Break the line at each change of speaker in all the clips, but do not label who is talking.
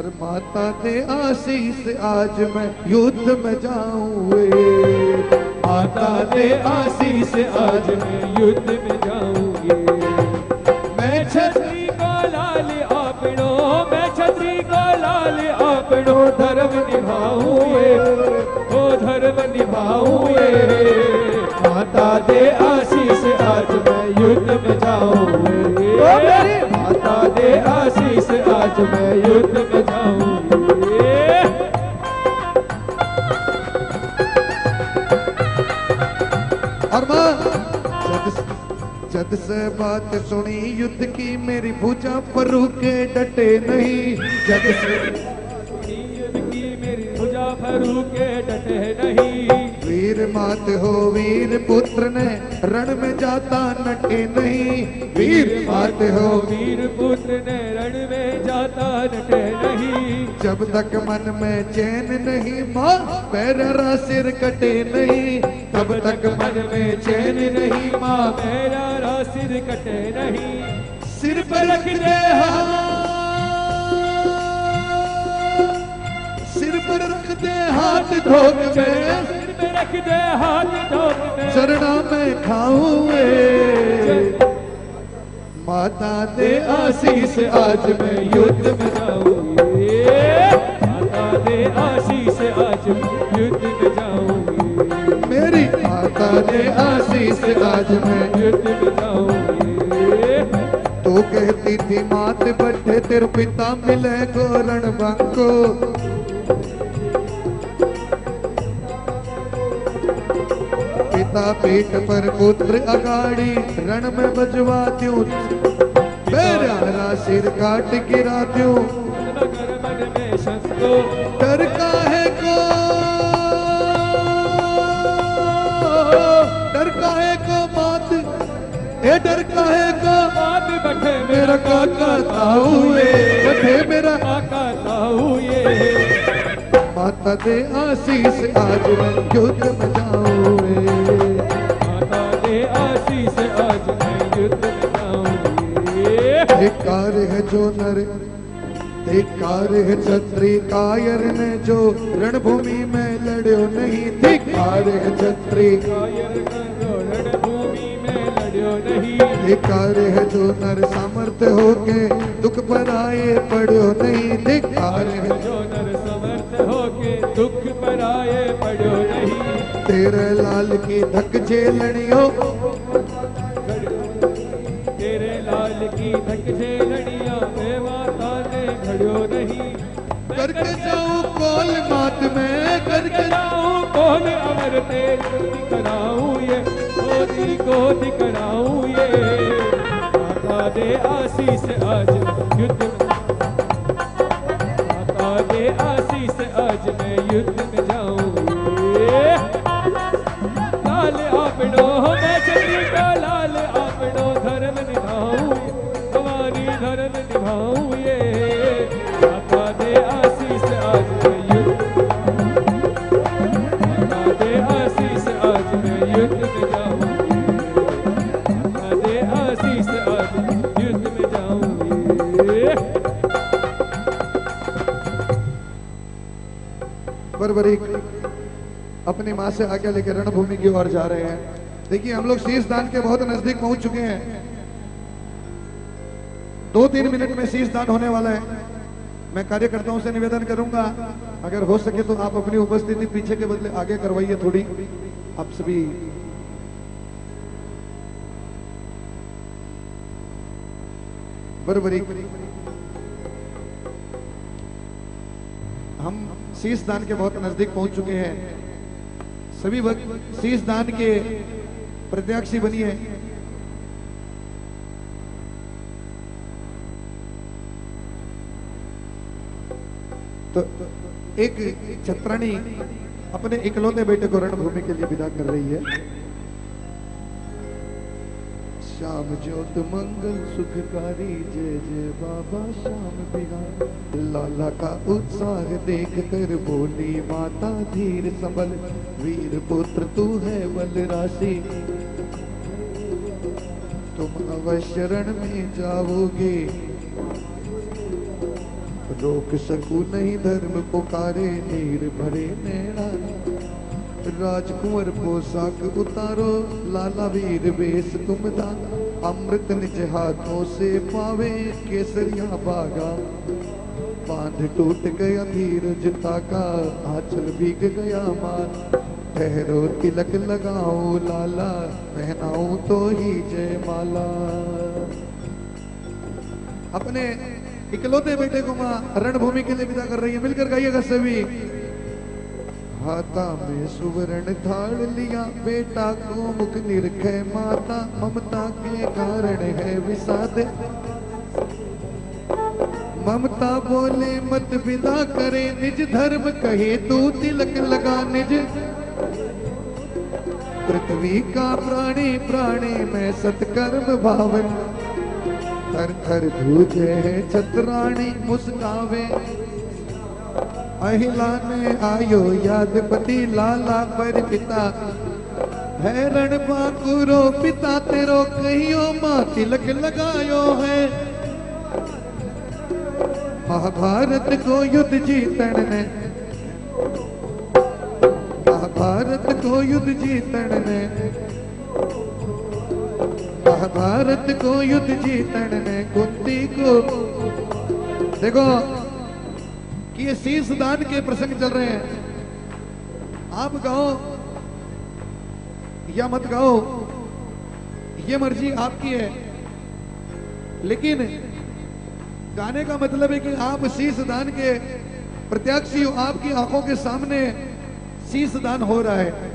और माता दे आशीष आज मैं युद्ध में जाऊँ,
माता दे आशीष आज मैं युद्ध में जाऊंगी। मैं छत्री को लाल आपनो, मैं छत्री को लाल आपनो धर्म निभाऊंगे, वो धर्म निभाऊंगे। माता दे आशीष आज मैं युद्ध में जाऊंगी, माता दे आशीष आज मैं युद्ध में जाऊंगी।
और मां जद से बात सुनी युद्ध की मेरी भुजा पर रुके डटे नहीं, जद से
युद्ध की मेरी भुजा पर रुके डटे नहीं।
वीर मात हो वीर पुत्र ने रण में जाता नटे नहीं, वीर मात हो
वीर पुत्र ने रण में जाता नटे नहीं।
जब तक मन में चैन नहीं माँ पैरा सिर कटे नहीं, तब तक मन में चैन नहीं माँ
मेरा सिर कटे नहीं।
सिर पर रख दे सिर पर रख दे हाथ धोक में,
सिर पे रख दे हाथ धोक में,
चरणा में खाऊंगे। माता दे आशीष आज मैं युद्ध में
जाऊंगी, माता दे आशीष आज मैं युद्ध में जाऊंगी।
मेरी माता दे आशीष आज मैं
युद्ध में जाऊंगी।
तो कहती थी मात बैठे तेरे पिता मिले को रणभंग को, पिता पीठ पर पुत्र अगाड़ी रण में बजवा दूं, मेरा सिर काट गिरा दूं।
मन में शंख को
डर काहे को, डर काहे को मात, ए डर काहे को
बात बैठे
मेरा काका ताऊ बैठे मेरा
काका ताऊ ये।
माता दे आशीष आज मैं युद्ध में जाऊँ,
माता दे आशीष आज मैं युद्ध में जाऊंगी।
धिक्कार है जो नर, धिक्कार है छत्री कायर ने जो रणभूमि में लड़ो नहीं, धिक्कार है छत्री
कायर जो रणभूमि में लड़ो नहीं।
धिक्कार है जो नर सामर्थ्य होके दुख पर आए पड़ो नहीं, धिक्कार है
जो नर समर्थ होके दुख पर आए पड़ो नहीं।
तेरे लाल की धक झेलनियो,
तेरे लाल की धक झेलनिया में माता ने खड़ो नहीं।
करके जाऊं कौल मात में, करके
कराऊं कौन अमर तेज कराऊं ये, गोदी गोदी कराऊं ये। माता दे आशीष आज युद्ध में, माता दे आशीष आज मैं युद्ध में जाऊंगी। लाल आपनो मैं छत्री का लाल आपनो धर्म निभाऊं, हमारी धर्म निभाऊं ये। माता दे आशीष आज मैं युद्ध, माता दे आशीष आज मैं युद्ध में जाऊंगी, माता दे आशीष आज युद्ध में जाऊंगी।
बरबरीक अपनी माँ से आज्ञा लेकर रणभूमि की ओर जा रहे हैं। देखिए हम लोग शीश दान के बहुत नजदीक पहुंच चुके हैं, 2-3 मिनट में शीश दान होने वाला है। मैं कार्यकर्ताओं से निवेदन करूंगा अगर हो सके तो आप अपनी उपस्थिति पीछे के बदले आगे करवाइए थोड़ी, आप सभी। बरबरीक हम शीश दान के बहुत नजदीक पहुंच चुके हैं। सभी वक्त शीश दान के प्रत्याशी बनिए। तो एक छत्राणी अपने इकलौते बेटे को रणभूमि के लिए विदा कर रही है। श्याम ज्योत मंगल सुखकारी जय जय बाबा श्याम बिहार। लाला का उत्साह देख कर बोली माता धीर संभल, वीर पुत्र तू है बल राशि, तुम अवश्य रण में जाओगे। रोक सकूं नहीं धर्म पुकारे, नीर भरे नैना। राजकुंवर पोशाक उतारो, लाला वीर वेश तुम दान। अमृत निज हाथों से पावे, केसरिया बागा। बांध टूट गया धीरजता का, आंचल भीग गया मान। ठहरो तिलक लगाओ लाला, पहनाऊं तो ही जयमाला। अपने इकलौते बेटे को माँ रणभूमि के लिए विदा कर रही है, मिलकर गाइएगा सभी। हाथा में सुवर्ण थाल लिया, बेटा को मुख निरखे माता। ममता के कारण है विषाद, ममता बोले मत विदा करे। निज धर्म कहे तू तिलक लगा निज। पृथ्वी का प्राणी प्राणी में सत्कर्म भावन। थर थर धूजे है छत्राणी मुस्कावे। अहिला ने आयो यादपति, लाला पर पिता है रणबांकुरो। पिता तेरो कहियो माँ तिलक लगायो है। महाभारत को युद्ध जीतन ने, महाभारत को युद्ध जीतन ने, महाभारत को युद्ध जीतन ने कुंती को। देखो कि ये शीश दान के प्रसंग चल रहे हैं। आप गाओ या मत गाओ, ये मर्जी आपकी है, लेकिन गाने का मतलब है कि आप शीश दान के प्रत्याशी हो। आपकी आंखों के सामने शीश दान हो रहा है।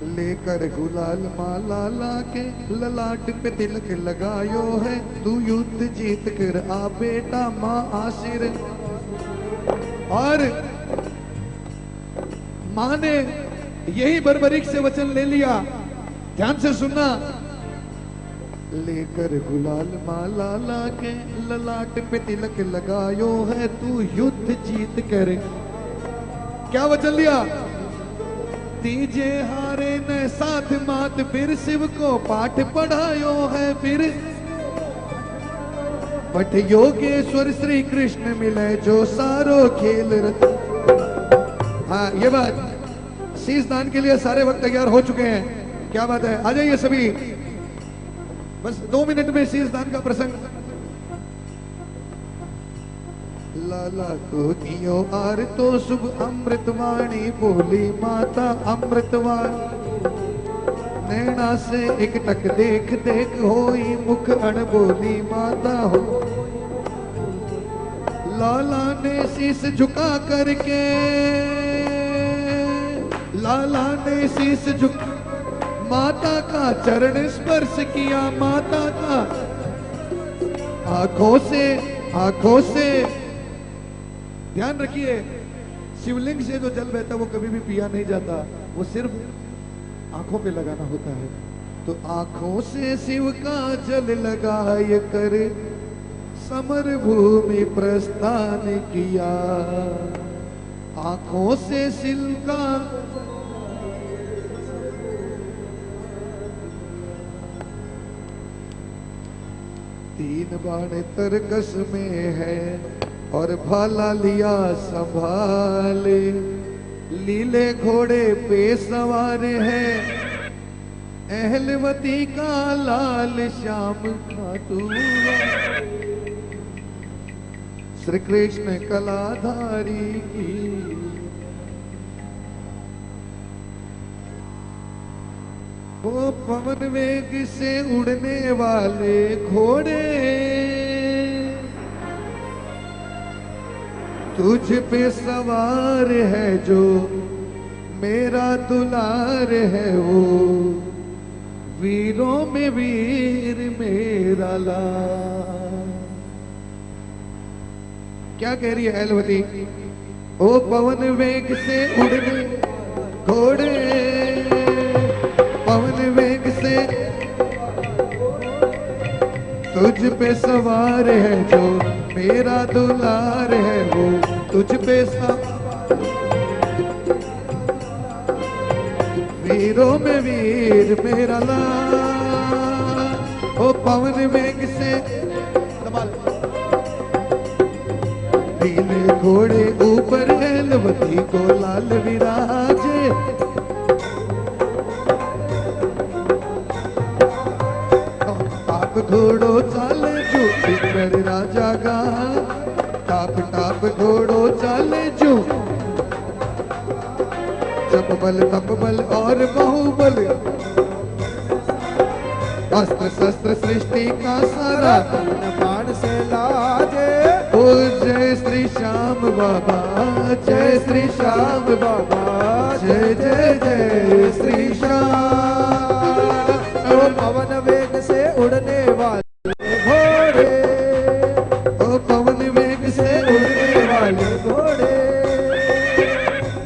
लेकर गुलाल माला लाके, ललाट पे तिलक लगायो है। तू युद्ध जीत कर आ बेटा, माँ आशीर। और माँ ने यही बर्बरीक से वचन ले लिया। ध्यान से सुनना। लेकर गुलाल माला लाके, ललाट पे तिलक लगायो है। तू युद्ध जीत कर, क्या वचन लिया? तीजे हारे न साथ मात, फिर शिव को पाठ पढ़ायो है। फिर पठ योगेश्वर श्री कृष्ण मिले, जो सारो खेल रत। हाँ, ये बात शीश दान के लिए सारे वक्त तैयार हो चुके हैं। क्या बात है, आ जाइए सभी। बस 2 मिनट में शीश दान का प्रसंग। लाला को दियो आर तो शुभ, अमृतवाणी बोली माता। अमृतवाणी नैना से एक टक देख देख, होई मुख अनबोली माता हो। लाला ने शीश झुका करके, लाला ने शीश झुक माता का चरण स्पर्श किया। माता का आंखों से ध्यान रखिए, शिवलिंग से जो जल बहता वो कभी भी पिया नहीं जाता, वो सिर्फ आंखों पे लगाना होता है। तो आंखों से शिव का जल लगाए कर, समर भूमि प्रस्थान किया। आंखों से शिव का तीन बाण तरकस में है, और भाला लिया संभाले। लीले घोड़े पे सवार है, अहलवती का लाल श्याम खाटू। श्री कृष्ण कलाधारी की। वो पवन वेग से उड़ने वाले घोड़े, तुझ पे सवार है जो मेरा दुलार है। वो वीरों में वीर मेरा लाल। क्या कह रही है अहलवती? ओ पवन वेग से उड़ने घोड़े, पवन वेग से तुझ पे सवार है जो मेरा दुलार है। वो तुझ पे वीरों में वीर मेरा लाल। ओ पवन वेग से तीन घोड़े ऊपर एलवती को लाल विराजे, ताप घोड़ो चाले जो बिकर राजा का, टाप टाप घोड़ो चाले जो, जब बल तब बल और बाहुबल, अस्त्र शस्त्र सृष्टि का सारा
बाण से लाजे।
ओ जय श्री श्याम बाबा, जय श्री श्याम बाबा, जय जय जय श्री श्याम।
ओ पवन वेग से उड़ने वाले घोड़े,
ओ पवन वेग से उड़ने वाले
घोड़े,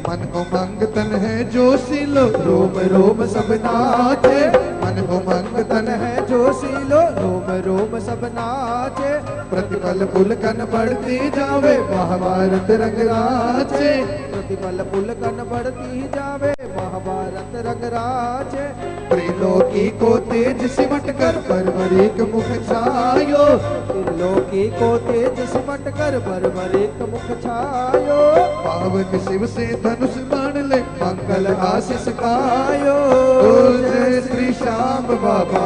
मन उमंग तन है जोशीलो, रोम रोम सब नाचे, मन उमंग तन है
जोशीलो, रोम रोम सब नाचे।
प्रतिपल पुलकन बढ़ती जावे, महाभारत रंग राचे,
प्रतिपल पुलकन बढ़ती जावे, महाभारत रंग राचे।
त्रिलोकी को तेज सिमट कर परवरिक मुख छायो,
त्रिलोकी को तेज सिमट कर परवरिक मुख छायो।
पावन शिव से धनुष बाण ले मंगल आशीष
आयो।
ओ जय श्री श्याम बाबा,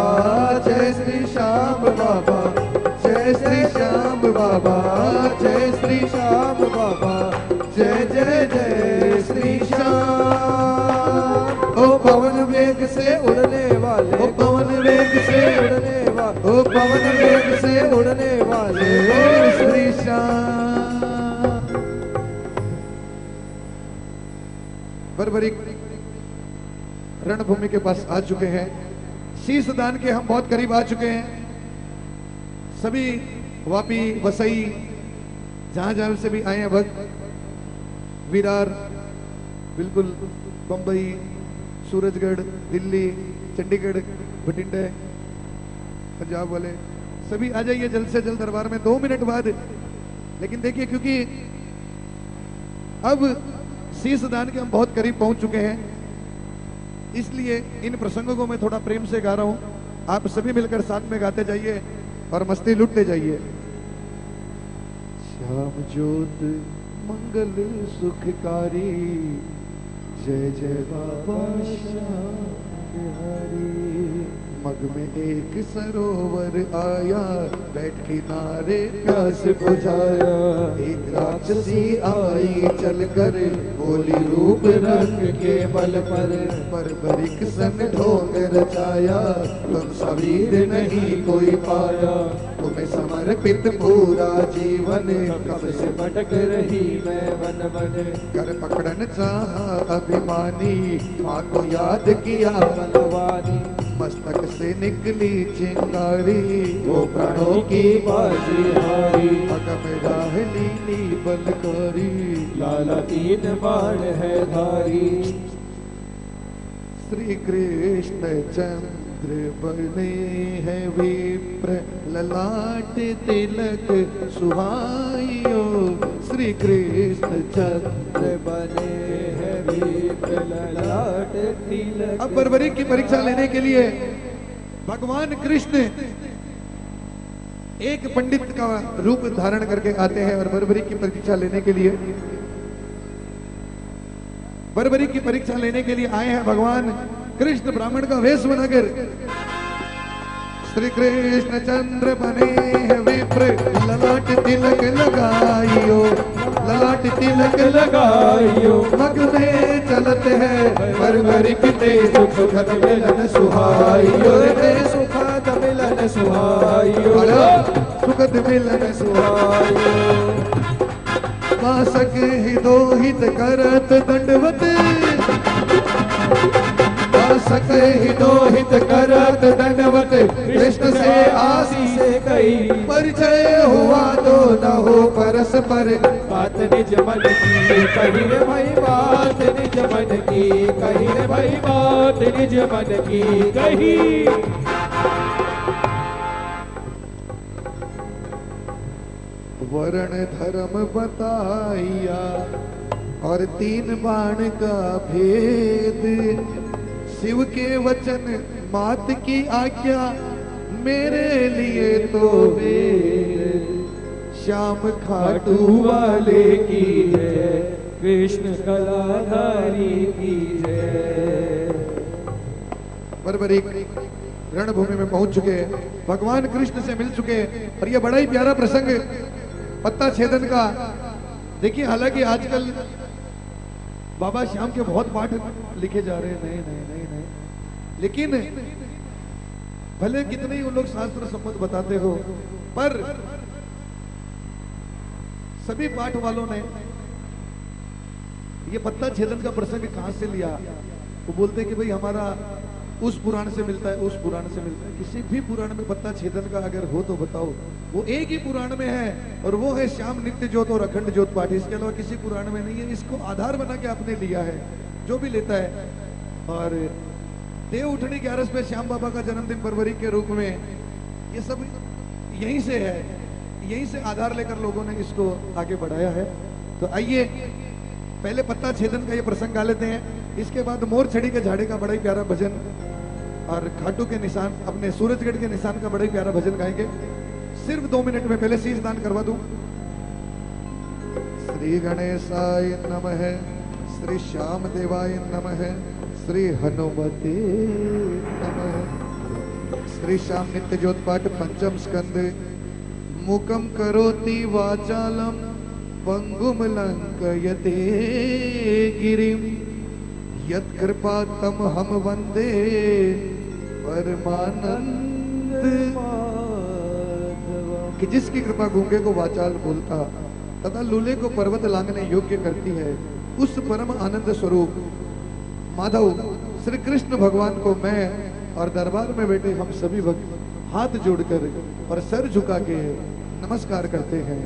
जय श्री श्याम बाबा, जय श्री श्याम बाबा, जय श्री श्याम बाबा, जय जय जय श्री श्याम। ओ पवन वेग से
उड़ने वाले,
ओ पवन वेग से
उड़ने वाले,
ओ पवन वेग से
उड़ने वाले,
ओ श्री श्याम। बर्बरिक रणभूमि के पास आ चुके हैं, शीश दान के हम बहुत करीब आ चुके हैं। सभी वापी वसई जहां जहां से भी आए हैं भक्त, विरार, बिल्कुल बंबई, सूरजगढ़, दिल्ली, चंडीगढ़, बठिंडे, पंजाब वाले सभी आ जाइए जल्द से जल्द दरबार में 2 मिनट बाद। लेकिन देखिए क्योंकि अब शीश दान के हम बहुत करीब पहुंच चुके हैं, इसलिए इन प्रसंगों को मैं थोड़ा प्रेम से गा रहा हूं। आप सभी मिलकर साथ में गाते जाइए और मस्ती लुटते जाइए। श्याम ज्योत मंगल सुखकारी, जय जय बाबा श्याम बिहारी। मग में एक सरोवर आया, बैठ किनारे प्यास बुझाया, एक राक्षसी आई चलकर, बोली रूप रंग के बल पर बरिक सन ढोंग रचाया, तुम सवीर नहीं कोई पाया, तुम्हें समर्पित पूरा जीवन, कब से भटक रही मैं वन वन, कर पकड़न चाहा अभिमानी, माँ को याद किया बलवानी, मस्तक से निकली चिंगारी, वो प्राणों की बाजी हारी, अगम राह लीली बलकारी, लाला 3 बाण है धारी। श्री कृष्ण चंद्र बने हैं विप्र, ललाट तिलक सुहाइयो, श्री कृष्ण चंद्र
बने हैं विप्र, ललाट तिलक।
अब बर्बरी की परीक्षा लेने के लिए भगवान कृष्ण एक पंडित का रूप धारण करके आते हैं और बर्बरी की परीक्षा लेने के लिए, बर्बरी की परीक्षा लेने के लिए आए हैं भगवान कृष्ण ब्राह्मण का वेश बनाकर। श्री कृष्ण चंद्र बने हैं विप्र, ललाट तिलक लगाइयो, ललाट तिलक लगाइयो, मग में चलते हैं बर्बरी के सुखद मिलन सुहाइयो,
सुखद मिलन सुहाइयो,
सुखद मिलन सुहाइयो। मासक हितोहित करत दंडवत, मासक हितोहित करत दंडवत, कृष्ण से आशीष कही, परिचय हुआ तो न हो परस्पर,
बात निज मन की कही रे भाई, बात निज मन की कही रे भाई, बात निज मन की कही।
वर्ण धर्म बताइया और 3 बाण का भेद, शिव के वचन मात की आज्ञा, मेरे लिए तो वेद श्याम खाटू वाले की जय,
कृष्ण कलाधारी की जय।
बर्बरीक रणभूमि में पहुंच चुके हैं, भगवान कृष्ण से मिल चुके हैं और ये बड़ा ही प्यारा प्रसंग है पत्ता छेदन का। देखिए हालांकि आजकल बाबा श्याम के बहुत पाठ लिखे जा रहे हैं नए नए नए नए, लेकिन भले कितने ही उन लोग शास्त्र सम्मत बताते हो, पर सभी पाठ वालों ने ये पत्ता छेदन का प्रसंग कहां से लिया। वो बोलते हैं कि भाई हमारा उस पुराण से मिलता है, उस पुराण से मिलता है। किसी भी पुराण में पत्ता छेदन का अगर हो तो बताओ, वो एक ही पुराण में है और वो है श्याम नित्य ज्योत और अखंड ज्योत पाठ। इसके अलावा किसी पुराण में नहीं है। इसको आधार बना के आपने लिया है, जो भी लेता है। और देव उठनी 11 पे श्याम बाबा का जन्मदिन फरवरी के रूप में, ये सब यहीं से है, यहीं से आधार लेकर लोगों ने इसको आगे बढ़ाया है। तो आइए पहले पत्ता छेदन का ये प्रसंग गा लेते हैं, इसके बाद मोर छड़ी के झाड़े का बड़ा ही प्यारा भजन और खाटू के निशान अपने सूरजगढ़ के निशान का बड़ा ही प्यारा भजन गाएंगे। सिर्फ 2 मिनट में पहले शीश दान करवा दूं। श्री गणेशाय नमः, श्री श्याम देवाय नमः, श्री हनुमते नमः। श्री श्याम नित्य ज्योत पाठ पंचम स्कंद। मुकम करोति वाचालम पंगुम लंकयते गिरिम, यत् कृपा तम हम वंदे परमानंद। कि जिसकी कृपा गूंगे को वाचाल बोलता तथा लूले को पर्वत लांघने योग्य करती है, उस परम आनंद स्वरूप माधव श्री कृष्ण भगवान को मैं और दरबार में बैठे हम सभी भक्त हाथ जोड़कर और सर झुका के नमस्कार करते हैं,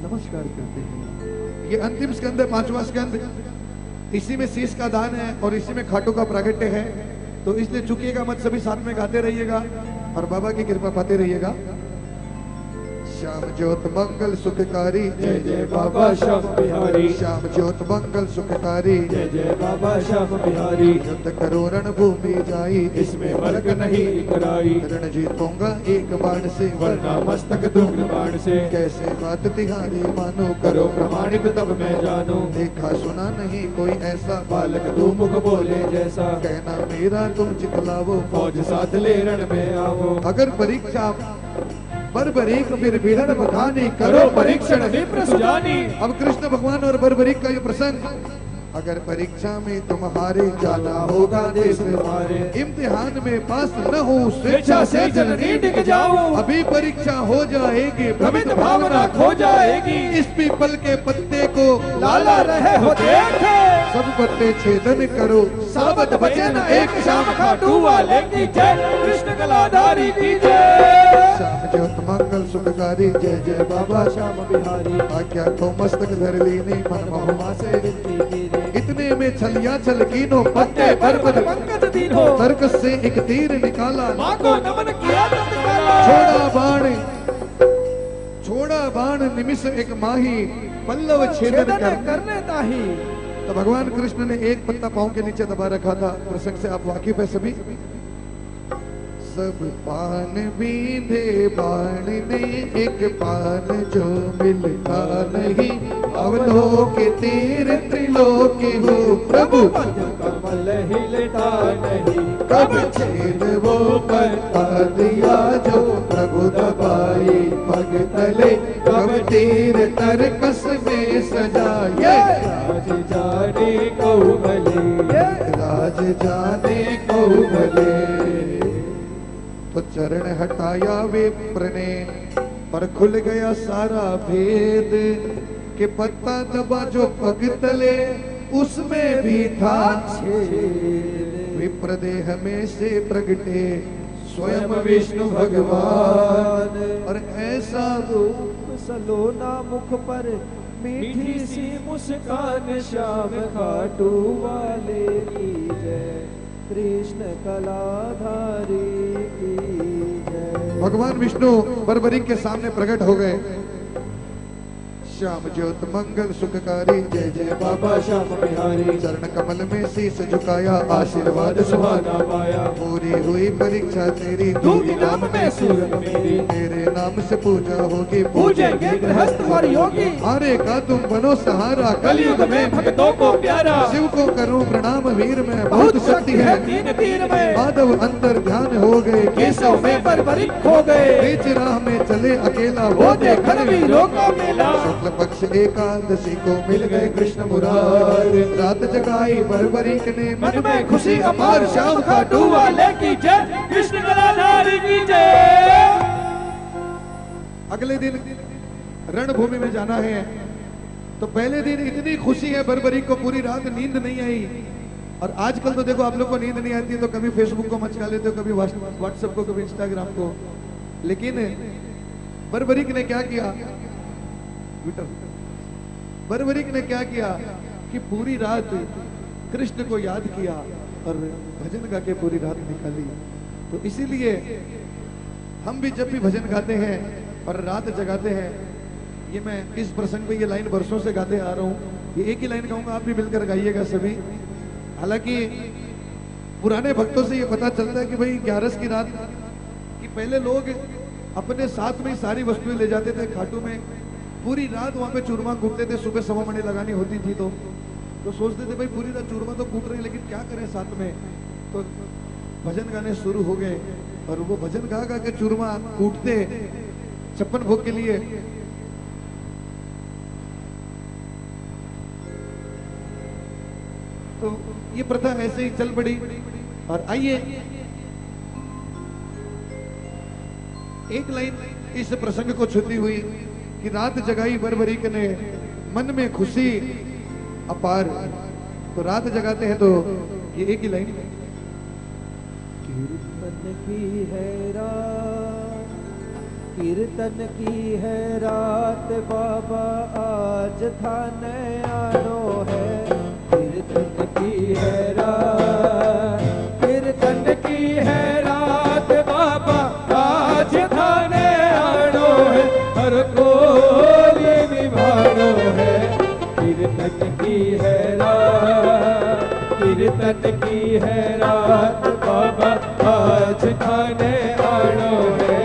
नमस्कार करते हैं। ये अंतिम स्कंद है, 5वां स्कंद। इसी में शीश का दान है और इसी में खाटू का प्रागट्य है, तो इसलिए चुकिएगा मत, सभी साथ में गाते रहिएगा और बाबा की कृपा पाते रहिएगा। श्याम ज्योत मंगल सुखकारी,
जय जय बाबा श्याम बिहारी।
श्याम ज्योत मंगल सुखकारी,
जय जय बाबा श्याम बिहारी।
युद्ध करो रणभूमि जाई,
इसमें फर्क नहीं कराई,
रण जीतूंगा एक बाण से,
वरना मस्तक दूंगा बाण से।
कैसे बात तिहारी मानो,
करो प्रमाणित तब मैं जानू,
देखा सुना नहीं कोई ऐसा,
बालक तू मुख बोले जैसा।
कहना मेरा तुम जितलावो,
फौज साथ ले रण में आओ।
अगर परीक्षा बर्बरीक फिर भिड़न बखानी,
करो परीक्षण विप्र सुजानी।
अब कृष्ण भगवान और बर्बरीक का ये प्रसंग, अगर परीक्षा में तुम्हारे जाना होगा देश तुम्हारे, इम्तिहान में पास न हो
स्वेच्छा से जननी टिक जाओ।
अभी परीक्षा हो जाएगी,
भ्रमित भावना खो जाएगी।
इस पीपल के पत्ते को
लाला रहे हो देखे,
सब पत्ते छेदन करो,
साबत बचे न एक श्याम खाटू वाले की जय, कृष्ण कलाधारी की जय।
श्याम ज्योत मंगल सुखकारी, जय जय बाबा
श्याम बिहारी।
आज्ञा को मस्तक धर लीनी, मन बहुमा से
विनती कीजिए।
इतने में छलिया छल कीनो,
पत्ते पर्वत पंकज दीनो,
तर्क से एक तीर निकाला,
माँ को नमन किया तत्काला।
छोड़ा बाण निमिष एक माही, पल्लव छेदन
करने ताही।
तो भगवान कृष्ण ने एक पत्ता पांव के नीचे दबा रखा था। प्रसंग से आप वाकिफ है सभी। सब पान बीधे बाण ने, एक पान जो मिलता नहीं, अवलोक तीर त्रिलोक हो प्रभु,
कमल हिलता नहीं।
कब छेद वो बता दिया जो प्रभु दबाई पग तले, कब तीर तरकस में सजाए,
राज जाने को भले,
राज जाने को भले। तो चरण हटाया विप्र ने, पर खुल गया सारा भेद, कि पत्ता दबा जो पग तले उसमें भी था छेद। विप्र देह में से प्रगटे स्वयं विष्णु भगवान, और ऐसा
रूप सलोना मुख पर मीठी सी मुस्कान, श्याम खाटू वाले की जय, कृष्ण कलाधारी की जय।
भगवान विष्णु बर्बरीक के सामने प्रकट हो गए। श्याम ज्योत मंगल सुखकारी जय जय
बाबा श्याम बिहारी
चरण कमल में शीस झुकाया आशीर्वाद
सुहाना पाया
पूरी हुई परीक्षा तेरी
तू इनाम में सूरत मेरी
तेरे नाम से पूजा होगी
पूजेंगे गृहस्थ और योगी
हारे का तुम बनो सहारा
कलयुग में भक्तों को प्यारा
शिव को करूं प्रणाम वीर में बहुत शक्ति है
तीन तीर में
माधव अंतर ध्यान हो गए
केशव में बर्बरिक हो गए
बीच राह में चले अकेला
वो देखकर वीरों का मेला
शुक्ल पक्ष एकादशी को मिल गए कृष्ण मुरारी रात जगाई बर्बरीक ने
मन में खुशी अपार श्याम खाटू वाले की जय कृष्ण कलाधारी की जय।
अगले दिन रणभूमि में जाना है तो पहले दिन इतनी खुशी है बर्बरीक को पूरी रात नींद नहीं आई। और आजकल तो देखो आप लोग को नींद नहीं आती तो कभी फेसबुक को मचका लेते हो, कभी व्हाट्सएप को, कभी इंस्टाग्राम को। लेकिन बर्बरीक ने क्या किया, बर्बरीक ने क्या किया कि पूरी रात कृष्ण को याद किया और भजन गा के पूरी रात निकाली। तो इसीलिए हम भी जब भी भजन गाते हैं और रात जगाते हैं, ये मैं इस प्रसंग में ये लाइन वर्षों से गाते आ रहा हूँ, ये एक ही लाइन गाऊंगा, आप भी मिलकर गाइएगा सभी। हालांकि पुराने भक्तों से ये पता चलता है कि भाई 11 की रात कि पहले लोग अपने साथ में सारी वस्तुएं ले जाते थे खाटू में, पूरी रात वहां पे चूरमा कूटते थे, सुबह सवा मणि लगानी होती थी तो सोचते थे भाई पूरी रात चूरमा तो कूट रहे हैं लेकिन क्या करें साथ में। तो भजन गाने शुरू हो गए और वो भजन गा गा के चूरमा कूटते 56 भोग के लिए। तो ये प्रथा ऐसे ही चल पड़ी। और आइए एक लाइन इस प्रसंग को छूती हुई कि रात जगाई बर्बरीक ने मन में खुशी अपार। तो रात जगाते हैं तो ये एक ही लाइन,
कीर्तन की है रात, कीर्तन की है रात, बाबा आज थाने आनो है। कीर्तन की है रात, कीर्तन की है रात, बाबा आज थाने आनो है, हर कोई निभानो है। कीर्तन की है रात, कीर्तन की है रात, बाबा आज थाने आनो है।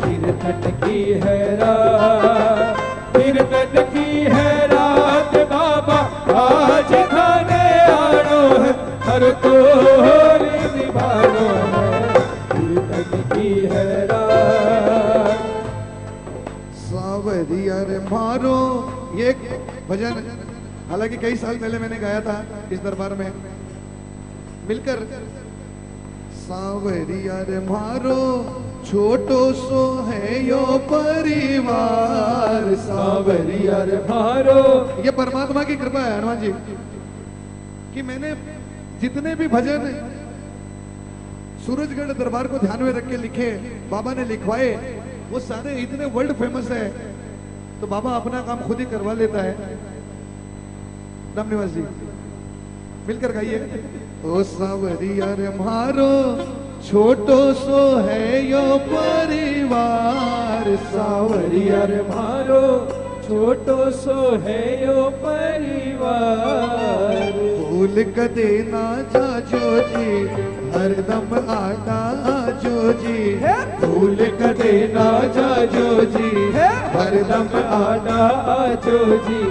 कीर्तन की है रात, कीर्तन की है रात, बाबा आज थाने आनो है, हर कोई निभानो है। कीर्तन की है रात।
सावरिया रे मारो, ये भजन हालांकि कई साल पहले मैंने गाया था इस दरबार में मिलकर। सावरिया रे मारो छोटो सो है यो परिवार,
सावरिया रे मारो।
ये परमात्मा की कृपा है हनुमान जी कि मैंने जितने भी भजन सूरजगढ़ दरबार को ध्यान में रख के लिखे, बाबा ने लिखवाए, वो सारे इतने वर्ल्ड फेमस है। तो बाबा अपना काम खुद ही करवा लेता है। राम निवास जी मिलकर गाइए। ओ सावरिया रे मारो छोटो सो है यो परिवार,
सावरिया रे मारो छोटो सो है यो परिवार।
भूल कदे ना जाजो जी हरदम आटा आजो जी,
भूल कदे ना जाजो जी हरदम आटा आजो जी।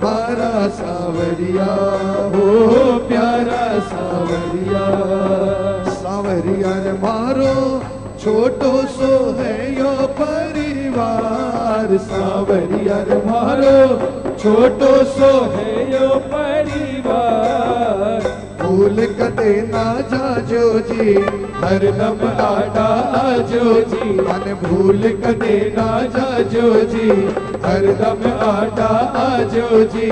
प्यारा सावरिया
हो प्यारा सावरिया,
सावरिया रे मारो छोटो सो है यो परिवार,
सावरिया रे मारो छोटो सो है यो परिवार।
भूल कदे ना जाजो जी
हरदम आटा आजो जी,
मन
भूल कदे ना जाजो जी हरदम आटा आजो जी।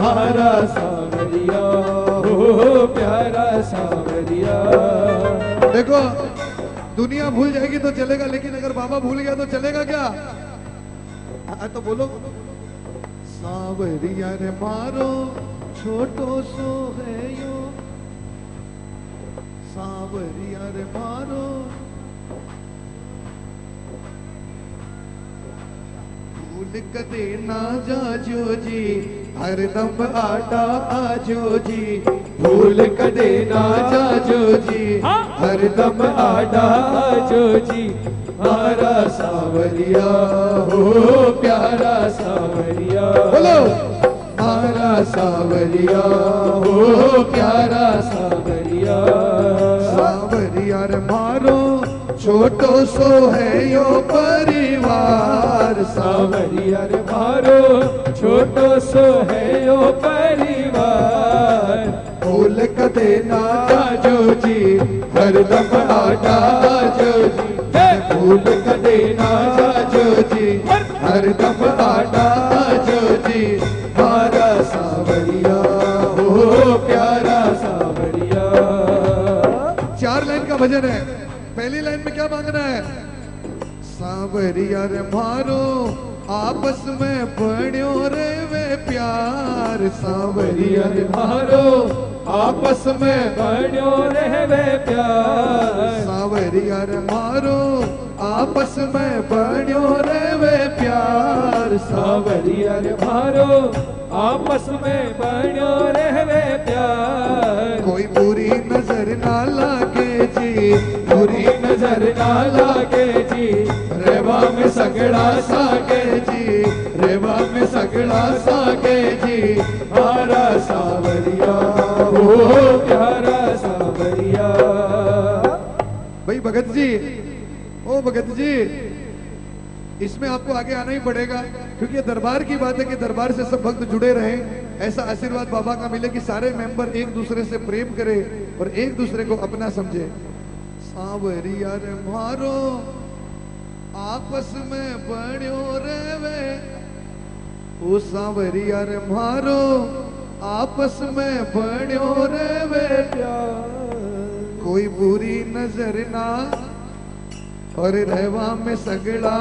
हमारा सावरिया हो प्यारा सावरिया।
देखो दुनिया भूल जाएगी तो चलेगा, लेकिन अगर बाबा भूल गया तो चलेगा क्या? तो बोलो सावरिया रे मारो छोटो सो है यो, सावरिया रे मारो भूल कदे ना जाजो जी, हरदम आटा आजो जी।
भूल कदे ना जाजो जी, हरदम आटा आजो जी। मारा सावरिया हो प्यारा सावरिया,
बोलो
मारा सावरिया हो प्यारा सावरिया।
सावरिया रे मारो छोटो सो है यो परिवार।
सावरिया रे मारो छोटो सो है यो परिवार।
भूल कदे ना
जाजो जी, हरदम आटा आजो जी। भूल कदे ना जाजो जी, हरदम आटा आजो जी। मारा सावरिया हो प्यारा सावरिया।
4 लाइन का भजन है। पहली लाइन में क्या मांगना है? सावरिया रे मारो आपस में बड़ो रे वे प्यार।
सावरिया रे मारो आपस में बड़ो रहवे प्यार।
सावरिया रे मारो आपस में बड़ो रे वे प्यार।
सावरिया रे मारो आपस में बड़ो रहवे प्यार।
कोई बुरी नजर ना लागे जी,
बुरी नजर ना लागे जी। रेवा में सगड़ा सागे जी, रेवा में सगड़ा सागे जी। मारा सावरिया हो प्यारा सावरिया।
भाई भगत जी, ओ भगत जी, इसमें आपको आगे आना ही पड़ेगा, क्योंकि ये दरबार की बात है कि दरबार से सब भक्त जुड़े रहें। ऐसा आशीर्वाद बाबा का मिले कि सारे मेंबर एक दूसरे से प्रेम करें और एक दूसरे को अपना समझे। सावरिया रे मारो आपस में बड़ो रेवे, ओ सावरिया रे मारो आपस में बड़ो रेवे प्यार। कोई बुरी नजर ना और रहवा में सगड़ा,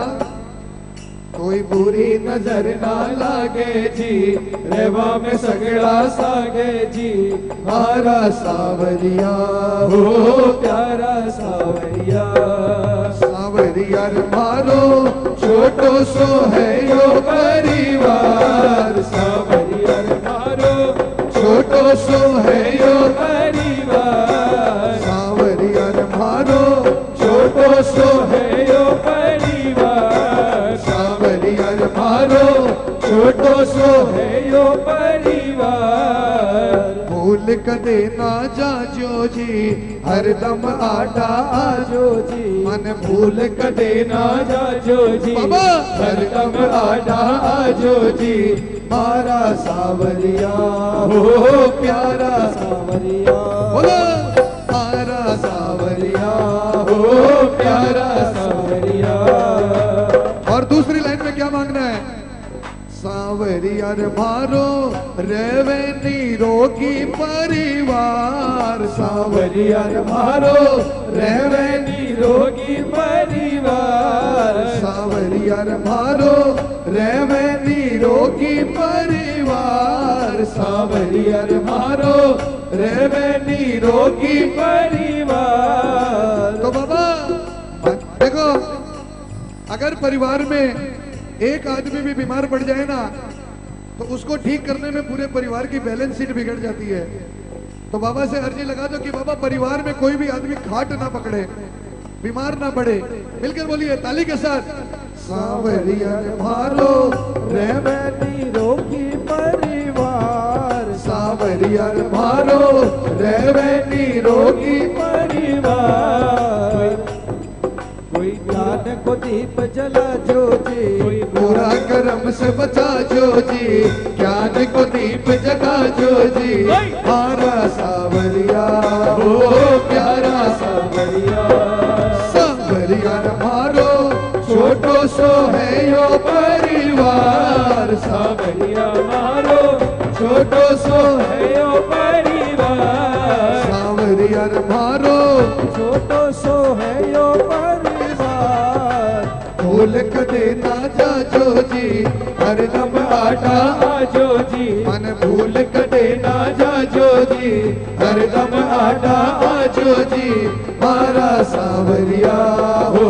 कोई बुरी नजर ना लागे जी। रेवा में सगड़ा सागे जी। मारा सावरिया हो प्यारा सावरिया।
सावरिया रे मारो
छोटो सो है यो परिवार। सावरिया रे मारो छोटो सो है यो परिवार।
सावरिया रे मारो
छोटो सो है यो परिवार। सावरिया रे मारो छोटो सो है यो परिवार।
भूल कदे ना जाजो जी, हरदम आटा आजो जी। मन
भूल कदे ना जाजो जी,
बाबा।
हरदम आटा आजो जी। मारा सावरिया हो प्यारा सावरिया।
बोलो मारा
सावरिया हो प्यारा सावरिया।
और दूसरी लाइन में क्या मांगना है? सावरिया रे मारो रेवे निरोगी परिवार।
सावरिया रे मारो रहवे निरोगी परिवार।
सावरिया रे मारो रेवे निरोगी परिवार।
सावरिया रे मारो रहवे निरोगी परिवार।
तो बाबा देखो, अगर परिवार में एक आदमी भी बीमार पड़ जाए ना, तो उसको ठीक करने में पूरे परिवार की बैलेंस शीट बिगड़ जाती है। तो बाबा से अर्जी लगा दो कि बाबा परिवार में कोई भी आदमी खाट ना पकड़े, बीमार ना पड़े। मिलकर बोलिए ताली के साथ। सावरिया रे मारो
रहवे निरोगी परिवार।
सावरिया रे मारो
रहवे निरोगी परिवार। कोई ज्ञान को दीप जला जो जी,
बुरा कर्म से बचा जो जी। ज्ञान को दीप जगा जो जी। मारा सावरिया
हो प्यारा सावरिया।
सावरिया रे मारो
छोटो सो है यो परिवार। सावरिया मारो छोटो सो है यो परिवार।
सावरिया रे मारो
छोटो सो है यो परिवार।
भूल कदे ना जाजो जी, हरदम आटा
आजो जी।
मन
भूल कदे ना जाजो जी, हरदम आटा आजो जी।
मारा सावरिया
हो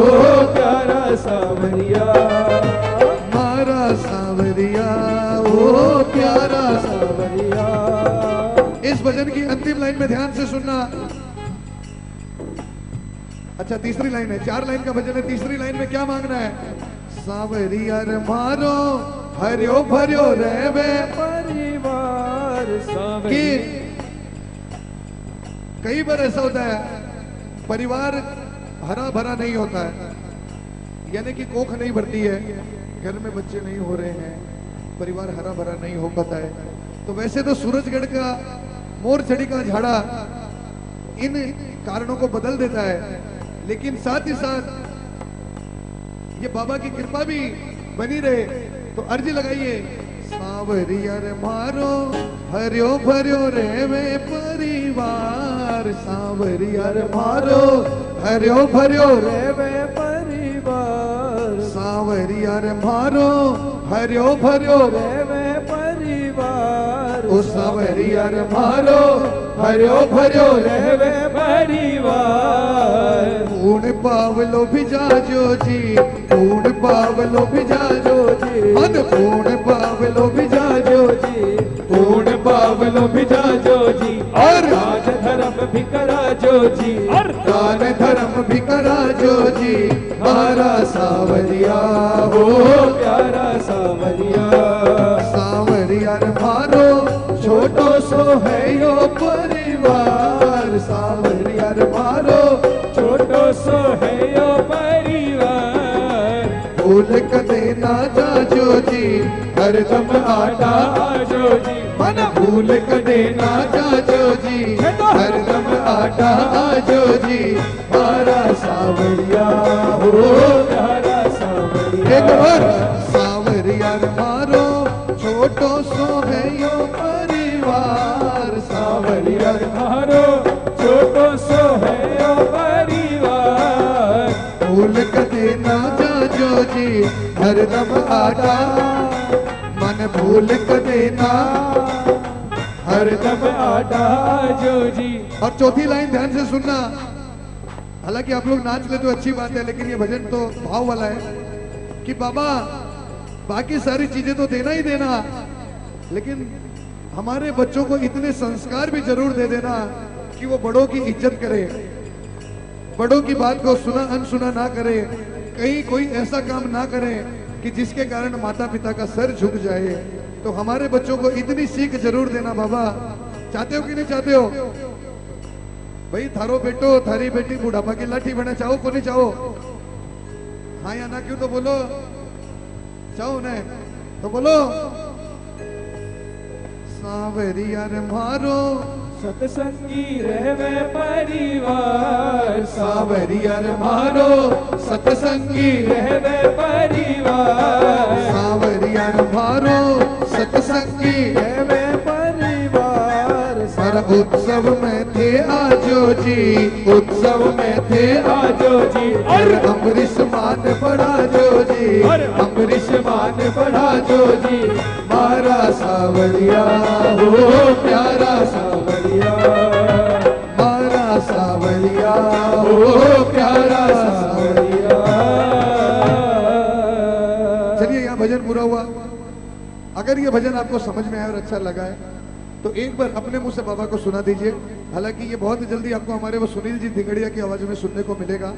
प्यारा सावरिया।
मारा सावरिया। अच्छा तीसरी लाइन है, 4 लाइन का भजन है। तीसरी लाइन में क्या मांगना है? सावरिया रे मारो हरियो भरियो रहवे
परिवार
कि
सावरी।
कई बार ऐसा होता है परिवार हरा भरा नहीं होता है, यानी कि कोख नहीं भरती है, घर में बच्चे नहीं हो रहे हैं, परिवार हरा भरा नहीं हो पाता है। तो वैसे तो सूरजगढ़ का मोरछड़ी का झाड़ा इन कारणों को बदल देता है, लेकिन साथ ही साथ ये बाबा की कृपा भी बनी रहे। तो अर्जी लगाइए, सावरिया रे मारो हरियो भरियो रेवे परिवार, सावरिया रे मारो हरियो भरियो रेवे परिवार, सावरिया रे मारो हरियो भरियो रेवे परिवार, ओ सावरिया रे मारो हरियो भरियो रेवे
परिवार।
पूर्ण पावलो भिजाजो जी, पूर्ण पावलो भिजाजो जी, मन पूर्ण पावलो भिजाजो जी,
पूर्ण पावलो भिजाजो जी,
और
राज धर्म भी कराजो जी, और
दान धर्म भी कराजो जी, मारा सावरिया हो
प्यारा सावरिया।
सावरिया रे मारो छोटो सो है यो परिवार, सावरिया रे मारो
छोटो सो है यो परिवार।
भूल कदे ना जाजो जी, हरदम आटा
आजो जी,
मन भूल कदे ना जाजो जी, हरदम आटा आजो जी, मारा सावरिया हो
प्यारा सावरिया।
एक बार सावरिया रे मारो छोटो सो है यो परिवार, सावरिया रे
मारो छोटो सो है यो परिवार।
भूल कदे ना जाजो जी, हरदम आटा मन भूल कदे ना
हरदम आटा जो जी।
और चौथी लाइन ध्यान से सुनना, हालांकि आप लोग नाच ले तो अच्छी बात है, लेकिन ये भजन तो भाव वाला है कि बाबा बाकी सारी चीजें तो देना ही देना, लेकिन हमारे बच्चों को इतने संस्कार भी जरूर दे देना कि वो बड़ों की इज्जत करे, बड़ों की बात को सुना अनसुना ना करे, कहीं कोई ऐसा काम ना करे कि जिसके कारण माता पिता का सर झुक जाए। तो हमारे बच्चों को इतनी सीख जरूर देना बाबा। चाहते हो कि नहीं चाहते हो? भाई थारो बेटो थारी बेटी बुढ़ापा की लाठी बने, चाहो को नहीं चाहो? हाँ या ना क्यों तो बोलो, चाहो न तो बोलो। सावरिया रे मारो
सतसंगी रहवे परिवार,
सावरिया रे मारो सतसंगी
रहवे परिवार।
सावरिया रे मारो सतसंगी
रहवे परिवार।
सर उत्सव में थे आजो जी, उत्सव में थे
आजो जी,
और अमरीश मान बढ़ा जो जी, अमरीश मान बढ़ा जो जी, मारा सावरिया हो प्यारा सावरिया, मारा सावरिया हो प्यारा सावरिया। चलिए यहाँ भजन पूरा हुआ। अगर ये भजन आपको समझ में आया और अच्छा लगा है तो एक बार अपने मुंह से बाबा को सुना दीजिए। हालांकि ये बहुत जल्दी आपको हमारे वो सुनील जी दिगड़िया की आवाज में सुनने को मिलेगा,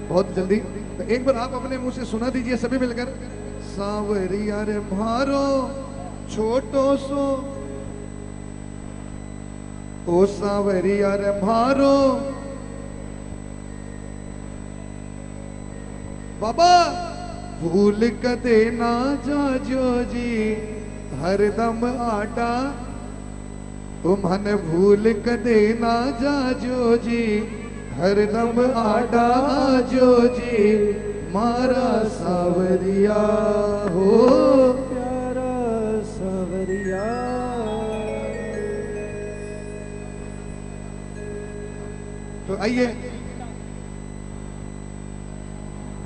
बहुत जल्दी। तो एक बार आप अपने मुंह से सुना दीजिए सभी मिलकर। सावरिया रे मारो छोटो सो, ओ सावरिया रे मारो बाबा भूल कदे ना जाजो जी, हरदम आटा ओ मन भूल कदे ना जाजो जी, हरदम आटा जो जी, मारा सावरिया हो
प्यारा सावरिया।
तो आइए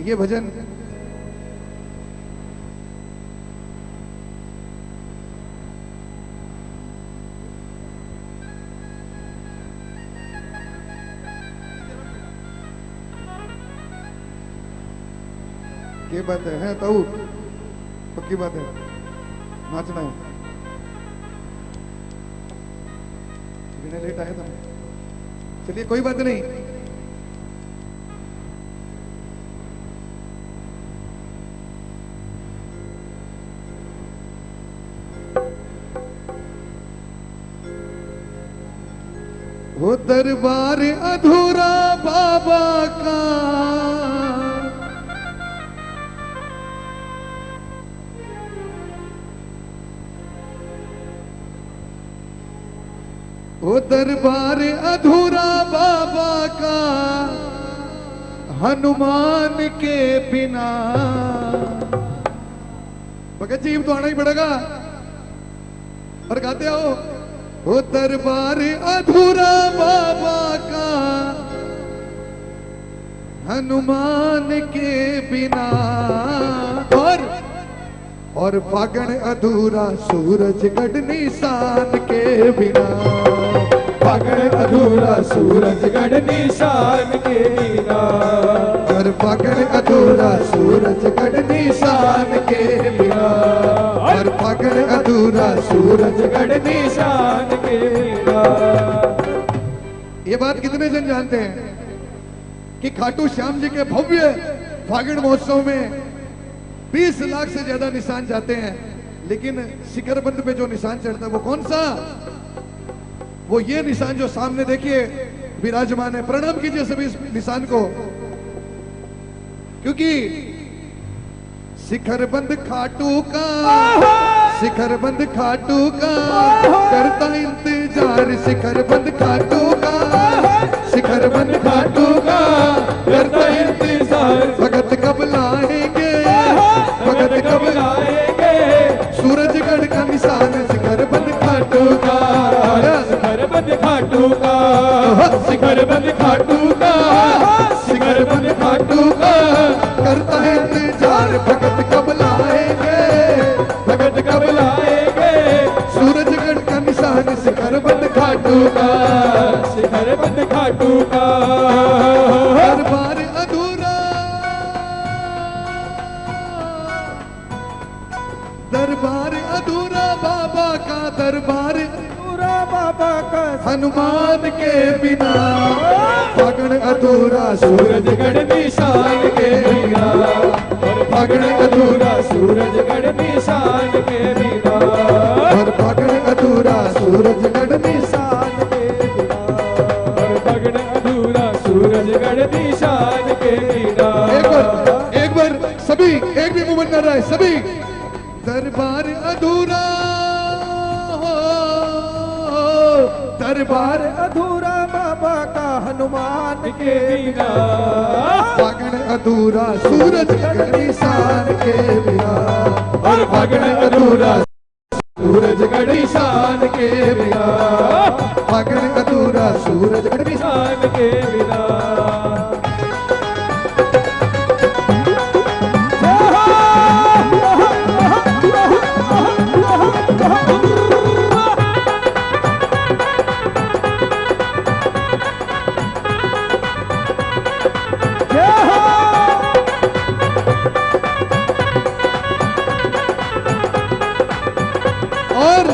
ये भजन के बात है ताऊ, पक्की बात है, नाचना है। बिना लेट आया था। चलिए कोई बात नहीं, वो दरबार अधूरा बाबा का, वो दरबार अधूरा बाबा का हनुमान के बिना। भगत जी तो आना ही पड़ेगा और गाते आओ। वो दरबार अधूरा बाबा का हनुमान के बिना, और फागण अधूरा सूरजगढ़ निशान के बिना।
फागण अधूरा सूरजगढ़ निशान के बिना,
और फागण अधूरा सूरजगढ़ निशान के बिना, और फागण अधूरा सूरजगढ़
निशान के बिना।
ये बात कितने जन जानते हैं कि खाटू श्याम जी के भव्य फागण महोत्सव में 20 लाख से ज्यादा निशान जाते हैं, लेकिन शिखरबंद पे जो निशान चढ़ता है वो कौन सा? वो ये निशान जो सामने देखिए विराजमान है। प्रणाम कीजिए सभी इस निशान को, क्योंकि शिखरबंद खाटू का, शिखरबंद खाटू का करता इंतजार, शिखरबंद खाटू का, शिखरबंद खाटू का करता इंतजार। भगत कब लाएंगे, भगत कब लाएंगे सूरजगढ़ का निशान, शिखरबंद खाटू का,
शिखरबंद खाटू का, शिखरबंद खाटू का, शिखरबंद खाटू का
करता है इंतजार। भगत कब लाएंगे,
भगत कब लाएंगे
सूरजगढ़ का निशान, शिखरबंद खाटू का,
शिखरबंद खाटू का।
दरबार अधूरा, दरबार अधूरा बाबा का, दरबार
अधूरा बाबा का
हनुमान के बिना। फागण अधूरा
सूरजगढ़ निशान के बिना, और फागण अधूरा सूरजगढ़ निशान के बिना,
और फागण अधूरा सूरजगढ़
निशान के बिना, और फागण अधूरा सूरजगढ़ निशान के बिना।
एक बार सभी, एक भी मूवमेंट कर रहा है सभी। दरबार अधूरा हो,
दरबार अधूरा बाबा का हनुमान के बिना,
फागण अधूरा सूरजगढ़ निशान के बिना,
और फागण अधूरा सूरजगढ़ निशान के बिना,
फागण अधूरा सूरजगढ़
निशान के बिना।
और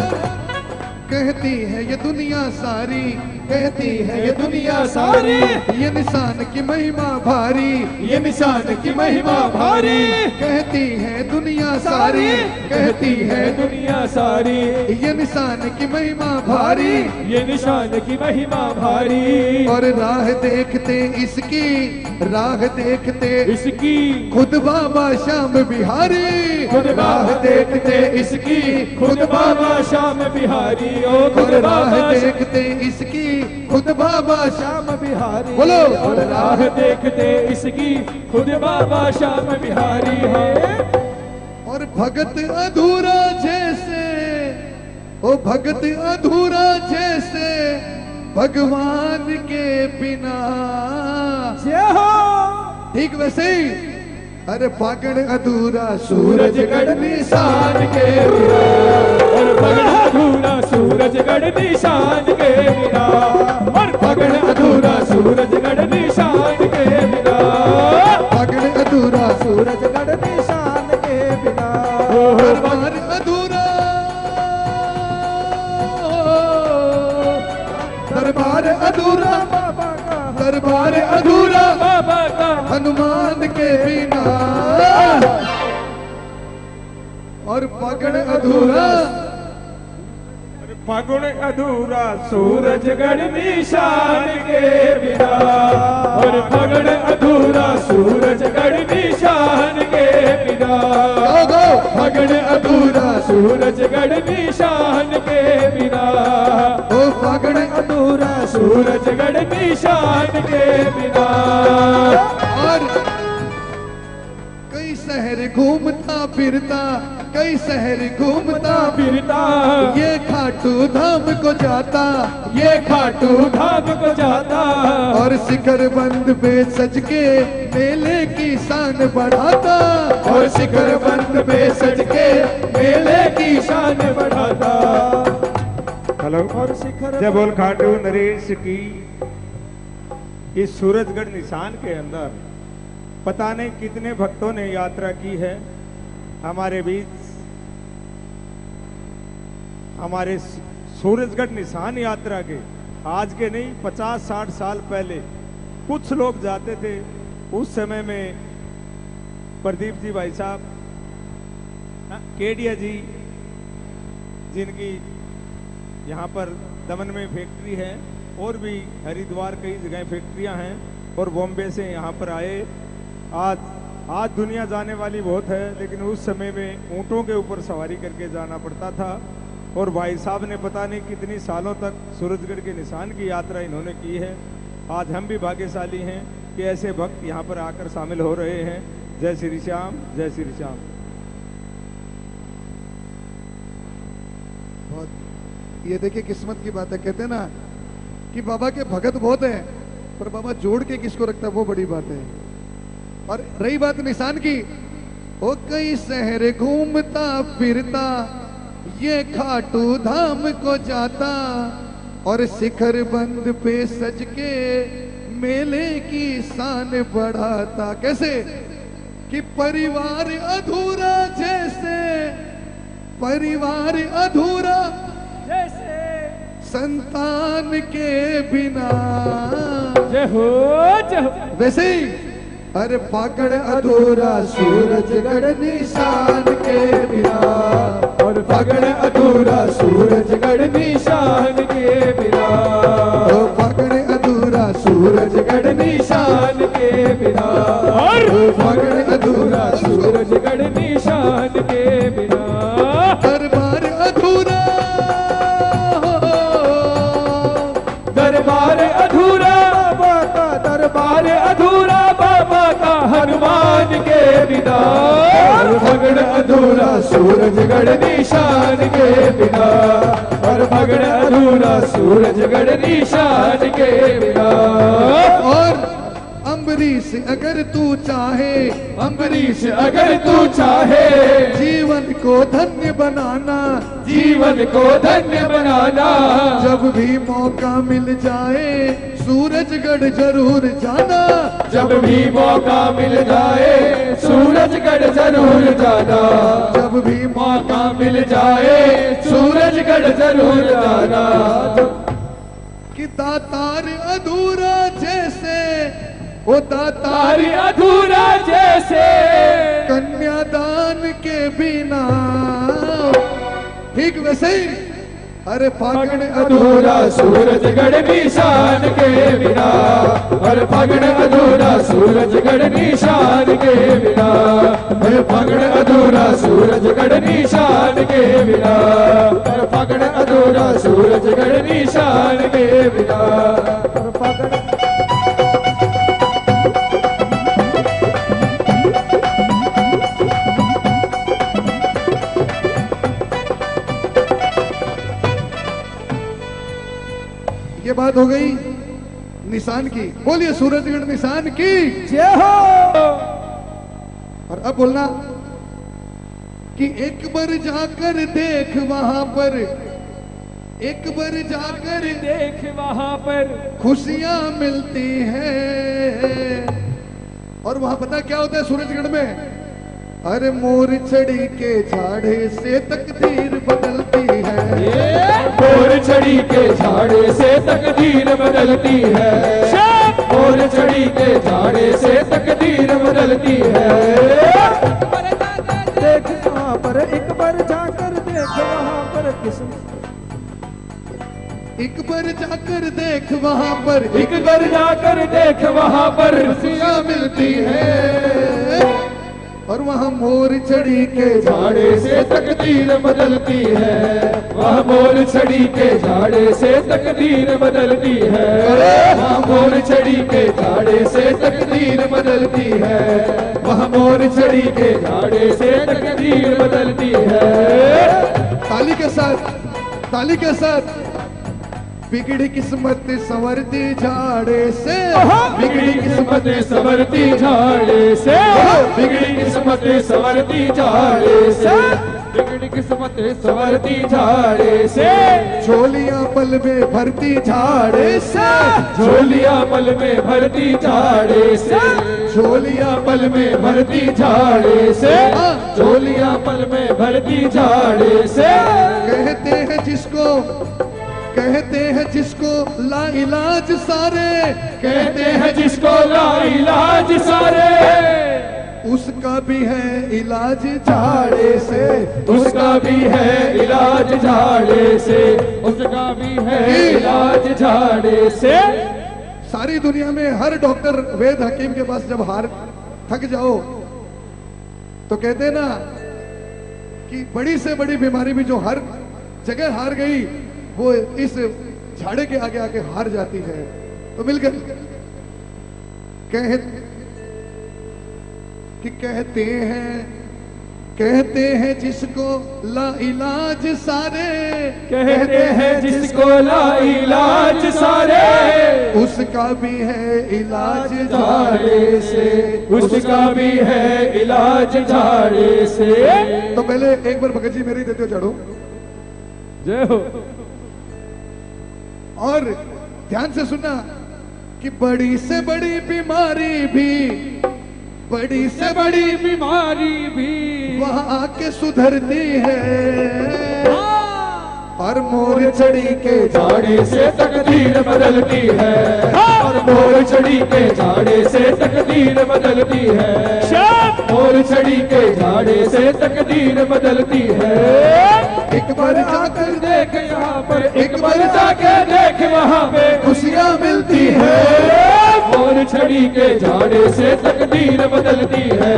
कहती है ये दुनिया सारी, कहती है ये दुनिया सारी, ये निशान की महिमा भारी,
ये निशान की महिमा भारी,
कहती है दुनिया सारी, कहती है
दुनिया सारी,
ये निशान की महिमा भारी,
ये निशान की महिमा भारी।
और राह देखते इसकी, राह देखते
इसकी
खुद बाबा श्याम बिहारी,
खुद राह देखते इसकी, खुद बाबा श्याम बिहारी, ओ खुद
और राह
बाबा
देखते इसकी खुद बाबा श्याम
श्याम बिहारी,
बोलो।
और राह देखते इसकी खुद बाबा श्याम बिहारी है।
और भगत अधूरा जैसे, ओ भगत अधूरा जैसे भगवान के बिना।
जय हो।
ठीक वैसे ही अरे फागण अधूरा
सूरजगढ़ निशान के बिना, और फागण अधूरा सूरजगढ़ निशान के बिना, और फागण अधूरा सूरजगढ़ निशान के बिना,
फागण अधूरा
सूरजगढ़ निशान के बिना,
दरबार अधूरा, दरबार अधूरा
बाबा का,
दरबार अधूरा
बाबा का
हनुमान के बिना। और फागण अधूरा,
फागुन अधूरा सूरजगढ़ निशान के बिना, और फागुन अधूरा सूरजगढ़ निशान के बिना,
फागुन अधूरा
सूरजगढ़ निशान के बिना,
ओ फागुन
अधूरा सूरजगढ़ निशान के बिना।
और कई शहर घूमता फिरता, कई शहर घूमता
फिरता,
ये खाटू धाम को जाता,
ये खाटू धाम को जाता,
और शिखर बंद पे सज के मेले की शान बढ़ाता,
और शिखर बंद पे सज के मेले की शान बढ़ाता। हेलो,
और शिखर
जय बोल खाटू नरेश की। इस सूरजगढ़ निशान के अंदर पता नहीं कितने भक्तों ने यात्रा की है। हमारे बीच हमारे सूरजगढ़ निशान यात्रा के आज के नहीं 50-60 साल पहले कुछ लोग जाते थे। उस समय में प्रदीप जी भाई साहब, केडिया जी, जिनकी यहाँ पर दमन में फैक्ट्री है, और भी हरिद्वार कई जगह फैक्ट्रियाँ हैं, और बॉम्बे से यहाँ पर आए। आज दुनिया जाने वाली बहुत है, लेकिन उस समय में ऊँटों के ऊपर सवारी करके जाना पड़ता था। और भाई साहब ने पता नहीं कितनी सालों तक सूरजगढ़ के निशान की यात्रा इन्होंने की है। आज हम भी भाग्यशाली हैं कि ऐसे भक्त यहाँ पर आकर शामिल हो रहे हैं। जय श्री श्याम, जय श्री श्याम।
बहुत ये देखिए किस्मत की बात है। कहते हैं ना कि बाबा के भगत बहुत हैं, पर बाबा जोड़ के किसको रखता है वो बड़ी बात है। और रही बात निशान की, ओ कई शहर घूमता फिरता, ये खाटू धाम को जाता, और शिखर बंद पे सज के मेले की शान बढ़ाता। कैसे कि परिवार अधूरा जैसे, परिवार अधूरा
जैसे
संतान के बिना,
जय हो जय हो।
वैसे ही अरे फागुन अधूरा सूरजगढ़ निशान के बिना,
और फागुन अधूरा सूरजगढ़ निशान के बिना,
ओ फागुन अधूरा सूरजगढ़
निशान के बिना, और फागुन अधूरा सूरजगढ़ निशान के बिना।
दरबार अधूरा,
दरबार अधूरा बाबा का, दरबार अधूरा बाबा का हनुमान के बिना, और फागुन अधूरा सूरजगढ़ निशान के बिना, और फागुन अधूरा सूरजगढ़ निशान के बिना।
और अम्बरीश अगर तू चाहे,
अम्बरीश अगर तू चाहे,
जीवन को धन्य बनाना,
जीवन को धन्य बनाना,
जब भी मौका मिल जाए सूरजगढ़ जरूर जाना,
जब भी मौका मिल जाए सूरजगढ़ जरूर जाना,
जब भी
मौका मिल जाए सूरजगढ़ जरूर जाना।
कि दातार अधूरा जैसे, ओ दातार
तारी अधूरा जैसे,
कन्यादान के बिना, ठीक वैसे ही अरे फागुन
अधूरा सूरजगढ़ निशान के बिना, और फागुन अधूरा सूरजगढ़ निशान के बिना, और फागुन अधूरा सूरजगढ़ निशान के बिना, और फागुन अधूरा सूरजगढ़ निशान के बिना, और फागुन।
ये बात हो गई निशान की। बोलिए सूरजगढ़ निशान की
जय हो।
और अब बोलना कि एक बार जाकर देख वहां पर, एक बार जाकर
देख वहां पर
खुशियां मिलती हैं। और वहां पता क्या होता है सूरजगढ़ में? अरे मोर छड़ी के झाड़े से तकदीर बदलती है,
मोर छड़ी के झाड़े से तकदीर बदलती है, मोर छड़ी के झाड़े से तकदीर बदलती है। देख वहां पर एक बार जाकर देख वहां पर किस्मत,
जाकर देख वहाँ पर
एक बार जाकर देख वहाँ पर
खुशियाँ मिलती है। और वहाँ मोर चढ़ी के
झाड़े से तकदीर बदलती है, वह मोर चढ़ी के झाड़े से तकदीर बदलती है, वह मोर चढ़ी के झाड़े से तकदीर बदलती है, वह मोर चढ़ी के झाड़े से तकदीर बदलती है।
ताली के साथ, ताली के साथ। बिगड़ी किस्मत संवरती झाड़े से,
बिगड़ी किस्मत संवरती झाड़े से, बिगड़ी किस्मत संवरती झाड़े से, बिगड़ी किस्मत संवरती झाड़े से,
झोलियां पल में भरती झाड़े से,
झोलियां पल में भरती झाड़े से, झोलियां पल में भरती झाड़े से, झोलियां पल में भरती झाड़े से।
कहते हैं जिसको, कहते हैं जिसको ला इलाज सारे,
कहते हैं जिसको ला इलाज सारे,
उसका भी है इलाज झाड़े से,
उसका भी है इलाज झाड़े से, उसका भी है इलाज झाड़े से।
सारी दुनिया में हर डॉक्टर वेद हकीम के पास जब हार थक जाओ तो कहते हैं ना कि बड़ी से बड़ी बीमारी भी जो हर जगह हार गई वो इस झाड़े के आगे आके हार जाती है। तो मिलकर कहते हैं जिसको ला इलाज सारे,
कहते हैं जिसको ला इलाज सारे,
उसका भी है इलाज
झाड़े से, उसका भी है इलाज झाड़े से।
तो पहले एक बार भगत जी मेरे ही देते हो चढ़ो,
जय हो।
और ध्यान से सुनना कि बड़ी से बड़ी बीमारी भी, बड़ी से बड़ी
बीमारी भी
वहां आके सुधरती है। और मोर चढ़ी के
झाड़े से तकदीर बदलती है, और मोर चढ़ी के झाड़े से तकदीर बदलती है, मोर चढ़ी के झाड़े से तकदीर बदलती है।
एक बार जाकर
देख यहाँ पर, एक बार जाकर देख वहाँ पे
खुशियाँ मिलती है।
मोर छड़ी के झाड़े से तकदीर बदलती है,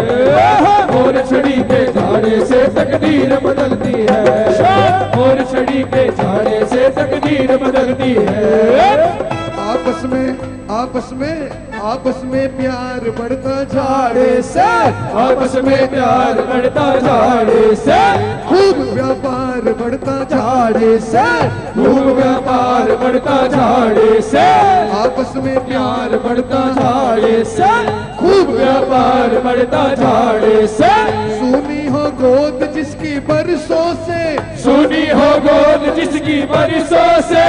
मोर छड़ी के झाड़े से तकदीर बदलती है, मोर छड़ी के झाड़े से तकदीर बदलती है।
आपस में, आपस में, आपस में प्यार बढ़ता झाड़े से,
आपस में प्यार बढ़ता झाड़े से,
खूब व्यापार बढ़ता झाड़े से,
खूब व्यापार बढ़ता झाड़े से,
आपस में
प्यार बढ़ता झाड़े से, खूब व्यापार बढ़ता झाड़े से।
सुनी हो गोद जिसकी बरसों से,
सुनी हो गोद जिसकी बरसों से,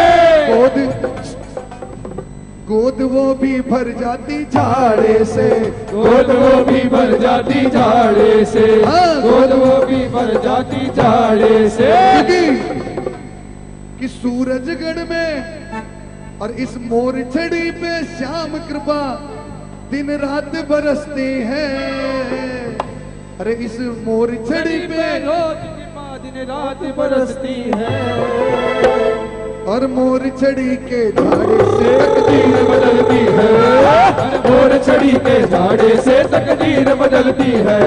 गोद वो भी भर जाती झाड़े से,
गोद वो भी भर जाती झाड़े से, गोद वो भी भर जाती झाड़े से।
कि सूरजगढ़ में और इस मोर छड़ी पे श्याम कृपा दिन रात बरसती है। अरे इस मोर छड़ी पे
रोज कृपा दिन रात बरसती है,
और मोर छड़ी के झाड़े से
तकदीर बदलती है, मोर छड़ी के झाड़े से तकदीर बदलती है,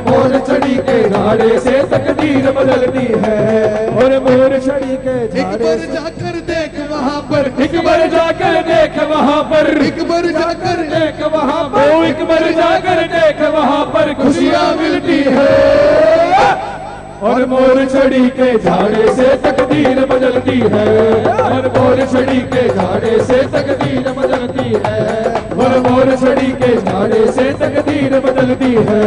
मोर छड़ी के झाड़े से तकदीर बदलती है, और मोर छड़ी के
एक बार जाकर देख वहाँ पर,
एक बार जाकर देख वहाँ पर,
एक बार जाकर
देख वहाँ पर, एक बार जाकर देख वहाँ पर खुशियाँ मिलती है। और मोर छड़ी के झाड़े से तकदीर बदलती है, और मोर छड़ी के झाड़े से तकदीर बदलती है, और मोर छड़ी के झाड़े से तकदीर बदलती है,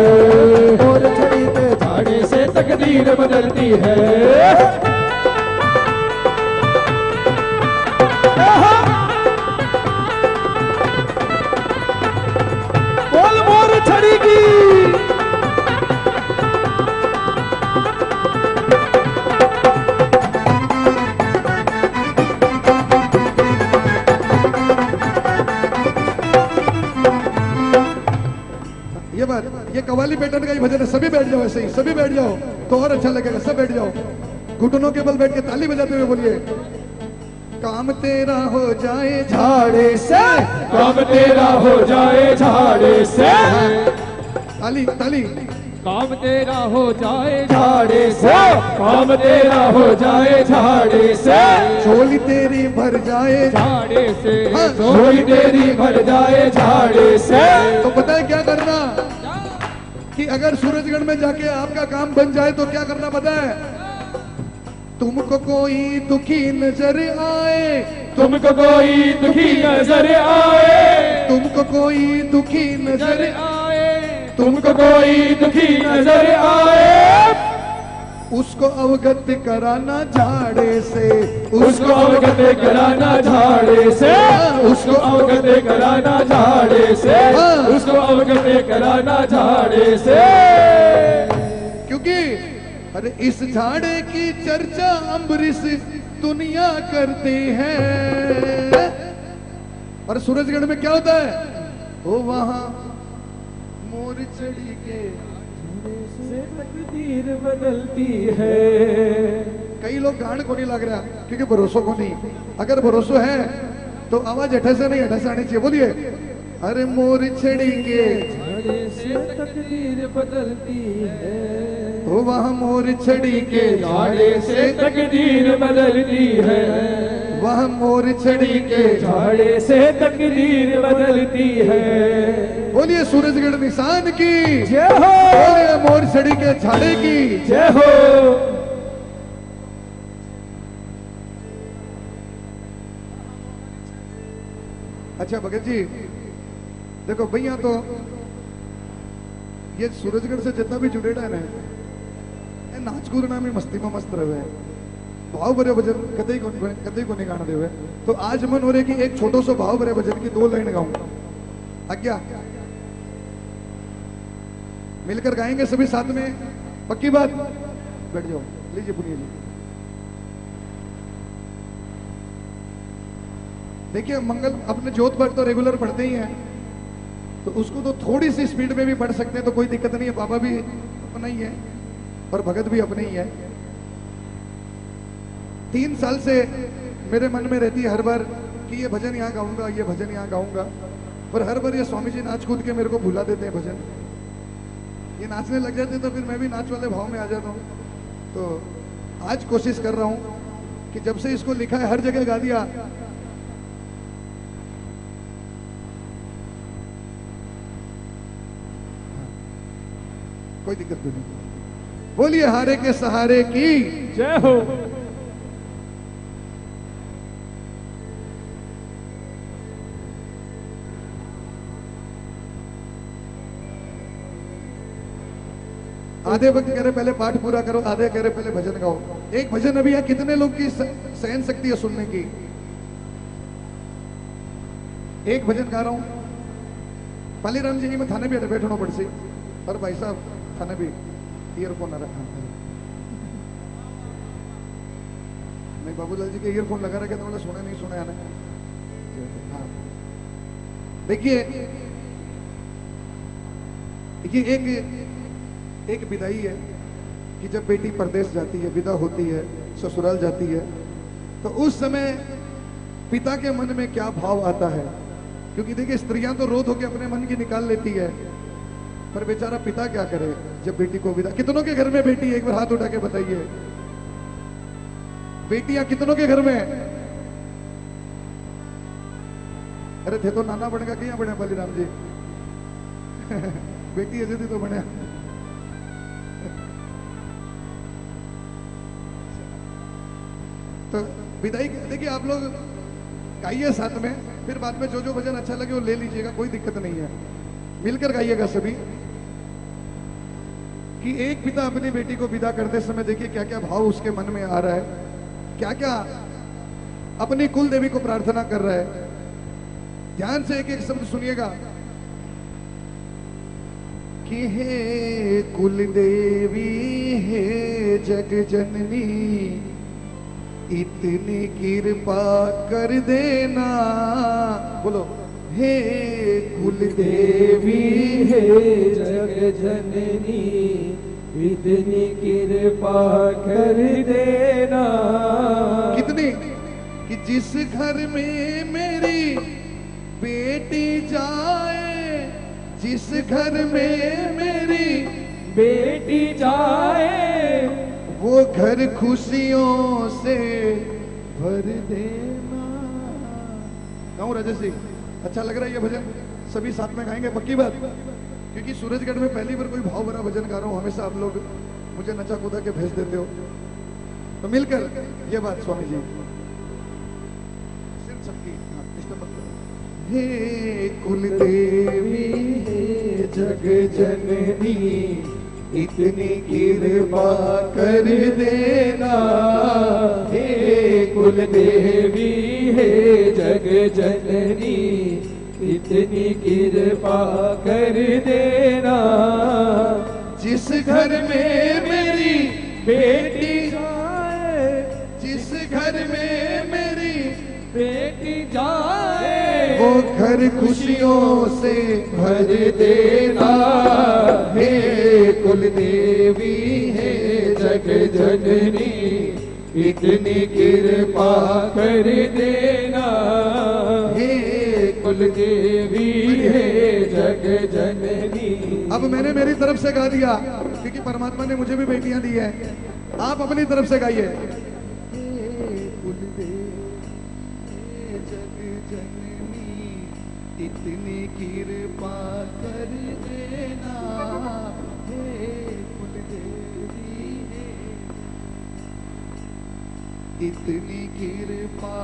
मोर छड़ी के झाड़े से तकदीर बदलती है। बोल मोर छड़ी की।
ये कव्वाली पैटर्न का ही भजन है। सभी बैठ जाओ, ऐसे ही सभी बैठ जाओ तो और अच्छा लगेगा। सब बैठ जाओ, घुटनों के बल बैठ के ताली बजाते हुए बोलिए, काम तेरा हो जाए झाड़े से,
काम तेरा हो जाए झाड़े से,
ताली ताली,
काम तेरा हो जाए झाड़े से, काम तेरा हो जाए झाड़े से,
झोली तेरी भर जाए
झाड़े से,
हाँ।
झोली तेरी भर जाए झाड़े से।
तो पता है क्या करना, कि अगर सूरजगढ़ में जाके आपका काम बन जाए तो क्या करना पता है, तुमको कोई दुखी नजर आए,
तुमको कोई दुखी नजर आए,
तुमको कोई दुखी नजर
नजर आए, तुमको कोई दुखी नजर आए,
उसको अवगत कराना झाड़े से,
उसको अवगत कराना झाड़े से, उसको अवगत कराना झाड़े से, उसको अवगत कराना झाड़े से।
क्योंकि अरे इस झाड़े की चर्चा अम्बरीश दुनिया करते हैं। और सूरजगढ़ में क्या होता है, वो वहां मोर चढ़ी के
से तकदीर बदलती है।
कई लोग गांड को नहीं लग रहा क्योंकि भरोसों को नहीं, अगर भरोसा है तो आवाज अठे से नहीं अठे से आनी चाहिए। बोलिए, अरे मोर छड़ी के
झाड़े से तकदीर बदलती है,
वो वहां मोर छड़ी के
झाड़े से तकदीर बदलती है,
वह मोर छड़ी के
झाड़े से तकदीर बदलती है।
बोलिए सूरजगढ़ निशान की
जय हो,
बोलिए मोर छड़ी के झाड़े की
जय हो।
अच्छा भगत जी देखो भैया, तो ये सूरजगढ़ से जितना भी जुड़ेड़ा है ना, ये नाचगुर नाम ही मस्ती में मस्त रहे, भाव भरे भजन कतई को नहीं गाना देवे। तो आज मन हो रहे कि एक छोटो सो भाव भरे भजन की 2 लाइन गाऊंगा, आज्ञा मिलकर गाएंगे सभी साथ में, पक्की बात। बैठ जाओ, लीजिए पुनिया जी। देखिए मंगल अपने ज्योत पाठ तो रेगुलर पढ़ते ही हैं, तो उसको तो थोड़ी सी स्पीड में भी पढ़ सकते हैं तो कोई दिक्कत नहीं है। बाबा भी अपना ही है और भगत भी अपने ही है। 3 साल से मेरे मन में रहती है हर बार कि ये भजन यहाँ गाऊंगा, ये भजन यहाँ गाऊंगा, पर हर बार ये स्वामी जी नाच कूद के मेरे को भुला देते हैं भजन। ये नाचने लग जाते तो फिर मैं भी नाच वाले भाव में आ जाता हूँ। तो आज कोशिश कर रहा हूँ कि जब से इसको लिखा है हर जगह गा दिया। कोई दिक्कत नहीं। बोलिए हारे के सहारे की
जय हो।
आधे वक्त कह रहे पहले पाठ पूरा करो, आधे कह रहे पहले भजन गाओ। एक भजन अभी यहाँ कितने लोग की सहन शक्ति है सुनने की? एक भजन गा रहा हूं। पालीराम जी मैं थाने भी बैठना पड़ सी, और भाई साहब थाने भी ईयरफोन रखा नहीं, बाबूलाल जी के ईयरफोन लगा रखे तो मतलब सुना नहीं सुना है। हाँ देखिए, ये एक विदाई है कि जब बेटी परदेश जाती है, विदा होती है, ससुराल जाती है, तो उस समय पिता के मन में क्या भाव आता है। क्योंकि देखिए स्त्रियां तो रो धो के अपने मन की निकाल लेती है, पर बेचारा पिता क्या करे जब बेटी को विदा। कितनों के घर में बेटी, एक बार हाथ उठा के बताइए, बेटियां कितनों के घर में? अरे थे तो नाना बनेगा क्या बने बलिराम जी बेटी ऐसे थी तो बने। तो विदाई देखिए आप लोग गाइए साथ में, फिर बाद में जो जो भजन अच्छा लगे वो ले लीजिएगा, कोई दिक्कत नहीं है। मिलकर गाइएगा सभी कि एक पिता अपनी बेटी को विदा करते समय देखिए क्या क्या भाव उसके मन में आ रहा है, क्या क्या अपनी कुल देवी को प्रार्थना कर रहा है। ध्यान से एक एक शब्द सुनिएगा कि हे कुल देवी, हे जग जननी, इतनी कृपा कर देना। बोलो, हे कुल देवी,
हे जग जननी, इतनी कृपा कर देना।
कितनी कि जिस घर में मेरी बेटी जाए, जिस घर में मेरी
बेटी जाए,
वो घर खुशियों से भर देना। गाऊं राजेश जी? अच्छा लग रहा है ये भजन? सभी साथ में गाएंगे पक्की बात? क्योंकि सूरजगढ़ में पहली बार कोई भाव भरा भजन गा रहा हूं। हमेशा आप लोग मुझे नचा कूदा के भेज देते हो, तो मिलकर ये बात स्वामी जी सिर्फ सबकी। हे कुल देवी हे जग जननी, इतनी कृपा कर देना।
हे कुल देवी हे जग जननी, इतनी कृपा कर देना।
जिस घर में मेरी
बेटी जाए,
जिस घर में मेरी
बेटी जाए,
वो घर खुशियों से भर देना।
हे कुल देवी हे जग जननी, इतनी कृपा कर देना। हे कुल देवी हे जग जननी।
अब मैंने मेरी तरफ से गा दिया, क्योंकि परमात्मा ने मुझे भी बेटियां दी है। आप अपनी तरफ से गाइए। इतनी कृपा कर देना। हे कुल देवी हे इतनी कृपा।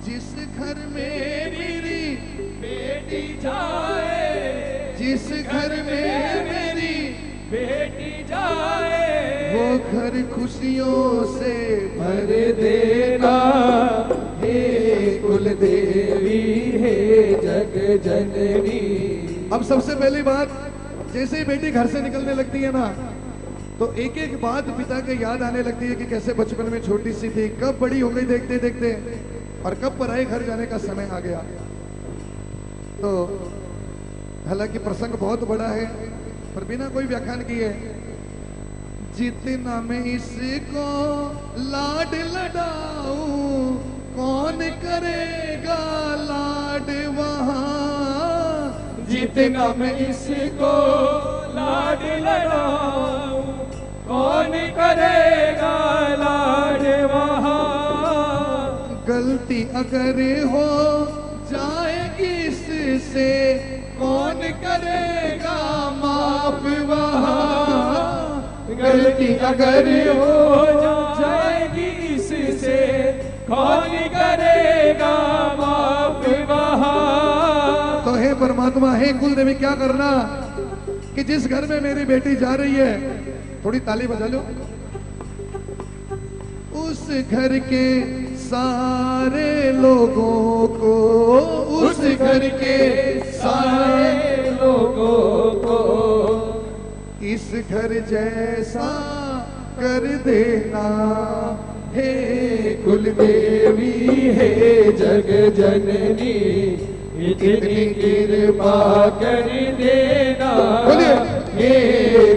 जिस घर में मेरी
बेटी जाए,
जिस घर में मेरी
बेटी जाए,
वो घर खुशियों से
भर देना। हे कुल देवी हे जग जननी।
अब सबसे पहली बात, जैसे ही बेटी घर से निकलने लगती है ना, तो एक एक बात पिता के याद आने लगती है कि कैसे बचपन में छोटी सी थी, कब बड़ी हो गई देखते देखते, और कब पराए घर जाने का समय आ गया। तो हालांकि प्रसंग बहुत बड़ा है, पर बिना कोई व्याख्यान किए, जितना मैं इसको लाड लडाऊं, कौन करेगा लाड वहां।
जितना मैं इसको लाड लड़ाऊं, कौन करेगा लाड वहां।
गलती अगर हो जाएगी इससे, कौन करेगा माफ वहां।
गलती अगर हो जाएगी इससे, कौन करेगा माफ वहां।
तो हे परमात्मा, हे कुल देवी, क्या करना कि जिस घर में मेरी बेटी जा रही है, थोड़ी ताली बजा लो, उस घर के सारे लोगों को, उस घर के सारे
लोगों को
इस घर जैसा कर देना।
हे कुल देवी हे जग जननी, इतनी कृपा कर देना।
बोलिए।
हे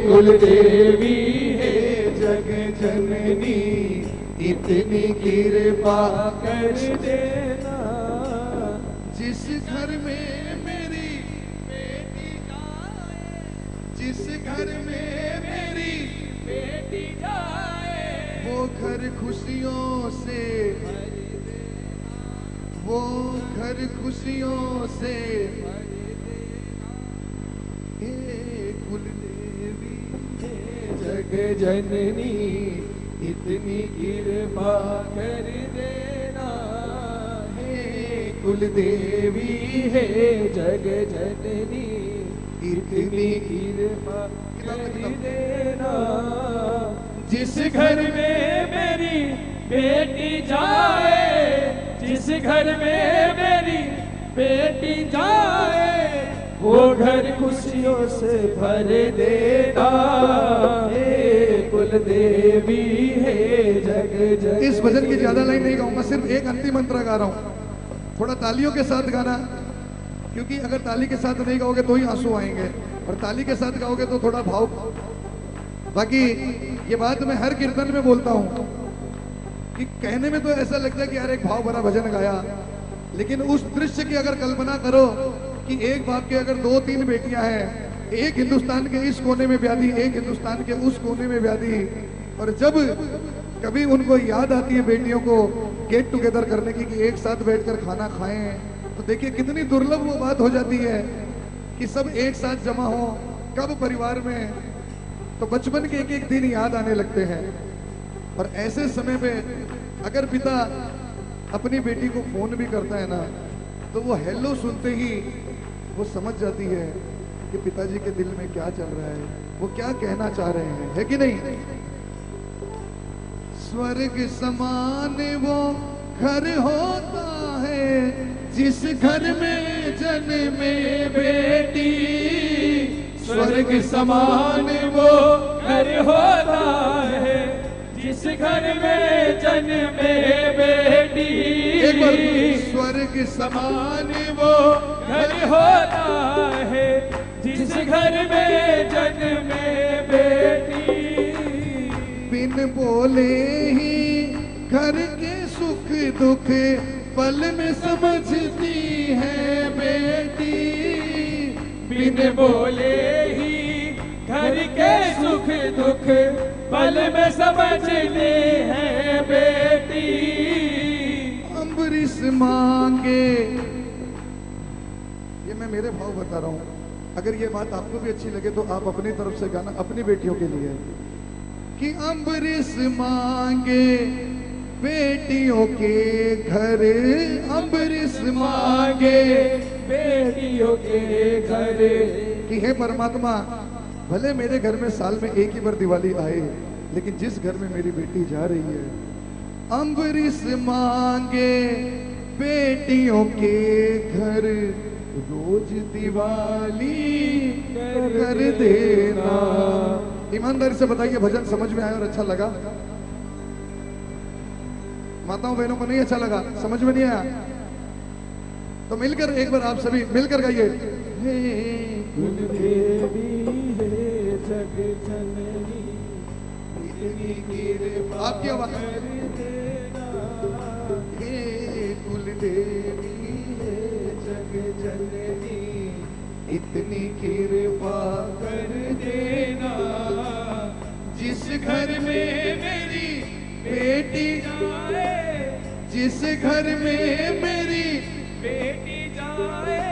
कुल देवी हे
जग जननी, इतनी कृपा
कर देना।
जिस घर में मेरी बेटी जाए, जिस घर में मेरी
बेटी जाए,
वो घर खुशियों से, वो घर खुशियों से। हे कुल देवी
हे जग जननी, इतनी कृपा कर देना। हे कुल देवी हे जग जननी, इतनी कृपा कर देना। जिस घर में मेरी बेटी जाए, जिस घर में मेरी बेटी जाए, वो घर खुशियों से भर देना। हे कुल देवी हे जग जननी।
इस भजन की ज्यादा लाइन नहीं गाऊंगा, सिर्फ एक अंतिम मंत्र गा रहा हूं। थोड़ा तालियों के साथ गाना, क्योंकि अगर ताली के साथ नहीं गाओगे तो ही आंसू आएंगे, और ताली के साथ गाओगे तो थोड़ा भाव। बाकी ये बात मैं हर कीर्तन में बोलता हूं कि कहने में तो ऐसा लगता है कि यार एक भाव भरा भजन गाया, लेकिन उस दृश्य की अगर कल्पना करो कि एक बाप के अगर 2-3 बेटियां हैं, एक हिंदुस्तान के इस कोने में ब्याधी, एक हिंदुस्तान के उस कोने में ब्याधी, और जब कभी उनको याद आती है बेटियों को गेट टुगेदर करने की कि एक साथ बैठकर खाना खाएं, तो देखिए कितनी दुर्लभ वो बात हो जाती है कि सब एक साथ जमा हो कब परिवार में, तो बचपन के एक एक दिन याद आने लगते हैं। और ऐसे समय पे अगर पिता अपनी बेटी को फोन भी करता है ना, तो वो हेलो सुनते ही वो समझ जाती है कि पिताजी के दिल में क्या चल रहा है, वो क्या कहना चाह रहे हैं, है कि नहीं। स्वर्ग समान वो घर होता है जिस घर में जन्मे बेटी,
स्वर्ग समान वो घर होता है जिस घर में जन्मे बेटी।
एक बार स्वर्ग समान
वो घर होता है जिस घर में जन्मे बेटी।
बिन बोले ही घर के सुख दुख पल में समझती है बेटी,
बिन बोले ही घर के सुख दुख पल में समझती है बेटी।
अम्बरीश मांगे, ये मैं मेरे भाव बता रहा हूं, अगर ये बात आपको भी अच्छी लगे तो आप अपनी तरफ से गाना अपनी बेटियों के लिए कि अम्बरीश मांगे बेटियों के घर, अम्बरीश मांगे
बेटियों के घर।
कि हे परमात्मा, भले मेरे घर में साल में एक ही बार दिवाली आए, लेकिन जिस घर में मेरी बेटी जा रही है, अम्बरीश मांगे बेटियों के घर, रोज दिवाली कर देना। ईमानदारी से बताइए, भजन समझ में आया और अच्छा लगा? माताओं बहनों को नहीं अच्छा लगा, समझ में नहीं आया? तो मिलकर एक बार आप सभी मिलकर गाइए, आपकी आवाज। हे कुल देवी है जग जननी, इतनी कृपा कर देना, जिस घर में मेरी बेटी जाए, जिस घर में मेरी
बेटी जाए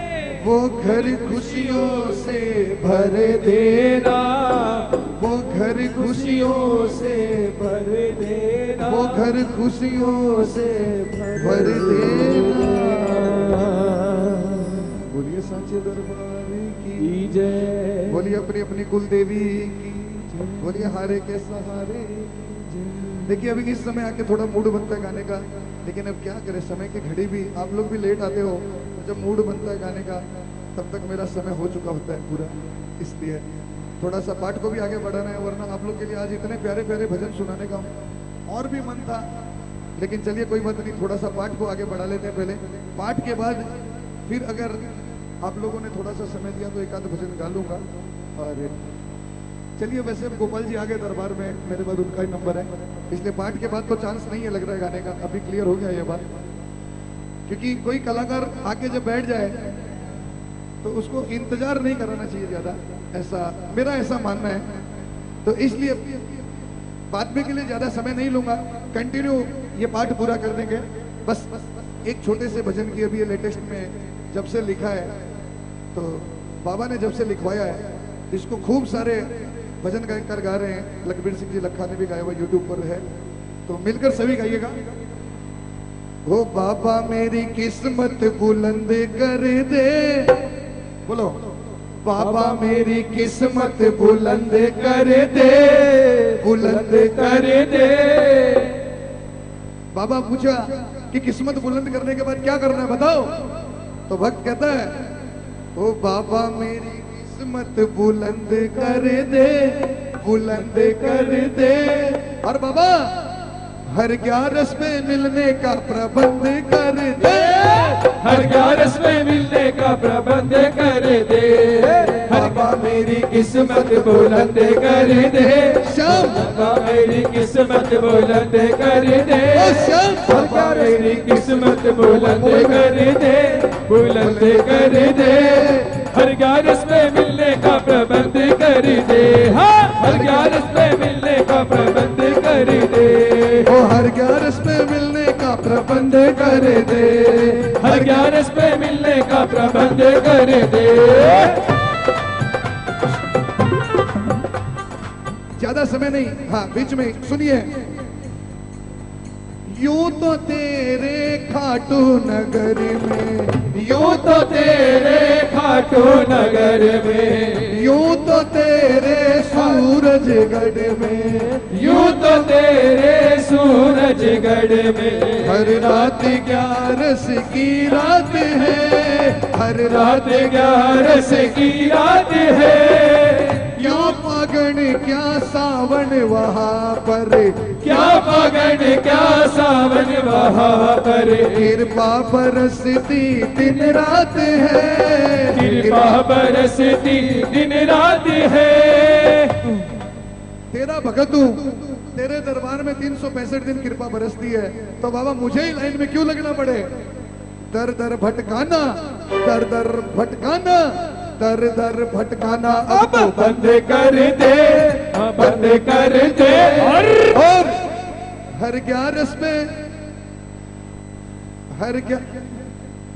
वो घर खुशियों से भर देना, वो घर खुशियों से
भर देना,
वो घर खुशियों से भर देना। बोलिए सांचे दरबार की
जय,
बोलिए अपनी अपनी कुल देवी की, बोलिए हारे के सहारे। देखिए अभी इस समय आके थोड़ा मूड बनता है गाने का, लेकिन अब क्या करें, समय की घड़ी भी, आप लोग भी लेट आते हो, तो जब मूड बनता है गाने का तब तक मेरा समय हो चुका होता है पूरा, इसलिए थोड़ा सा पाठ को भी आगे बढ़ाना है, वरना आप लोग के लिए आज इतने प्यारे प्यारे भजन सुनाने का और भी मन था, लेकिन चलिए कोई बात नहीं, थोड़ा सा पाठ को आगे बढ़ा लेते हैं पहले। पाठ के बाद फिर अगर आप लोगों ने थोड़ा सा समय दिया तो एक आध भजन गा लूंगा। और चलिए, वैसे गोपाल जी आगे दरबार में, मेरे बाद उनका ही नंबर है, इसलिए पाठ के बाद तो चांस नहीं है लग रहा है गाने का, अभी क्लियर हो गया ये बात। क्योंकि कोई कलाकार आके जब बैठ जाए तो उसको इंतजार नहीं कराना चाहिए ज्यादा, ऐसा मेरा ऐसा मानना है। तो इसलिए बाद में के लिए ज्यादा समय नहीं लूंगा, कंटिन्यू ये पाठ पूरा कर देंगे। बस एक छोटे से भजन की अभी ये लेटेस्ट में जब से लिखा है, तो बाबा ने जब से लिखवाया है, इसको खूब सारे भजन गायकर गा रहे हैं, लखबीर सिंह जी लखा ने भी गाया हुआ, यूट्यूब पर है, तो मिलकर सभी गाइएगा। ओ बाबा मेरी किस्मत बुलंद कर दे, बोलो बाबा मेरी किस्मत बुलंद कर दे, बुलंद कर दे। बाबा पूछा कि किस्मत बुलंद करने के बाद क्या करना है बताओ, तो भक्त कहता है, ओ बाबा मेरी किस्मत बुलंद कर दे, बुलंद कर दे। और बाबा हर 11 में मिलने का प्रबंध कर दे,
हर 11 में मिलने का प्रबंध कर दे, हर
बाबा मेरी किस्मत बुलंद कर दे, बाबा मेरी किस्मत बुलंद कर दे, बाबा मेरी किस्मत बुलंद कर दे, बुलंद कर दे। हर ग्यारस में मिलने का प्रबंध कर दे, हाँ हर ग्यारस में मिलने का प्रबंध कर दे,
ओ हर ग्यारस में मिलने का प्रबंध कर दे,
हर ग्यारस में मिलने का प्रबंध कर दे।
ज्यादा समय नहीं, हाँ बीच में सुनिए। यूं तो तेरे खाटू नगर में,
यूं तो तेरे खाटू नगर में,
यूं तो तेरे सूरजगढ़ में,
यूं तो तेरे सूरजगढ़ में,
हर रात ग्यारस की रात है, हर
रात ग्यारस की रात है।
क्या फागण क्या सावन वहाँ पर,
क्या फागण क्या सावन वहाँ पर,
कृपा बरसती दिन रात है,
कृपा बरसती दिन रात है।
तेरा भगत हूँ, तेरे दरबार में 365 दिन कृपा बरसती है, तो बाबा मुझे ही लाइन में क्यों लगना पड़े। दर दर भटकाना, दर दर भटकाना, दर दर भटकाना
अब बंद कर दे, बंद कर दे।
और हर ग्यारस में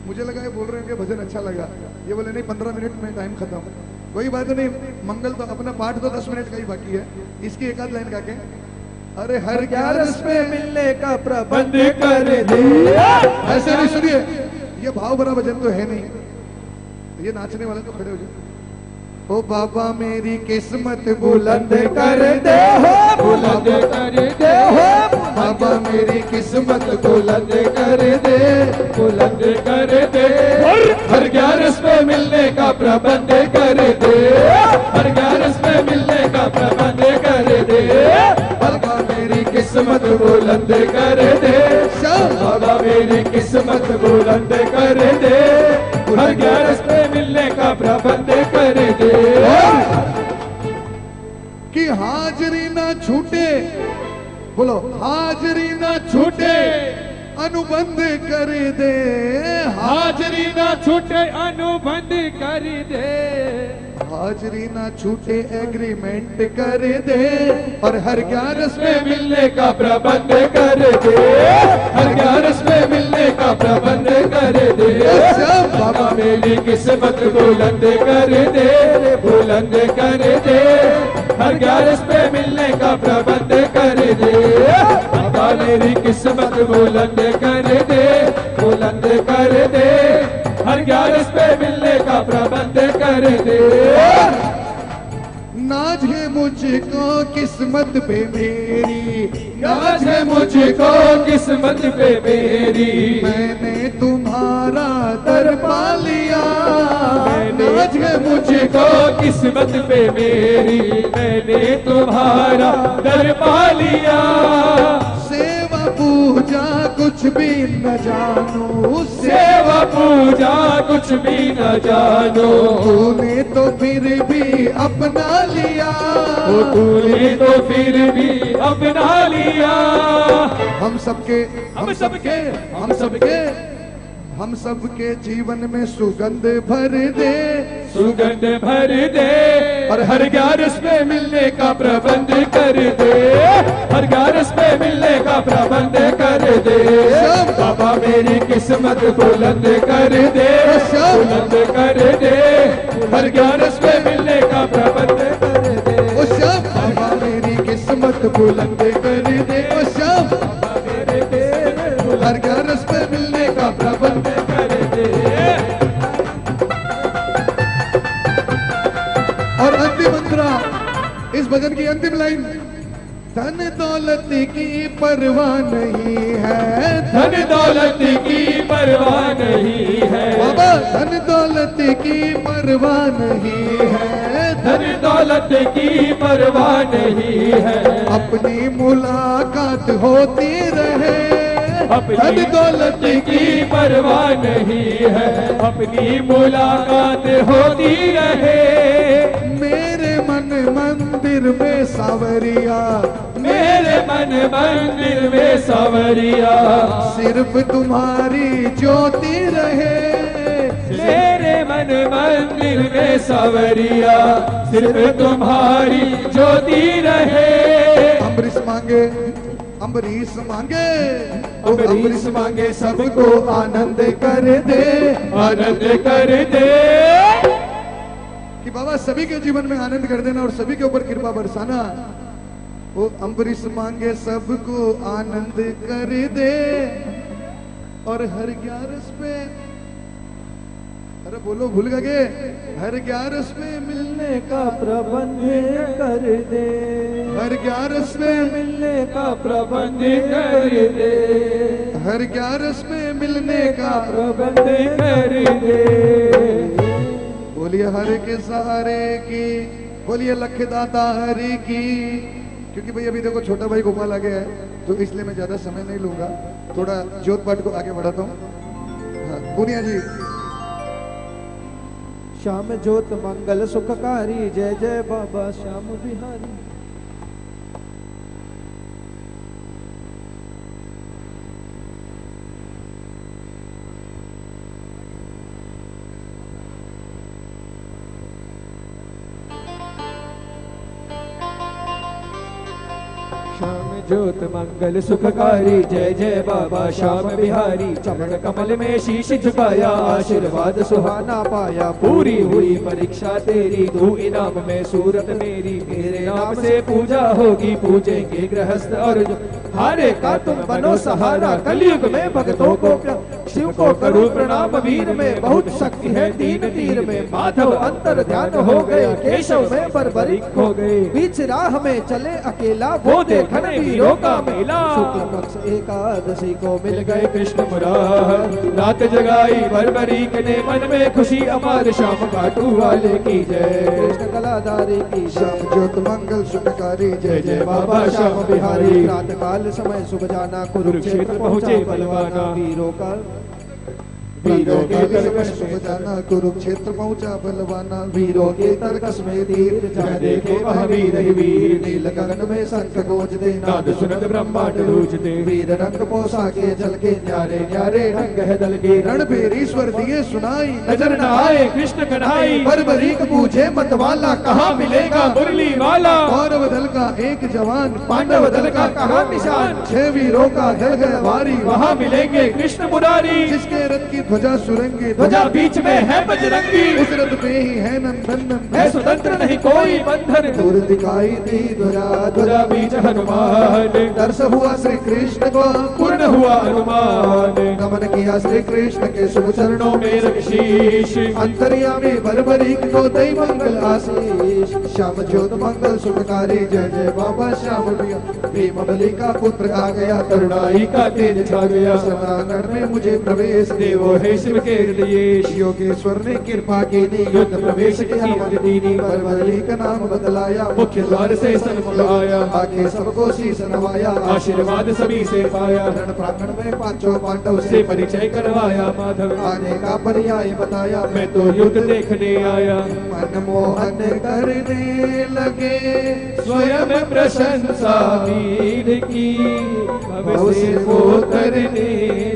मुझे लगा ये बोल रहे हैं कि भजन अच्छा लगा, ये बोले नहीं 15 मिनट में टाइम खत्म। कोई बात नहीं, मंगल तो अपना पाठ तो 10 मिनट का ही बाकी है, इसकी एक आध लाइन गा के अरे हर ग्यारस में मिलने का प्रबंध
कर दे।
ऐसे नहीं, सुनिए ये भाव भरा भजन तो है नहीं, ये नाचने वाले तो खड़े हो जाए। ओ बाबा मेरी किस्मत बुलंद कर दे हो,
बुलंद कर दे हो,
बाबा मेरी किस्मत बुलंद कर दे,
बुलंद कर दे। हर ग्यारस में मिलने का प्रबंध कर दे, हर ग्यारस में मिलने का प्रबंध कर दे,
बाबा मेरी
किस्मत बुलंद कर दे, बाबा मेरी किस्मत बुलंद कर दे, हर ग्यारस में मिलने का प्रबंध कर दे।
कि हाजरी ना छूटे, बोलो हाजरी ना छूटे, अनुबंध कर दे,
हाजरी ना छूटे अनुबंध कर दे,
हाजरी ना छूटे एग्रीमेंट कर दे, और हर ग्यारस में
मिलने का प्रबंध कर दे, हर ग्यारस में मिलने का प्रबंध कर दे। बाबा मेरी किस्मत बुलंद कर दे, बुलंद कर दे, हर ग्यारस में मिलने का प्रबंध कर दे, बाबा मेरी किस्मत बुलंद कर दे, बुलंद कर दे, हर ग्यारस में मिलने का प्रबंध कर दे।
नाज है मुझको किस्मत पे मेरी,
नाज है मुझको किस्मत पे मेरी,
मैंने तुम्हारा दर पा लिया,
नाज है मुझको किस्मत पे मेरी, मैंने तुम्हारा दर पा लिया।
सेवा पूजा कुछ भी न जानू,
सेवा पूजा कुछ भी न जानो,
तूने तो फिर भी अपना लिया,
तूने तो फिर भी अपना लिया।
हम सबके
हम सबके
हम सबके हम सबके जीवन में सुगंध भर दे,
सुगंध भर दे, और हर ग्यारस में मिलने का प्रबंध कर दे, हर ग्यारस में मिलने का प्रबंध कर दे। बाबा मेरी किस्मत बुलंद कर दे, बुलंद कर दे, हर ग्यारस में मिलने का प्रबंध कर दे।
ओ श्याम बाबा मेरी किस्मत बुलंद कर दे, ओ श्याम
बाबा मेरे किस्मत
हर ग्यारस में मिलने का प्रबंध
कर दे।
और अंतिम अंतरा इस भजन की अंतिम लाइन, धन दौलत की परवाह नहीं है,
धन दौलत की परवाह नहीं है,
बाबा धन दौलत की परवाह नहीं है,
धन दौलत की परवाह नहीं है,
अपनी मुलाकात होती रहे,
अपनी दौलत की परवाह नहीं है, अपनी मुलाकात होती रहे।
सावरिया,
मेरे मन मंदिर में सावरिया,
सिर्फ तुम्हारी ज्योति रहे,
मेरे मन मंदिर में सावरिया, सिर्फ तुम्हारी ज्योति रहे।
अम्बरीश मांगे, अम्बरीश मांगे,
अम्बरीश मांगे
सबको आनंद कर दे,
आनंद कर दे।
कि बाबा सभी के जीवन में आनंद कर देना और सभी के ऊपर कृपा बरसाना। वो अम्बरीश मांगे सबको आनंद कर दे, और हर 11 पे, अरे बोलो भूल गए, हर 11 पे मिलने का
प्रबंध कर दे,
हर 11 पे
मिलने का प्रबंध कर दे,
हर 11 पे मिलने का
प्रबंध कर दे।
बोलिए हर के सहारे की, बोलिए लख दाता हरि की। क्योंकि भाई अभी देखो छोटा भाई गोपाल आ गया है, तो इसलिए मैं ज्यादा समय नहीं लूंगा, थोड़ा ज्योत पाठ को आगे बढ़ाता हूँ। हाँ पूनिया जी।
श्याम ज्योत मंगल सुखकारी, जय जय बाबा श्याम बिहारी। श्याम ज्योत मंगल सुखकारी, जय जय बाबा श्याम बिहारी। चमन कमल में शीश झुकाया, आशीर्वाद सुहाना पाया। पूरी हुई परीक्षा तेरी, तू इनाम में सूरत मेरी। मेरे नाम से पूजा होगी, पूजेंगे गृहस्थ और हारे का तुम बनो सहारा। कलयुग में भक्तों को शिव को करूं प्रणाम, वीर में बहुत शक्ति है दीन तीर में। माधव अंतर ध्यान हो गए, केशव में बर्बरिक हो गए। बीच राह में चले अकेला, वो देखन वीरों का मेला। शुक्ल पक्ष एकादशी को मिल गए कृष्ण मुरार। रात जगाई बर्बरीक ने, मन में खुशी अपार। श्याम काटू वाले की जय, कृष्ण कलाधारी की
श्याम ज्योत मंगल सुखकारी,
जय जय बाबा श्याम बिहारी। रात काल समय शुभ जाना, कुरुक्षेत्र पहुँचे बलवाना। वीरों का वीरों के तरकस
शुभ जाना, कुरुक्षेत्र पहुंचा बलवाना।
वीरों के तरकस में तीर, जहाँ देखे वह वीर ही वीर।
नील गगन में शंख गूंजते,
नाद सुनत ब्रह्मांड गूंजते।
वीर रंग पोसा के जल के,
न्यारे न्यारे ढंग है दल के।
रणबीरीश्वर दिए सुनाई,
नजर न आए कृष्ण कन्हाई।
बर्बरीक पूछे मतवाला,
कहाँ मिलेगा मुरली वाला।
कौरव दल का एक जवान,
पांडव दल का कहाँ निशान।
6 वीरों का दल है वारी,
वहाँ मिलेंगे कृष्ण मुरारी।
जिसके रथ की ध्वजा सुरंगी,
ध्वजा बीच में है बजरंगी।
उस रथ पे ही है नंदन,
है स्वतंत्र नहीं कोई बंधन।
दूर दिखाई दी ध्वजा,
ध्वजा बीच हनुमान।
दर्श हुआ श्री कृष्ण को,
पूर्ण हुआ अनुमान।
नमन किया श्री कृष्ण के शुभ चरणों
में रख शीश।
अंतर्यामी बर्बरीक को दई मंगल आशीष। श्याम ज्योत मंगल सुखकारी, जय जय बाबा श्याम बिया। भीम बलि का पुत्र आ गया,
करुणाई का तेज छा गया।
समरांगण में मुझे प्रवेश दे,
वो है शिव के हृदय।
योगेश्वर ने कृपा की दी,
युद्ध प्रवेश की अनुमति दीनी।
बर्बरी का नाम बदलाया,
मुख्य द्वार से सन्मुख आया।
आके सबको शीश नवाया,
आशीर्वाद सभी से पाया।
रण प्रांगण में 5 पांडव
से परिचय करवाया माधव।
आने का पर्याय बताया,
मैं तो युद्ध देखने आया।
मनमोहन करने लगे
स्वयं प्रशंसा वीर की, भव से वो करने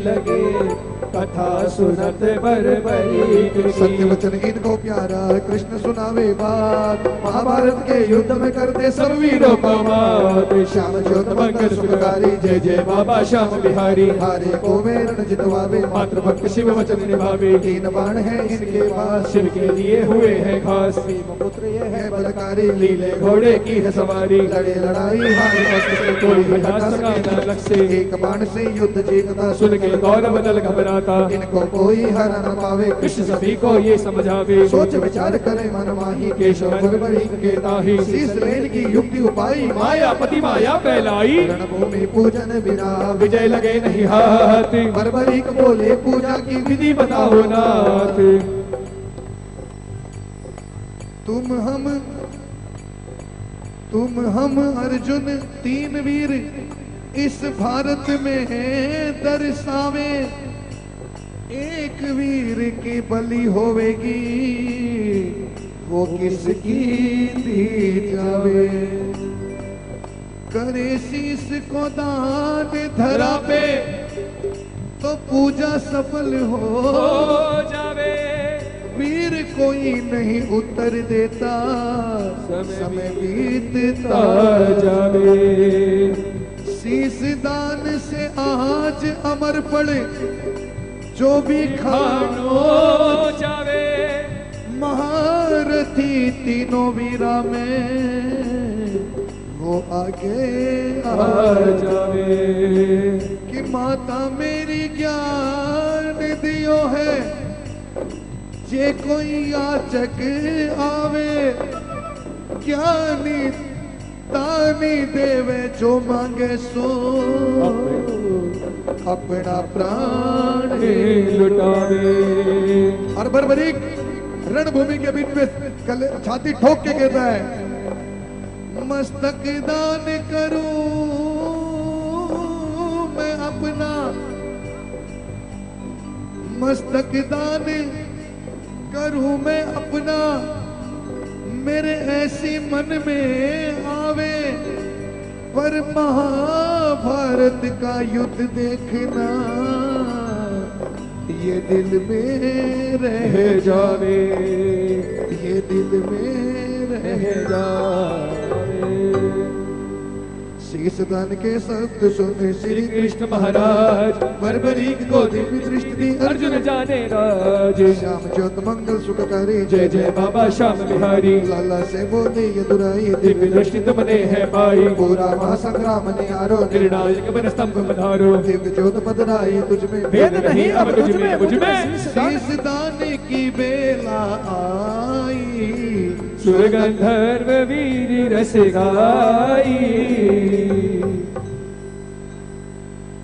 लगे। कथा सुनत बर्बरीक की।
सत्य वचन इनको प्यारा, कृष्ण सुनावे बात। महाभारत के युद्ध में करते सब वीरों को मात। श्याम ज्योत मंगल सुखकारी,
जय जय बाबा श्याम बिहारी।
हारे को वे रण जितवावे,
मातृभक्त शिव वचन निभावे।
3 बाण है इनके पास,
शिव के लिए हुए हैं खास।
पुत्र ये है बलकारी,
लीले घोड़े की है सवारी।
लड़े लड़ाई हारे
से कोई हटा सका न लग से।
एक बाण से युद्ध जीतता,
सुन के कौरव दल घबराता।
इनको कोई हर न पावे,
कृष्ण सभी को ये समझावे।
सोच विचार करे मन माही,
केशव बर्बरीक के ताही।
शीश लेन की युक्ति उपाई,
मायापति माया फैलाई।
रणभूमि पूजन बिना
विजय लगे नहीं हाथ।
बर्बरीक बोले पूजा की
विधि बताओ नाथ।
तुम हम अर्जुन 3 वीर इस भारत में दर्शावे। एक वीर की बलि होवेगी, वो किसकी दी जावे। करे शीस को दान धरा पे तो पूजा सफल हो
जावे।
वीर कोई नहीं उत्तर देता, समय बीतता
जावे।
शीस दान से आज अमर पड़े जो भी खानो
जावे।
महारथी तीनों वीरा में वो आगे आ
जावे।
कि माता मेरी ज्ञान दियो है, जे कोई याचक आवे ज्ञानी तानी देवे जो मांगे सो अपना प्राण
लुटावे।
और बर्बरीक रणभूमि के बीच में छाती ठोक के कहता है, मस्तक दान करूं मैं अपना, मस्तक दान करूं मैं अपना, मेरे ऐसी मन में आवे, पर महाभारत का युद्ध देखना ये दिल में रह
जावे।
ये दिल में रह
जावे।
शीस दान के शब्द सुने श्री
कृष्ण महाराज
बर्बरीक को दिव्य दृष्टि दी
अर्जुन जाने राज।
श्याम ज्योत मंगल सुखकारी
जय जय बाबा श्याम बिहारी।
लाला से बोले ये दुराई
दिव्य दृष्टि तुमने है पाई।
पूरा महासंग्राम ने आरो
निर्णायक बन स्तंभ बधारो।
दिव्य ज्योत पधराई तुझ में
भेद नहीं अब तुझ में मुझ में।
शीस दान की बेला आई,
सुर गंधर्व वीर रस गाई।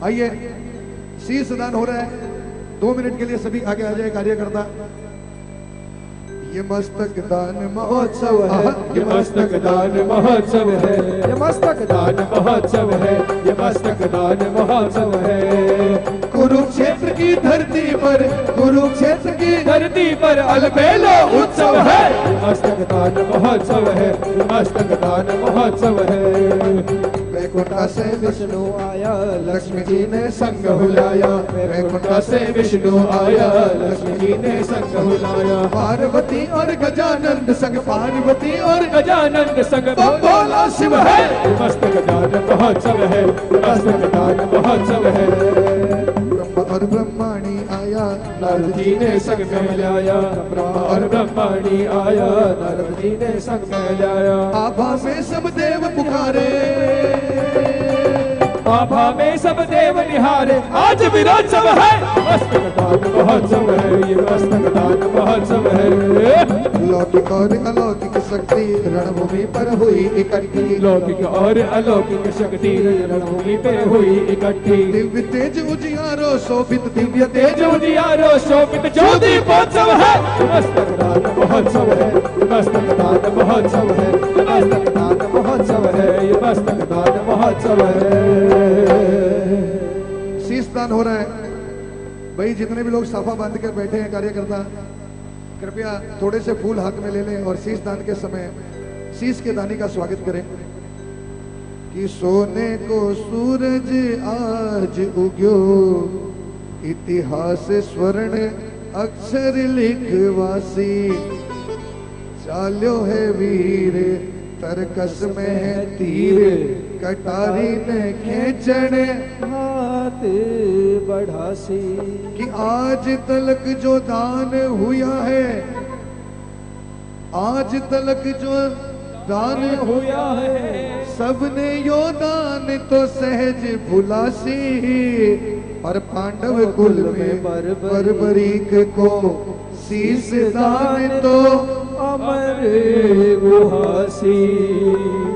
आइए शीस दान हो रहा है, 2 मिनट के लिए सभी आगे आ जाए कार्यकर्ता। ये मस्तक दान महोत्सव है,
ये मस्तक दान महोत्सव है, ये मस्तक दान महोत्सव है, ये मस्तक दान महोत्सव है।
कुरुक्षेत्र की धरती पर, कुरुक्षेत्र की
धरती पर अलबेला उत्सव है। ये मस्तक दान महोत्सव है, ये मस्तक दान महोत्सव है।
वैकुंठा से
विष्णु आया,
लक्ष्मी जी ने संग हुलाया,
वैकुंठा से विष्णु आया, लक्ष्मी जी ने संग हुलाया।
पार्वती और गजानंद संग, पार्वती और
गजानंद संग
बोला शिव है।
मस्तक दान महोत्सव है, मस्तक दान महोत्सव है।
ब्रह्मा और ब्रह्माणी आया,
नारद जी ने संग में मिलाया, ब्रह्मा और ब्रह्माणी आया, नारद जी ने संग में मिलाया।
आभा में सब देव पुकारे,
आभा में सब देव निहारे, आज विरोत्सव है। मस्तक दान महोत्सव है, ये मस्तक दान महोत्सव है।
लौकिक और अलौकिक शक्ति रणभूमि पर हुई इकट्ठी,
लौकिक और अलौकिक शक्ति रणभूमि पे हुई इकट्ठी।
दिव्य तेज उजियारो शोभित, दिव्य तेज
उजियारो शोभित जो दीपोत्सव है। मस्तक दान महोत्सव है, मस्तक दान महोत्सव है, मस्तक दान महोत्सव है, ये मस्तक दान महोत्सव है।
शीश दान हो रहा है। भाई जितने भी लोग साफा बांध कर बैठे हैं कार्यकर्ता, कृपया थोड़े से फूल हाथ में ले लें और शीश दान के समय शीश के दानी का स्वागत करें। कि सोने को सूरज आज उग्यो, इतिहास स्वर्ण अक्षर लिखवासी, चाल्यो है वीर तरकस में है तीर, कटारी ने खेचण
हाथ बढ़ासी।
कि आज तलक जो दान हुआ है, आज तलक जो दान
हुआ है,
सबने यो दान तो सहज भुलासी, और पांडव कुल में बर्बरीक को शीश दान तो
अमर गुहासी।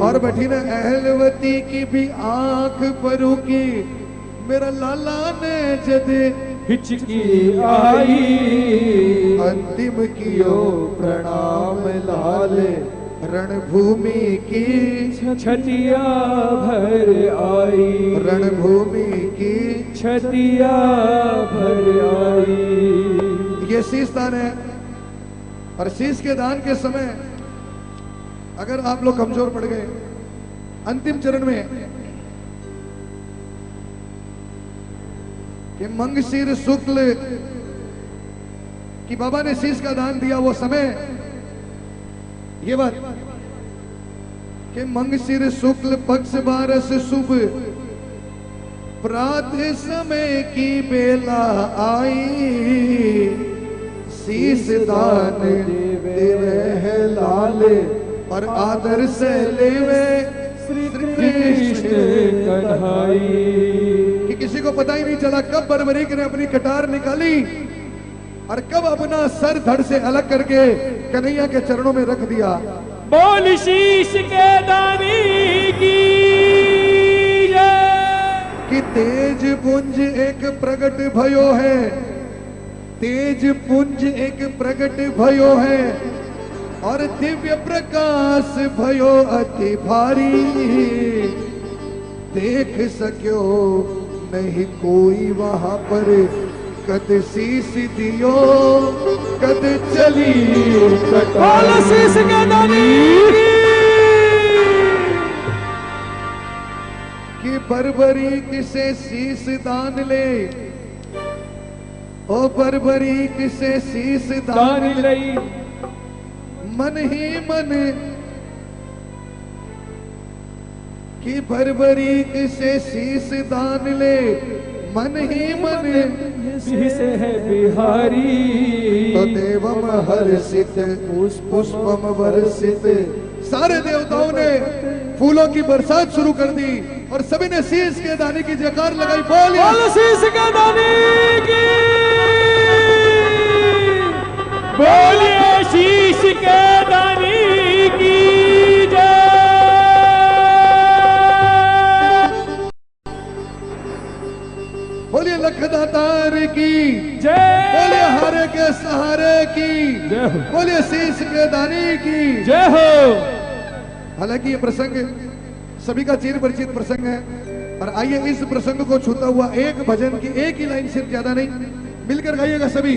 और बैठी न अहलवती की भी आंख परू की, मेरा लाला ने जद
हिचकी आई,
अंतिम कियो प्रणाम लाल, रणभूमि की
छतिया भर आई,
रणभूमि की
छतिया भर आई।
ये शीश दान है। और शीश के दान के समय अगर आप लोग कमजोर पड़ गए, अंतिम चरण में कि मंगशीर शुक्ल कि बाबा ने शीश का दान दिया वो समय, ये बात कि मंगशीर शुक्ल पक्ष बारस शुभ प्रातः समय की बेला आई, शीश दान देवे है लाल और आदर से लेवे श्री कृष्ण
कन्हाई।
कि किसी को पता ही नहीं चला कब बर्बरीक ने अपनी कटार निकाली और कब अपना सर धड़ से अलग करके कन्हैया के चरणों में रख दिया।
बोल शीश के दानी की
कि तेज पुंज एक प्रगट भयो है, तेज पुंज एक प्रगट भयो है और दिव्य प्रकाश भयो अति भारी, देख सक्यो नहीं कोई वहां पर, कद शीश दियो कद चली
बोल शीश के दानी
कि बर्बरीक से शीश दान ले, ओ बर्बरीक से शीश दान ले, मन ही मन कि बर्बरीक से शीश दान ले, मन ही मन
शीश है बिहारी,
तो देवम हर्षित पुष्पम वर्षित। सारे देवताओं ने फूलों की बरसात शुरू कर दी और सभी ने शीश के दाने की जयकार लगाई। बोलिए
शीश के दाने की, बोलिए शीश के दाने की जय।
बोलिए लखदातार की
जय,
बोलिए हारे के सहारे की
जय हो,
बोलिए शीश के दाने की
जय हो।
हालांकि ये प्रसंग सभी का चिर परिचित प्रसंग है और आइए इस प्रसंग को छूता हुआ एक भजन की एक ही लाइन सिर्फ ज्यादा नहीं, मिलकर गाइएगा सभी।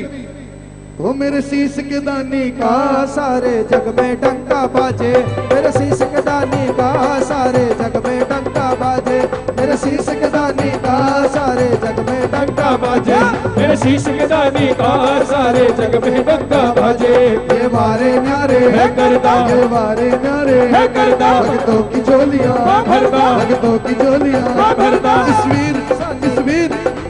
तो मेरे शीश के दाने का
सारे जग में डंका बाजे, मेरे शीश के दाने का सारे जग में डंका बाजे, मेरे शीश के दाने का सारे जग में डंका बाजे,
मेरे शीश के दाने का सारे जग में डंका बाजे।
ये वारे न्यारे
है करदा,
ये वारे न्यारे
है करदा,
भक्तों की झोलियां
भरदा,
भक्तों की झोलियां
भरदा।
इस वीर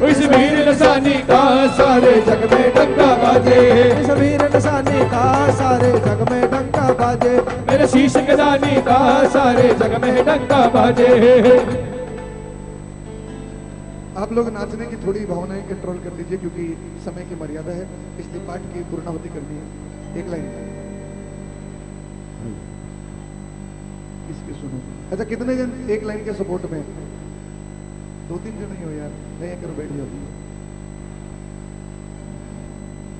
इस वीर लसानी का सारे जग में डंका बाजे,
इस वीर निशानी का सारे जग में डंका बाजे,
मेरे शीश के दाने का सारे जग में डंका बाजे।
आप लोग नाचने की थोड़ी भावनाएं कंट्रोल कर लीजिए क्योंकि समय की मर्यादा है, इसलिए पाठ की पूर्णाहुति करनी है। एक लाइन किसकी सुनो। अच्छा कितने जन एक लाइन के सपोर्ट में? दो तीन जन ही हो यार, नहीं करो बैठ जाओ।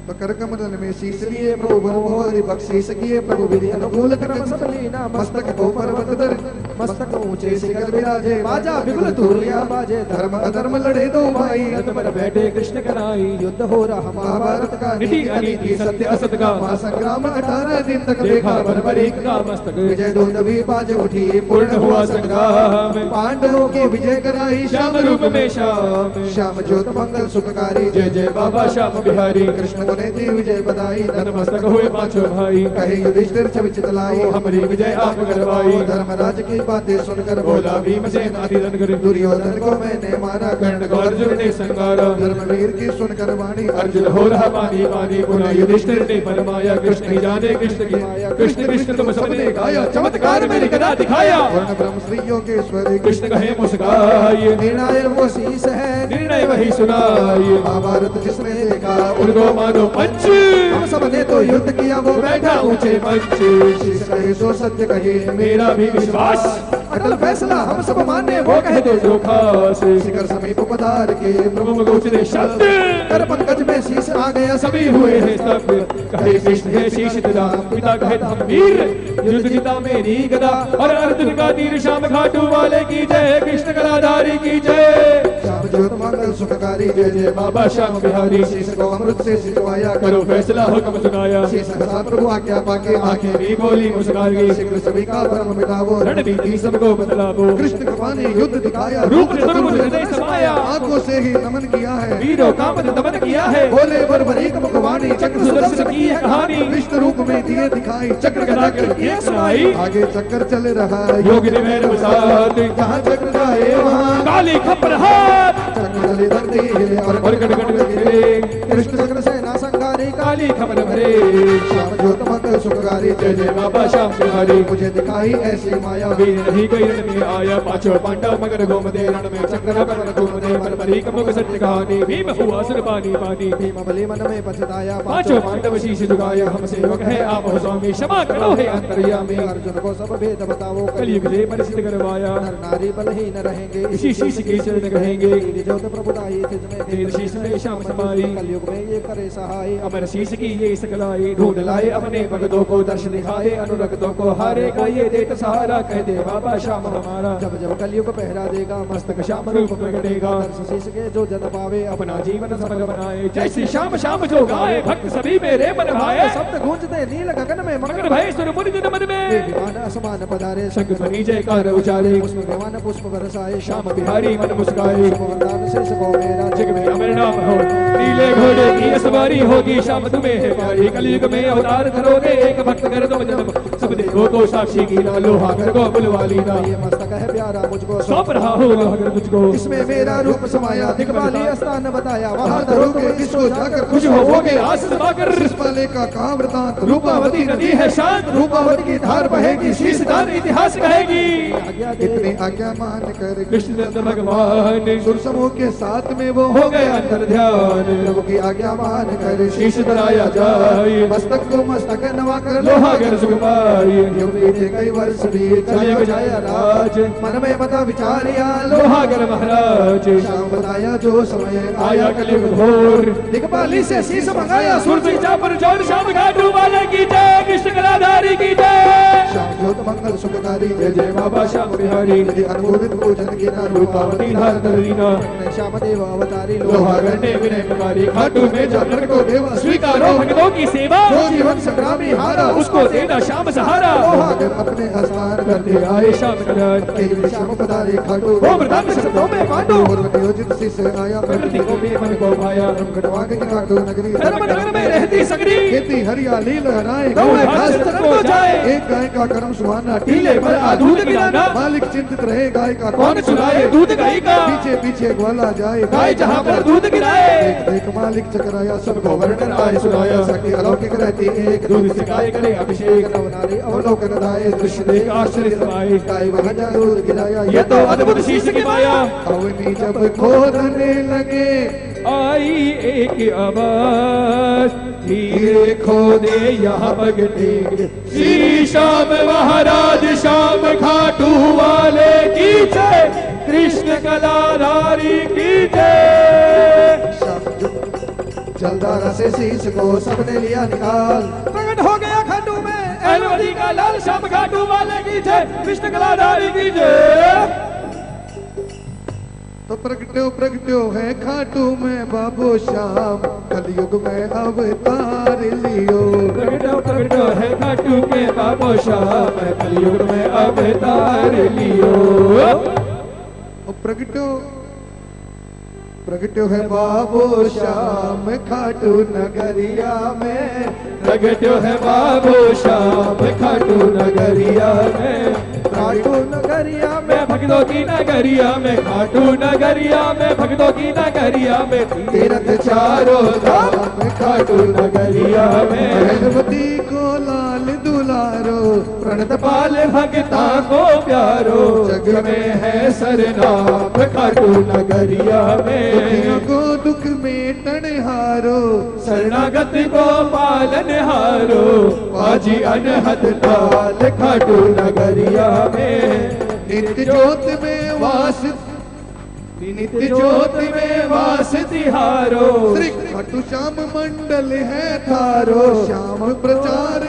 तो कर कमल में शीश लिए प्रभु भरभोरी बख्शीश किए, प्रभु विधि अनुकूल क्रम सब लीना, मस्तक को पर्वत धर मस्तक ऊंचे शिखर विराजे, बाजा बिगुल तुरिया बाजे, धर्म अधर्म लड़े दो भाई,
रथ पर बैठे कृष्ण कनाई,
युद्ध हो रहा
महाभारत का
नीति अनीति सत्य असत का,
महासंग्राम 18 दिन तक
देखा बर्बरीक का मस्तक,
विजय दूतभी बाज उठी
पूर्ण हुआ संग्राम,
पांडवों की विजय कराई
श्याम रूप में श्याम,
श्याम ज्योत मंगल सुखकारी,
जय जय बाबा श्याम बिहारी,
कृष्ण को ने दी विजय बधाई,
नतमस्तक हुए पांचों भाई,
कहे युधिष्ठिर छवि चितलाई,
हमारी विजय आप करवाई,
धर्मराज की बातें सुनकर
बोला भीमसेन आदिदन कर,
दुर्योधन को मैंने मारा,
कर्ण को अर्जुन ने संगारा,
धर्मवीर की सुनकर वाणी,
अर्जुन हो रहा पानी पानी, पुनः युधिष्ठिर ने फरमाया, कृष्ण ही जाने कृष्ण की माया, कृष्ण कृष्ण तुम सबने गाया, चमत्कार मेरी गदा दिखाया,
वर्ण ब्रह्म श्री योगेश्वर
कृष्ण कहे मुस्काए,
निर्णय वो शीश है,
निर्णय वही सुनाए,
महाभारत जिसने देखा
उनको मानो पंच,
हम सब ने तो युद्ध किया, वो
बैठा ऊंचे मंच,
शीश कहे सो सत्य कहे,
मेरा भी विश्वास,
अटल फैसला हम सब माने,
वो कह दो जो खास,
शिखर समीप पधार के
प्रभु को उचरे शब्द,
कर पंकज में शीश आ गया,
सभी हुए हैं स्तब्ध, कहे कृष्ण है शीश तेरा, पिता कहे हम वीर, युद्ध जीता मेरी गदा, और अर्जुन का तीर श्याम घाटू वाले की जय, कृष्ण कलाधारी की जय,
श्याम ज्योत मंगल सुखकारी जय जय
बाबा श्याम बिहारी
शीश को अमृत से सिंचवाया
करो फैसला हुक्म सुनाया
शीश खसा प्रभु आज्ञा पाके
आंखें भी बोली मुस्कुरा गई
शीघ्र सभी का भ्रम मिटावो
रणनीति सबको बदलावो
कृष्ण कृपा ने युद्ध दिखाया
रूप चतुर्भुज हृदय समाया
आंखों से ही नमन किया है
वीरों का मद दमन किया है
बोले बरबरीक मुखवाणी
चक्र सुदर्शन की है कहानी
विष्णु रूप में दिए दिखाई चक्र
गदा की एक सुनाई
आगे चक्कर चल रहा है
योगी ने मेरे साथ
जहाँ चक्र जाए वहाँ
काली खपर हाथ
चक्र चले धरती हिले और
गड़ गड़ गिरे
कृष्ण चक्र से ना संगारी
काली खबर भरे
श्याम ज्योत मंगल सुखकारी
जय जय बाबा श्याम बिहारी
मुझे दिखाई ऐसी माया
वीर नहीं गई रण में आया पांचों पांडव मगर गोमदे रण में चक्र पर घूमदे बरबरी कमुक सत्य कहानी भीम हुआ सुर पानी पानी
भीम बलि मन में पछताया
पांचों पांडव शीश झुकाया हम सेवक है आप हो स्वामी क्षमा करो हे अंतर्यामी
अर्जुन को सब भेद बताओ
कलयुग से परिचित करवाया
नर नारी बलहीन रहेंगे
इसी शीश के चरण रहेंगे
ज्योत प्रभुदाई तिज में
तेरे शीश में श्याम समाई
कलयुग में ये करे सहाय
अमर शीश की ये सकलाई ढूंढ लाए अपने भक्तों को दर्श दिखाए अनुरक्तों को हारे का ये देत सहारा कह दे बाबा श्याम हमारा
जब जब कलयुग पहरा देगा
मस्तक श्याम रूप प्रगटेगा
दर्श शीश के जो जन पावे
अपना जीवन सफल बनाए जय श्री श्याम श्याम जो गाए भक्त सभी मेरे मन भाए
शब्द गूंजते नील गगन में
मगर भय सुर मुनि जन मन में
विमान असमान पधारे
शंख ध्वनि जयकार उचारे
पुष्प विमान पुष्प बरसाए
श्याम बिहारी मन मुस्काए
वरदान से सको मेरा
जग में अमर नाम हो नीले घोड़े की सवारी होगी श्याम तुम्हें है प्यारी कलयुग में अवतार करोगे एक भक्त कर तुम जन्म सब देवों को साक्षी की लोहा कर को बुलवा लीना
ये मस्तक है प्यारा मुझको
सौंप रहा हो लोहा तुझको
इसमें मेरा रूप समाया दिखवाली स्थान बताया वहां
धरोगे किसको जाकर
खुश होगे आस समाकर
इस पाले का कहाँ वृतांत
रूपावती नदी है शांत
रूपावती की धार बहेगी
शीश दान इतिहास कहेगी
आज्ञा दे
इतनी आज्ञा मान कर
कृष्ण नंद भगवान
सुर समूह के साथ में वो
हो गए अंतर ध्यान
प्रभु की आज्ञा मान कर
शीश धराया जाए
मस्तक को मस्तक नवा कर
लोहा कर सुखपाई
यूं बीते कई वर्ष भी
चले बजाया राज
मन में मता विचारिया
लोहा कर महाराज
श्याम बताया जो समय
आया कलयुग घोर
दिखपाली से शीश मंगाया
सुरती चापर जोर श्याम घाटू वाले की जय कृष्ण कलाधारी की जय
श्याम ज्योत मंगल सुखकारी
जय जय बाबा श्याम बिहारी
यदि अनुमोदित पूजन की ना
रूपावती धार दरीना
श्याम देव अवतारी
लोहा करने विनय कुमारी खाटू में जाकर
को देवा
स्वीकारो भक्तों की सेवा
जो जीवन संग्रामी हारा
उसको देना श्याम सहारा
लोहागर अपने स्थान
करते आए श्याम कल्याण
केवल श्याम पधारे खाटू
वो मृदान शब्दों में पांडु
पूर्व नियोजित सी से आया
प्रकृति को भी मन को भाया
कटवा के खाटू नगरी
धर्म नगर में रहती सगरी
खेती हरियाली लहराए
गौए घास चरन को जाए
एक गाय का कर्म सुहाना
टीले पर दूध गिराना
मालिक चिंतित रहे गाय का
कौन चुराए दूध गाय का
पीछे पीछे ग्वाला जाए
गाय जहाँ पर दूध गिराए
देख देख मालिक चकराया
सबको वर्णन आए सुनाया
शक्ति अलौकिक रहती एक
दूध से गाय करे अभिषेक
नवनारी
अवलोकन दाए
दृश्य देख आश्चर्य समाये
गाय वहाँ जा दूध गिराया
ये तो अद्भुत शीश की माया
अवनी जब खोदने लगे
आई एक आवाज धीरे खोदे यहाँ भगते श्री श्याम महाराज श्याम घाटू वाले की जय कृष्ण कलाधारी की जय
जलदारा से शीश को सबने लिया निकाल
प्रकट हो गया खाटू में एलवरी का लाल श्याम घाटू वाले की जय कृष्ण कलाधारी की जय
तो प्रगट्यो है खाटू में बाबू श्याम कलयुग में अवतार लियो
प्रगट्यो है खाटू के बाबू श्याम कलयुग में अवतार लियो
प्रगट्यो है बाबू श्याम खाटू नगरिया में
प्रगट्यो है बाबू श्याम खाटू नगरिया में
खाटू नगरिया में
भक्तों की नगरिया में खाटू नगरिया में भक्तों की नगरिया में
तीर्थ चारों धाम
खाटू नगरिया में
भगवती को लाल दुलारो
प्रणत पाल भक्ता को प्यारो जग में है सरनाम खाटू नगरिया में
दुखियों को दुख में टनहारो
शरणागत को पालन हारो बाजी अनहद लाल खाटू नगरिया में
नित्य ज्योत में वास
नित्य ज्योत में वास तिहारो
श्री खाटू श्याम मंडल है थारो श्याम प्रचार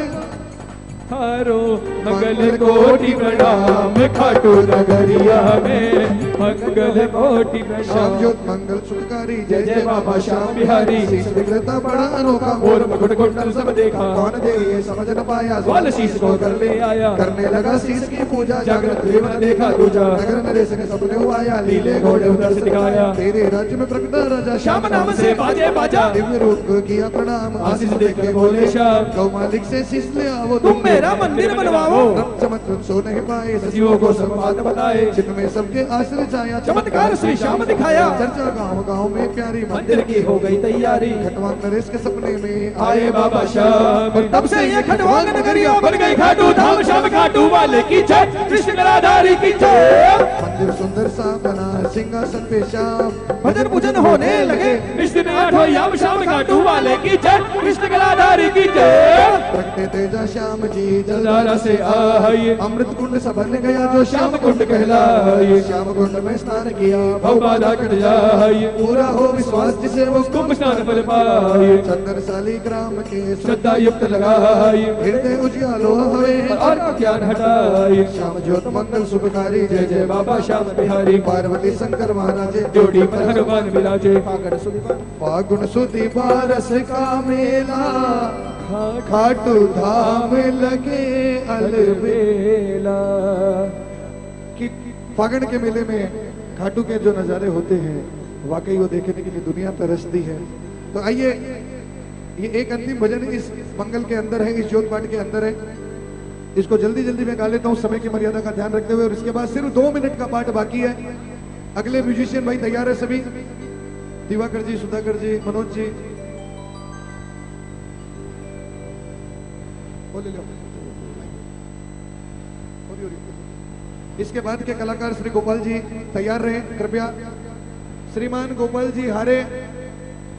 हारो मंगल कोटि प्रणाम खाटू नगरिया में मंगल कोटि
श्याम
प्रणाम।
ज्योत मंगल सुखकारी
जय जय बाबा श्याम बिहारी।
शीश विग्रहता बड़ा अनोखा
और मुकुट कुंडल सब देखा।
कौन दे ये समझ न पाया
ग्वाल शीश को कर ले आया।
करने लगा शीश की पूजा
जागृत देव न देखा दूजा।
नगर नरेश के सपने हुआ आया
लीले घोड़े उधर से दिखाया।
तेरे राज्य में प्रकटा राजा
श्याम नाम से बाजे बाजा।
दिव्य रूप को किया प्रणाम
आशीष देख के बोले श्याम
गौ मालिक से शीश ले आओ
तुम मेरा मंदिर बनवाओ।
रब चमक सो नहीं पाए
सचिवों को सब बात बताए।
चित्त में सबके आश्रय छाया
चमत्कार श्री श्याम दिखाया।
चर्चा गांव गांव में प्यारी
मंदिर की हो गई तैयारी।
खटवांग नरेश के सपने में
आए बाबा श्याम। तब से ये खटवांग नगरिया बन गई खाटू धाम। श्याम खाटू वाले की जय, कृष्ण गदाधारी की जय।
मंदिर सुंदर सा बना सिंहासन पे श्याम
भजन पूजन होने लगे। इस दिन आठों याम श्याम खाटू वाले की जय, कृष्ण गदाधारी की जय।
रखते तेजा श्याम जी
जलधारा से आइए।
अमृत कुंड सा बन गया जो
श्याम कुंड कहलाए।
श्याम कुंड में स्नान किया
भव बाधा कट जाए।
पूरा हो विश्वास जिसे वो
कुंभ स्नान फल पाए।
चंद्रशाली ग्राम के
श्रद्धा युक्त लगाए।
हृदय उजियालो हवे
और ज्ञान हटाए।
श्याम ज्योत मंगल शुभकारी
जय जय बाबा श्याम बिहारी।
पार्वती शंकर महाराज
जोड़ी पर हनुमान विराजे।
फागुन सुदी बारस का मेला खाटू धाम लगे अलबेला। कि फागुन के मेले में खाटू के जो नजारे होते हैं वाकई वो देखने के लिए दुनिया तरसती है। तो आइए, ये एक अंतिम भजन इस मंगल के अंदर है, इस ज्योत पाठ के अंदर है। इसको जल्दी जल्दी में गा लेता हूँ समय की मर्यादा का ध्यान रखते हुए। और इसके बाद सिर्फ 2 मिनट का पाठ बाकी है। अगले म्यूजिशियन भाई तैयार है सभी, दिवाकर जी, सुधाकर जी, मनोज जी, बोले लो। इसके बाद के कलाकार श्री गोपाल जी तैयार रहे कृपया। श्रीमान गोपाल जी हारे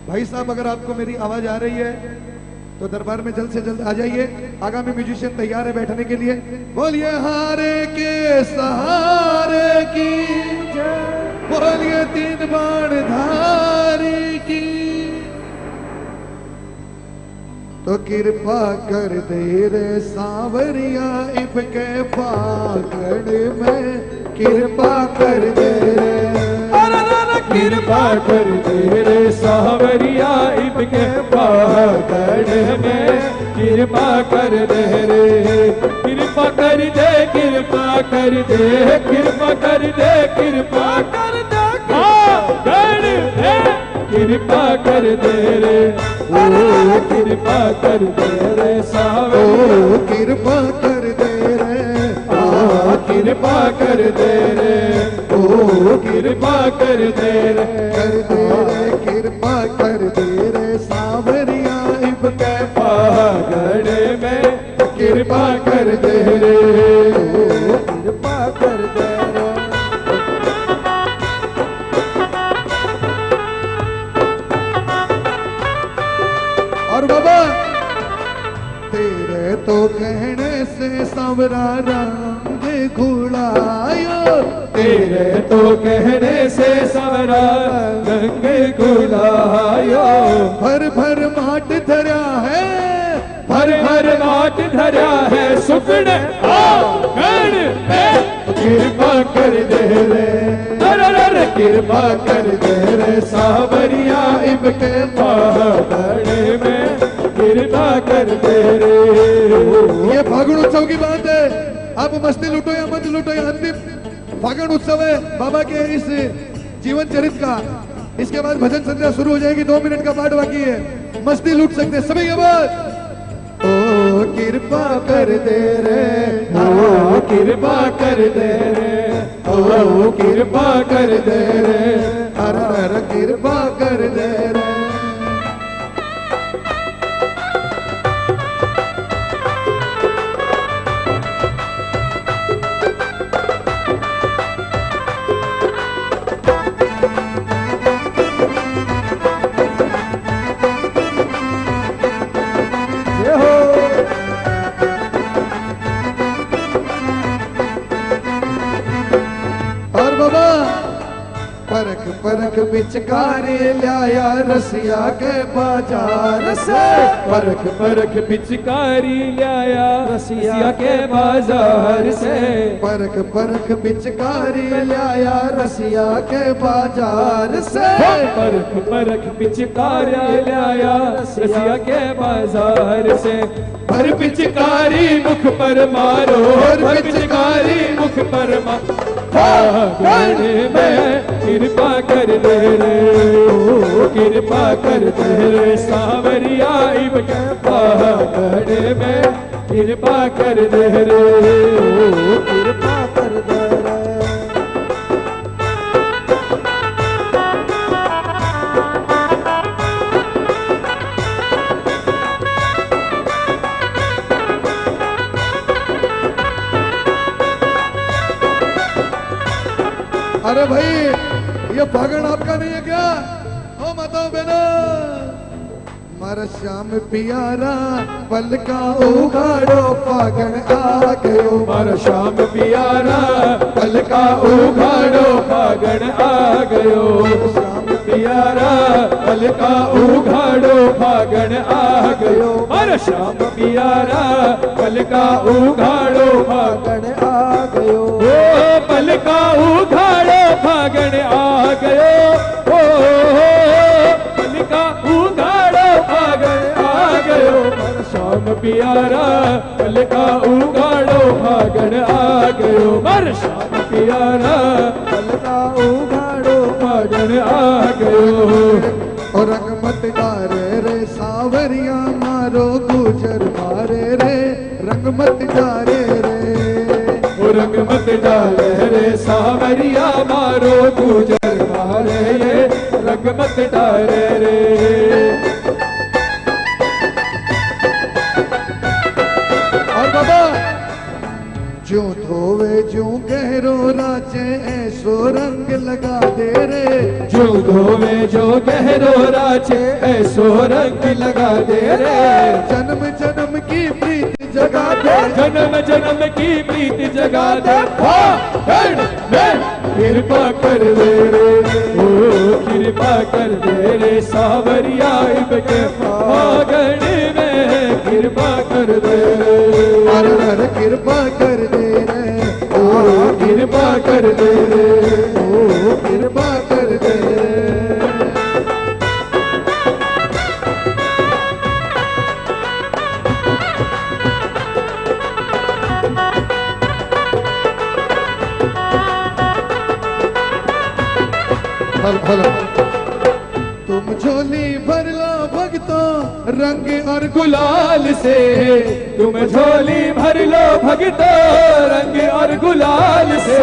भाई साहब, अगर आपको मेरी आवाज आ रही है तो दरबार में जल्द से जल्द आ जाइए। आगामी म्यूजिशियन तैयार है बैठने के लिए। बोलिए हारे के सहारे की जय, बोलिए 3 बाण धारी की। तो कृपा कर दे रे सांवरिया इनके पाकड़ में, कृपा कर दे रे,
कृपा कर दे रे सांवरिया इनके पाकड़ में, कृपा कर दे रे, कृपा कर दे, कृपा कर दे, कृपा कर दे, कृपा कर दे, कृपा कर दे रे, ओ कृपा कर दे रे सांवरिया,
ओ कृपा कर दे रे,
ओ कृपा कर दे रे, ओ कृपा कर दे रे,
कृपा कर दे रे सांवरिया इनके
पागड़ में, कृपा कर दे रे,
ओ कृपा कर दे रे। और बाबा तेरे तो कहने से सांवरा रंग घुलायो,
तेरे तो कहने से सावरा रंग गुलायो,
भर भर माट धरा है,
भर भर माट धरा है, सुखड़ आंगन में, कृपा कर दे रे, कृपा कर दे रे सांवरिया इनके पागड़ में, कृपा कर दे रे।
ये फागुन उत्सव की बात है। आप मस्ती लूटो या मत लूटो, ये अंतिम फागुन उत्सव है बाबा के इस जीवन चरित्र का। इसके बाद भजन संध्या शुरू हो जाएगी। 2 मिनट का पाठ बाकी है, मस्ती लूट सकते हैं सभी के बाद। ओ कृपा कर दे रे,
ओ कृपा कर दे रे, ओ कृपा कर दे रे,
हर हर कृपा कर दे रे। पर परख परख पिचकारी लाया रसिया के बाजार से।
परख परख पिचकारी लाया रसिया के बाजार से।
परख परख पिचकारी लाया रसिया के बाजार से।
परख परख पिचकारी लाया रसिया के बाजार से। भर पिचकारी मुख पर मारो, भर पिचकारी मुख पर मारो, में कृपा कर दे रे, ओ कृपा कर दे रे सावरिया इब के पागड़े में कृपा कर दे रे, ओ
कृपा कर दे रे।
अरे भाई ये फागण आपका नहीं है क्या? ओ बताओ बेना। मारा श्याम पियारा पल का उघाड़ो फागण आ गयो।
मारा श्याम पियारा पल का उघाड़ो फागण आ गयो। श्याम पियारा पल का उघाड़ो फागण आ गयो। मारा श्याम पियारा पल का उघाड़ो फागण
आ गयो।
ओ पल का उघाड़ो फागण आ गयो। ओ पल का उघाड़ो फागण आ गयो। मारा श्याम पियारा पल का उघाड़ो फागण आ गयो। मारा श्याम पियारा
पल का उघाड़ो
फागण आ गयो।
और रंग मत डारे रे सावरिया मारो गुजर मारे रे, रंग मत डारे रे,
रंग मत डाले रे सावरिया मारो गुजर मारे ये, रंग मत डाले रे।
और बाबा जो धोवे जो गहरो राचे ऐसो रंग लगा दे रे।
जो धोवे जो गहरो राचे ऐसो रंग लगा दे रे।
जन्म जन्म की प्रीति जगा दे,
जन्म जन्म की प्रीति जगा दे। में कृपा कर दे रे, ओ कृपा कर दे रे सावरिया इब के फागण में कृपा कर दे रे।
हर हर कृपा कर दे रे,
ओ कृपा कर दे रे,
ओ कृपा कर दे रे। तुम झोली भर लो भगतो रंग और
गुलाल से। तुम झोली भर लो भगतो रंग और गुलाल से।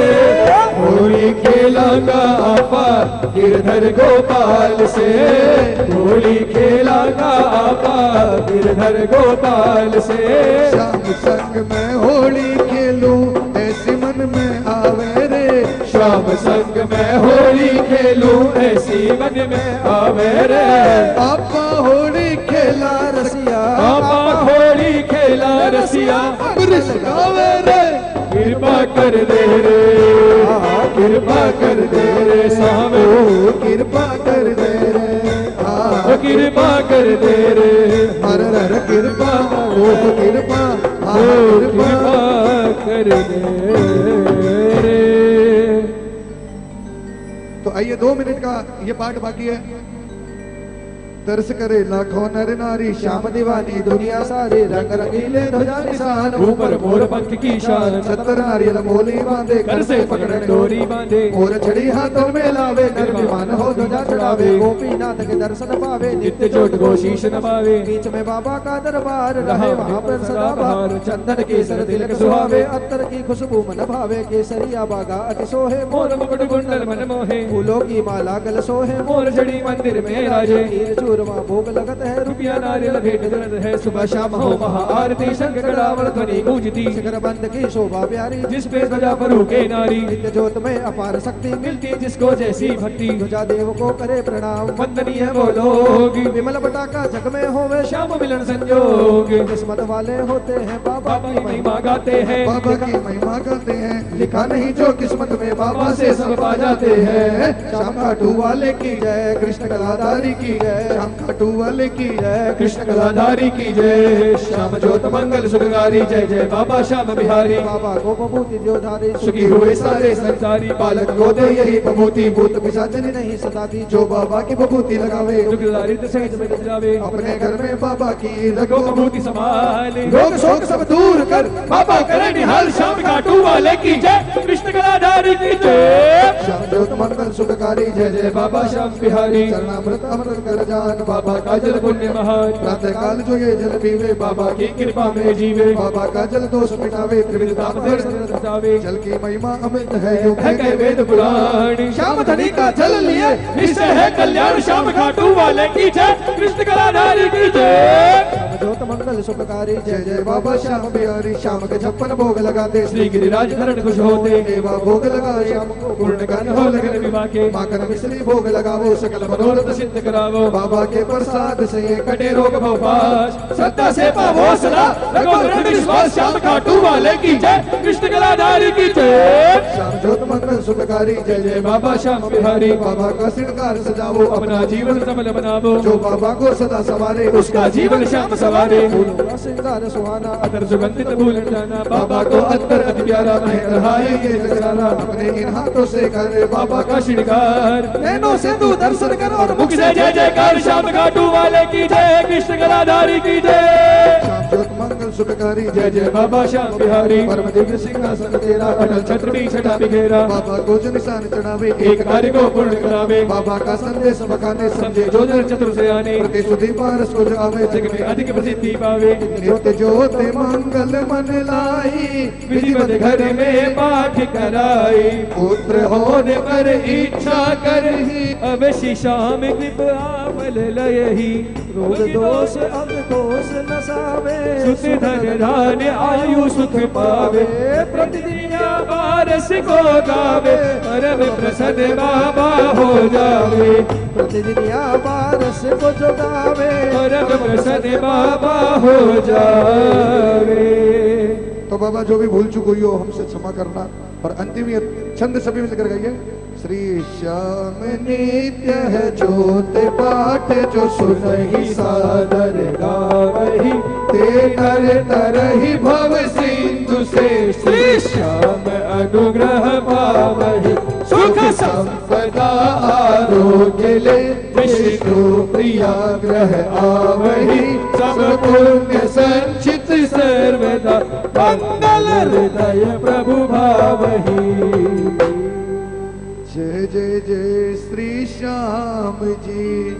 होली खेलांगा आपा गिरधर गोपाल से। होली खेलांगा आपा गिरधर गोपाल से।
श्याम संग में होली खेलूं ऐसी मन में आवे रे।
श्याम संग में होली खेलूं ऐसी मन में आवे रे।
आपा होली खेला रसिया,
आपा होली खेला रसिया
पुरुष गावे रे।
कृपा कर दे रे, कृपा कर दे रे सावे,
ओ कृपा कर दे रे,
ओ कृपा कर दे रे।
हर हर कृपा, ओ कृपा,
ओ कृपा कर दे रे।
तो आइए 2 मिनट का ये पार्ट बाकी है। तरस करे लाखों नर नारी श्याम दीवानी दुनिया सारी रंग रंगीले ध्वजा निशान।
ऊपर मोर पंख की शान,
70 नारियल मोली बांधे
कर से पकड़ डोरी बांधे।
मोर छड़ी हाथों में लावे नर विमान हो ध्वजा चढ़ावे।
गोपीनाथ के दर्शन पावे
नित्य चोट को शीश नवावे।
बीच में बाबा का दरबार
रहा
रहे वहाँ पर सदा बहार। चंदन केसर तिलक सुहावे, अत्तर की खुशबू मन भावे। केसरिया बागा अति सोहे,
मोर मुकुट कुंडल मन मोहे।
फूलों की माला गल सोहे।
मोर जड़ी मंदिर में राजे।
खीर चूरमा भोग लगत है,
रुपया नारियल भेंट दर्द है। सुबह शाम हो महाआरती, शंख कड़ावल ध्वनि गूंजती।
शिखर बंद की शोभा प्यारी,
जिस पे ध्वजा फरू के नारी।
नित्य ज्योत में अपार शक्ति
मिलती जिसको जैसी भक्ति।
ध्वजा देव को करे प्रणाम।
वंदनीय वो लोग,
विमल पटाखा जग में होवे
श्याम मिलन संजोग।
किस्मत वाले होते हैं बाबा
बाबा की महिमा गाते हैं।
बाबा की महिमा गाते हैं। लिखा नहीं जो किस्मत में बाबा से सब पा जाते हैं। श्याम खाटू वाले की जय, कृष्ण कलाधारी की जय, श्याम खाटू वाले की जय,
कृष्ण कलाधारी की जय। श्याम ज्योत मंगल सुखकारी जय जय बाबा श्याम बिहारी।
बाबा को बबूती जो धारी
सुखी हुए सारे संसारी,
बालक को दे यही बबूती, भूत
पिशाचनी नहीं सता दी
जो बाबा की बबूती लगावे,
दुख दारिद्र सहित मिट जावे।
अपने घर में बाबा की
लगो
लगो
बबूती संभाले,
रोग शोक सब दूर कर
बाबा करे निहाल। श्याम खाटू वाले की जय, कृष्ण कलाधारी की जय।
श्याम ज्योत मंगल सुखकारी जय जय
बाबा श्याम बिहारी।
चरणामृत अमृत कर जान
बाबा का जल पुण्य महान,
प्रातः काल जो ये जल पीवे,
बाबा की कृपा में जीवे।
बाबा का जल दोष मिटावे, त्रिविध ताप दर्श
जावे,
जल की महिमा अमित है युग
है कह वेद पुराण।
श्याम धनी का जल लिए
निश्चय है कल्याण। श्याम खाटू वाले की जय, कृष्ण कलाधारी की जय।
ज्योत मंगल सुखकारी
जय जय बाबा श्याम बिहारी। श्याम के 56 भोग लगाते
श्री गिरिराज धरण खुश होते,
देवा भोग लगाए श्याम को
पूर्ण ज्ञान हो लगन विवाह के।
माखन मिश्री भोग लगावो सकल
मनोरथ सिद्ध करावो,
बाबा के प्रसाद से ये
कटे रोग भवपाश। श्रद्धा से पावो सदा, रखो दृढ़ विश्वास। श्याम खाटू वाले की जय, कृष्ण कलाधारी की जय।
श्याम ज्योत मंगल सुखकारी जय
जय बाबा श्याम बिहारी।
बाबा का श्रृंगार सजावो
अपना जीवन सफल बनावो,
जो बाबा को सदा सवारे
उसका जीवन श्याम सवारे।
श्रृंगार सुहाना
अतर सुगंधित भूलन जाना, बाबा को अत्तर अति प्यारा महेंद्र हाय ये जगराना।
अपने इन हाथों से करे
बाबा का श्रृंगार,
नैनों से तू दर्शन कर और
मुख से जय जयकार। श्याम खाटू वाले की जय, कृष्ण कलाधारी की जय।
श्याम ज्योत मंगल सुखकारी
जय जय बाबा श्याम बिहारी।
परम दिव्य सिंहासन तेरा
अटल छत्र भी छटा बिखेरा,
बाबा को जो निशान चढ़ावे
एक कार्य को पूर्ण करावे।
बाबा का संदेश बखाने
समझे जो जन चतुर से आने,
प्रति सुधी पारस को जावे
जग में अधिक प्रसिद्धि पावे।
नित्य ज्योत मंगल मन लाई
विधिवत घर में पाठ कराई,
पुत्र
होने पर इच्छा कर ही अवश्य श्याम कृपा फल लयहि।
रोग दोष अंग दोष नसावे,
सुख धन धान्य आयु सुख पावे। प्रतिदिन पारस को गावे, परम प्रसन्न बाबा हो जावे।
प्रतिदिन या पारस को जो गावे,
परम प्रसन्न बाबा हो जावे।
तो बाबा जो भी भूल चुक हुई हो हमसे क्षमा करना। और अंतिम ये छंद सभी मिलकर गाइए। श्री श्याम नित्य है ज्योत पाठ जो सुनहि सादर गावहि, ते नर तरहि भव सिंधु से
श्री श्याम अनुग्रह पावहि।
सुख संपदा आरोग्य ले विष्णु प्रिया ग्रह आवहि, सब पुण्य संचित
सर्वदा मंगल हृदय प्रभु भावहि।
जय जय जय श्री श्याम जी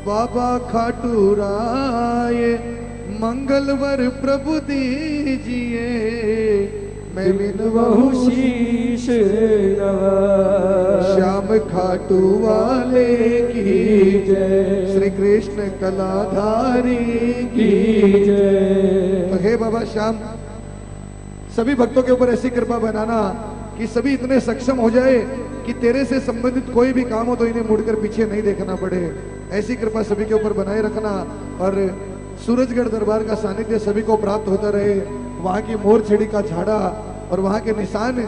बाबा खाटू राय, मंगलवर प्रभु दीजिए मैं बिनवहु
शीश नवा।
श्याम खाटू वाले की जय, श्री कृष्ण कलाधारी की
जय।
तो हे बाबा श्याम, सभी भक्तों के ऊपर ऐसी कृपा बनाना कि सभी इतने सक्षम हो जाए कि तेरे से संबंधित कोई भी काम हो तो इन्हें मुड़कर पीछे नहीं देखना पड़े। ऐसी कृपा सभी के ऊपर बनाए रखना और सूरजगढ़ दरबार का सानिध्य सभी को प्राप्त होता रहे। वहाँ की मोर छेड़ी का झाड़ा और वहाँ के निशान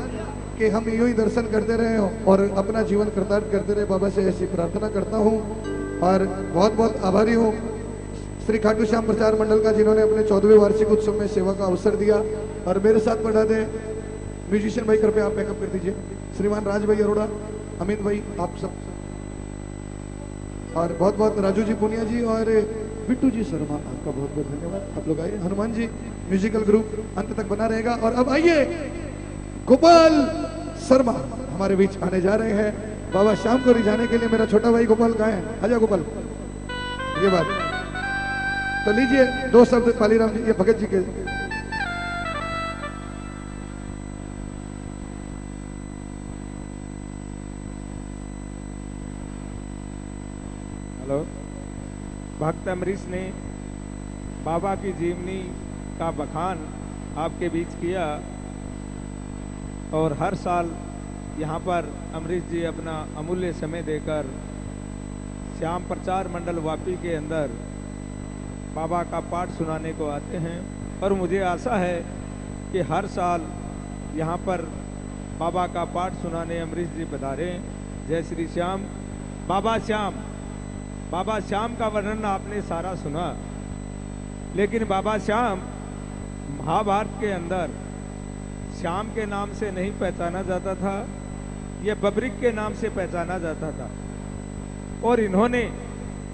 के हम यूं ही दर्शन करते रहे और अपना जीवन कृतार्थ करते रहे। बाबा से ऐसी प्रार्थना करता हूँ और बहुत बहुत आभारी हूँ श्री खाटू श्याम प्रचार मंडल का, जिन्होंने अपने 14वें वार्षिक उत्सव में सेवा का अवसर दिया। और मेरे साथ बढ़ा दे म्यूजिशियन भाई, कृपया आप बैकअप कर दीजिए। श्रीमान राज भाई अरोड़ा, अमित भाई, आप सब, और बहुत बहुत राजू जी पुनिया जी और बिट्टू जी शर्मा, आपका बहुत बहुत धन्यवाद। आप लोग आइए। हनुमान जी म्यूजिकल ग्रुप अंत तक बना रहेगा। और अब आइए गोपाल शर्मा हमारे बीच आने जा रहे हैं बाबा श्याम को रिझाने के लिए। मेरा छोटा भाई गोपाल कहाँ है? आजा गोपाल। ये बात तो लीजिए दो शब्द पालीराम जी, ये भगत जी के।
हेलो, भक्त अमरीश ने बाबा की जीवनी का बखान आपके बीच किया और हर साल यहाँ पर अमरीश जी अपना अमूल्य समय देकर श्याम प्रचार मंडल वापी के अंदर बाबा का पाठ सुनाने को आते हैं। और मुझे आशा है कि हर साल यहाँ पर बाबा का पाठ सुनाने अमरीश जी पधारे। जय श्री श्याम। बाबा श्याम का वर्णन आपने सारा सुना, लेकिन बाबा श्याम महाभारत के अंदर श्याम के नाम से नहीं पहचाना जाता था, यह बबरिक के नाम से पहचाना जाता था। और इन्होंने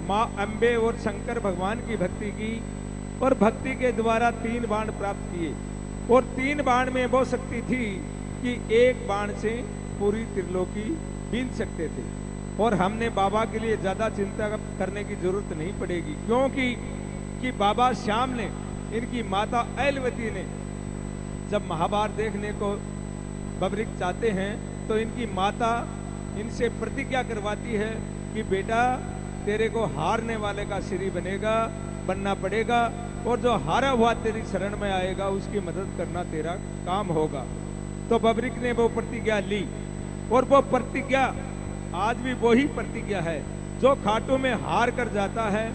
माँ अम्बे और शंकर भगवान की भक्ति की और भक्ति के द्वारा 3 बाण प्राप्त किए। और 3 बाण में वो शक्ति थी कि 1 बाण से पूरी त्रिलोकी बीन सकते थे। और हमने बाबा के लिए ज्यादा चिंता करने की जरूरत नहीं पड़ेगी, क्योंकि बाबा श्याम ने, इनकी माता ऐलवती ने जब महाभारत देखने को बबरिक चाहते हैं तो इनकी माता इनसे प्रतिज्ञा करवाती है कि बेटा तेरे को हारने वाले का श्री बनना पड़ेगा, और जो हारा हुआ तेरी शरण में आएगा उसकी मदद करना तेरा काम होगा। तो बबरिक ने वो प्रतिज्ञा ली, और वो प्रतिज्ञा आज भी वही प्रतिज्ञा है। जो खाटू में हार कर जाता है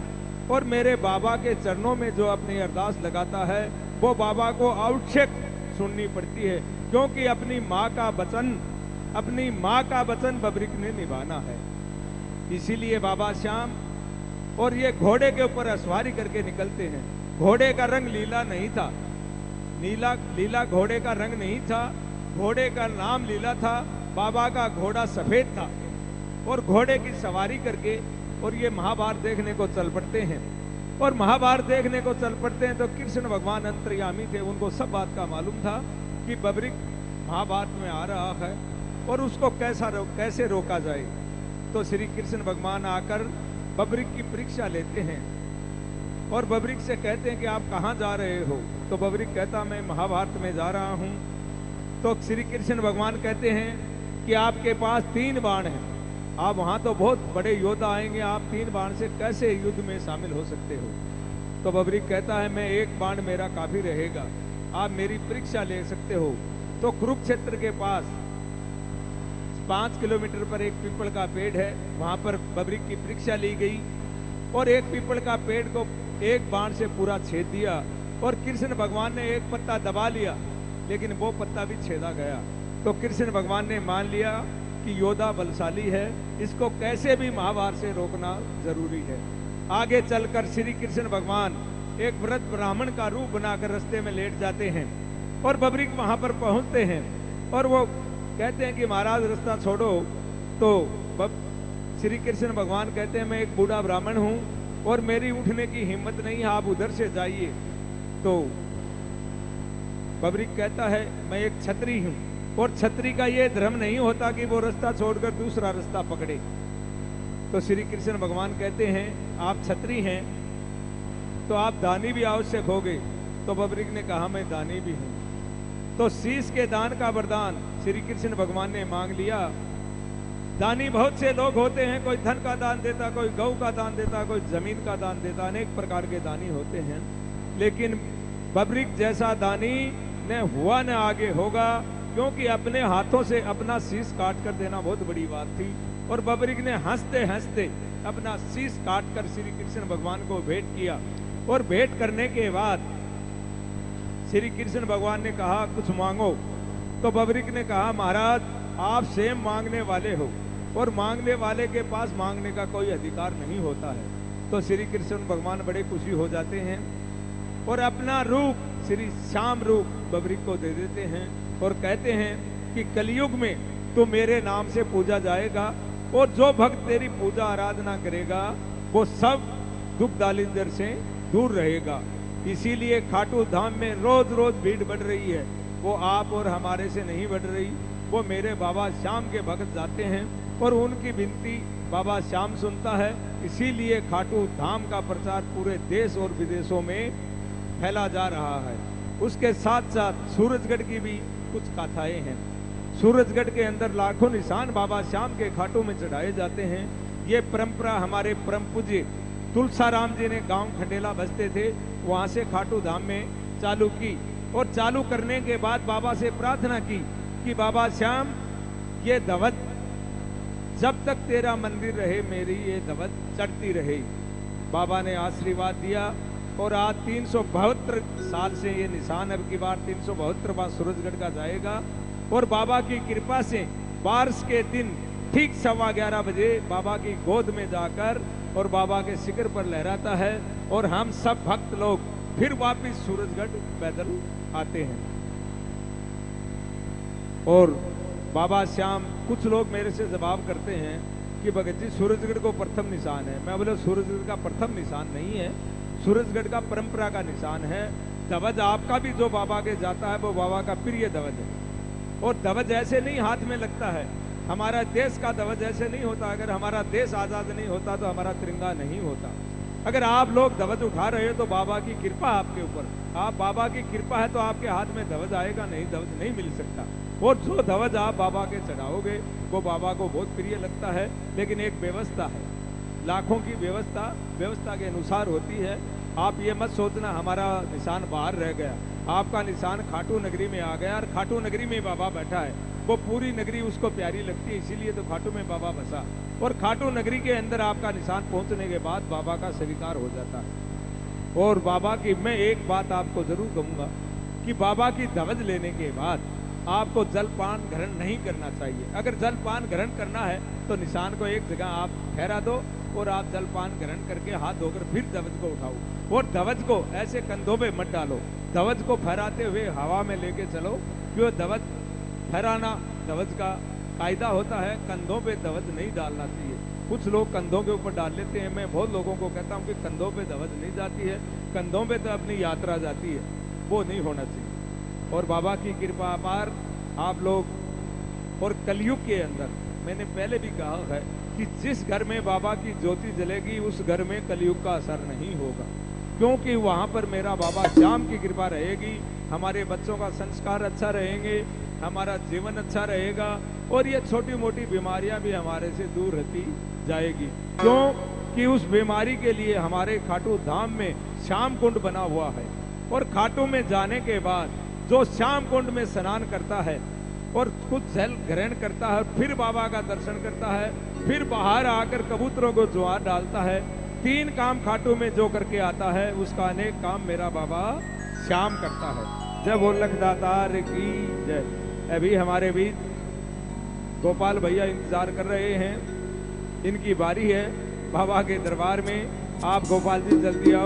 और मेरे बाबा के चरणों में जो अपनी अरदास लगाता है, वो बाबा को आवश्यक सुननी पड़ती है, क्योंकि अपनी माँ का वचन बबरिक ने निभाना है। इसीलिए बाबा श्याम और ये घोड़े के ऊपर सवारी करके निकलते हैं। घोड़े का रंग लीला नहीं था, लीला घोड़े का रंग नहीं था, घोड़े का नाम लीला था। बाबा का घोड़ा सफेद था और घोड़े की सवारी करके और ये महाभारत देखने को चल पड़ते हैं। और महाभारत देखने को चल पड़ते हैं तो कृष्ण भगवान अंतर्यामी थे, उनको सब बात का मालूम था कि बबरिक महाभारत में आ रहा है और उसको कैसे रोका जाए। तो श्री कृष्ण भगवान आकर बबरिक की परीक्षा लेते हैं और बबरिक से कहते हैं कि आप कहाँ जा रहे हो। तो बबरिक कहता मैं महाभारत में जा रहा हूँ। तो श्री कृष्ण भगवान कहते हैं कि आपके पास 3 बाण हैं, आप वहां तो बहुत बड़े योद्धा आएंगे, आप 3 बाण से कैसे युद्ध में शामिल हो सकते हो। तो बबरिक कहता है मैं 1 बाण मेरा काफी रहेगा, आप मेरी परीक्षा ले सकते हो। तो कुरुक्षेत्र के पास 5 किलोमीटर पर एक पीपल का पेड़ है, वहां पर बबरिक की परीक्षा ली गई और एक पीपल का पेड़ को 1 बाण से पूरा छेद दिया। और कृष्ण भगवान ने एक पत्ता दबा लिया, लेकिन वो पत्ता भी छेदा गया। तो कृष्ण भगवान ने मान लिया कि योद्धा बलशाली है, इसको कैसे भी महाभारत से रोकना जरूरी है। आगे चलकर श्री कृष्ण भगवान एक व्रत ब्राह्मण का रूप बनाकर रास्ते में लेट जाते हैं और बबरिक वहां पर पहुंचते हैं और वो कहते हैं कि महाराज रास्ता छोड़ो। तो श्री कृष्ण भगवान कहते हैं मैं एक बूढ़ा ब्राह्मण हूं और मेरी उठने की हिम्मत नहीं है, आप उधर से जाइए। तो बबरिक कहता है मैं एक छत्री हूं और छत्री का ये धर्म नहीं होता कि वो रास्ता छोड़कर दूसरा रास्ता पकड़े। तो श्री कृष्ण भगवान कहते हैं आप छत्री हैं तो आप दानी भी आवश्यक होगे। तो बबरिक ने कहा मैं दानी भी हूं। तो शीश के दान का वरदान श्री कृष्ण भगवान ने मांग लिया। दानी बहुत से लोग होते हैं, कोई धन का दान देता, कोई गौ का दान देता, कोई जमीन का दान देता, अनेक प्रकार के दानी होते हैं, लेकिन बबरिक जैसा दानी न हुआ न आगे होगा, क्योंकि अपने हाथों से अपना शीश काट कर देना बहुत बड़ी बात थी। और बबरिक ने हंसते हंसते अपना शीश काट कर श्री कृष्ण भगवान को भेंट किया। और भेंट करने के बाद श्री कृष्ण भगवान ने कहा कुछ मांगो। तो बबरिक ने कहा महाराज आप सेम मांगने वाले हो और मांगने वाले के पास मांगने का कोई अधिकार नहीं होता है। तो श्री कृष्ण भगवान बड़े खुशी हो जाते हैं और अपना रूप श्री श्याम रूप बबरिक को दे देते हैं और कहते हैं कि कलयुग में तो मेरे नाम से पूजा जाएगा और जो भक्त तेरी पूजा आराधना करेगा वो सब दुख दालिंदर से दूर रहेगा। इसीलिए खाटू धाम में रोज रोज भीड़ बढ़ रही है, वो आप और हमारे से नहीं बढ़ रही, वो मेरे बाबा श्याम के भक्त जाते हैं और उनकी विनती बाबा श्याम सुनता है। इसीलिए खाटू धाम का प्रचार पूरे देश और विदेशों में फैला जा रहा है। उसके साथ साथ सूरजगढ़ की भी कुछ गाथाएं हैं। सूरजगढ़ के अंदर लाखों निशान बाबा श्याम के खाटू में चढ़ाए जाते हैं। ये परंपरा हमारे परम पूज्य तुलसाराम जी ने गांव खंडेला बसते थे, वहां से खाटू धाम में चालू की और चालू करने के बाद बाबा से प्रार्थना की कि बाबा श्याम ये धवत जब तक तेरा मंदिर रहे मेरी ये धवत चढ़ती रहे। बाबा ने आशीर्वाद दिया और आज 372 साल से ये निशान अब की बार 372 बार सूरजगढ़ का जाएगा और बाबा की कृपा से बारिश के दिन ठीक 11:15 बजे बाबा की गोद में जाकर और बाबा के शिखर पर लहराता है और हम सब भक्त लोग फिर वापिस सूरजगढ़ पैदल आते हैं। और बाबा श्याम, कुछ लोग मेरे से जवाब करते हैं कि भगत जी सूरजगढ़ को प्रथम निशान है। मैं बोले सूरजगढ़ का प्रथम निशान नहीं है, सूरजगढ़ का परंपरा का निशान है। ध्वज आपका भी जो बाबा के जाता है वो बाबा का प्रिय ध्वज है। और ध्वज ऐसे नहीं हाथ में लगता है, हमारा देश का ध्वज ऐसे नहीं होता। अगर हमारा देश आजाद नहीं होता तो हमारा तिरंगा नहीं होता। अगर आप लोग ध्वज उठा रहे हो तो बाबा की कृपा आपके ऊपर, आप बाबा की कृपा है तो आपके हाथ में ध्वज आएगा, नहीं ध्वज नहीं मिल सकता। और जो ध्वज आप बाबा के चढ़ाओगे वो बाबा को बहुत प्रिय लगता है। लेकिन एक व्यवस्था है, लाखों की व्यवस्था के अनुसार होती है। आप ये मत सोचना हमारा निशान बाहर रह गया, आपका निशान खाटू नगरी में आ गया और खाटू नगरी में बाबा बैठा है। वो पूरी नगरी उसको प्यारी लगती है, इसीलिए तो खाटू में बाबा बसा। और खाटू नगरी के अंदर आपका निशान पहुंचने के बाद बाबा का स्वीकार हो जाता है। और बाबा की मैं एक बात आपको जरूर कहूंगा कि बाबा की ध्वज लेने के बाद आपको जलपान ग्रहण नहीं करना चाहिए। अगर जलपान ग्रहण करना है तो निशान को एक जगह आप ठहरा दो और आप जलपान ग्रहण करके हाथ धोकर फिर ध्वज को उठाओ। और ध्वज को ऐसे कंधों पे मत डालो, ध्वज को फहराते हुए हवा में लेके चलो, क्यों ध्वज फहराना ध्वज का कायदा होता है, कंधों पे ध्वज नहीं डालना चाहिए। कुछ लोग कंधों के ऊपर डाल लेते हैं, मैं बहुत लोगों को कहता हूँ कि कंधों पे ध्वज नहीं जाती है, कंधों पे तो अपनी यात्रा जाती है, वो नहीं होना चाहिए। और बाबा की कृपा अपार आप लोग। और कलयुग के अंदर मैंने पहले भी कहा है कि जिस घर में बाबा की ज्योति जलेगी उस घर में कलयुग का असर नहीं होगा, क्योंकि वहां पर मेरा बाबा श्याम की कृपा रहेगी। हमारे बच्चों का संस्कार अच्छा रहेंगे, हमारा जीवन अच्छा रहेगा और ये छोटी मोटी बीमारियां भी हमारे से दूर रहती जाएगी। क्यों कि उस बीमारी के लिए हमारे खाटू धाम में श्याम कुंड बना हुआ है। और खाटू में जाने के बाद जो श्याम कुंड में स्नान करता है और कुछ जल ग्रहण करता है, फिर बाबा का दर्शन करता है, फिर बाहर आकर कबूतरों को ज्वार डालता है, 3 काम खाटू में जो करके आता है उसका अनेक काम मेरा बाबा श्याम करता है। जय बोल लखदातार की जय। अभी हमारे बीच गोपाल भैया इंतजार कर रहे हैं, इनकी बारी है बाबा के दरबार में। आप गोपाल जी जल्दी आओ।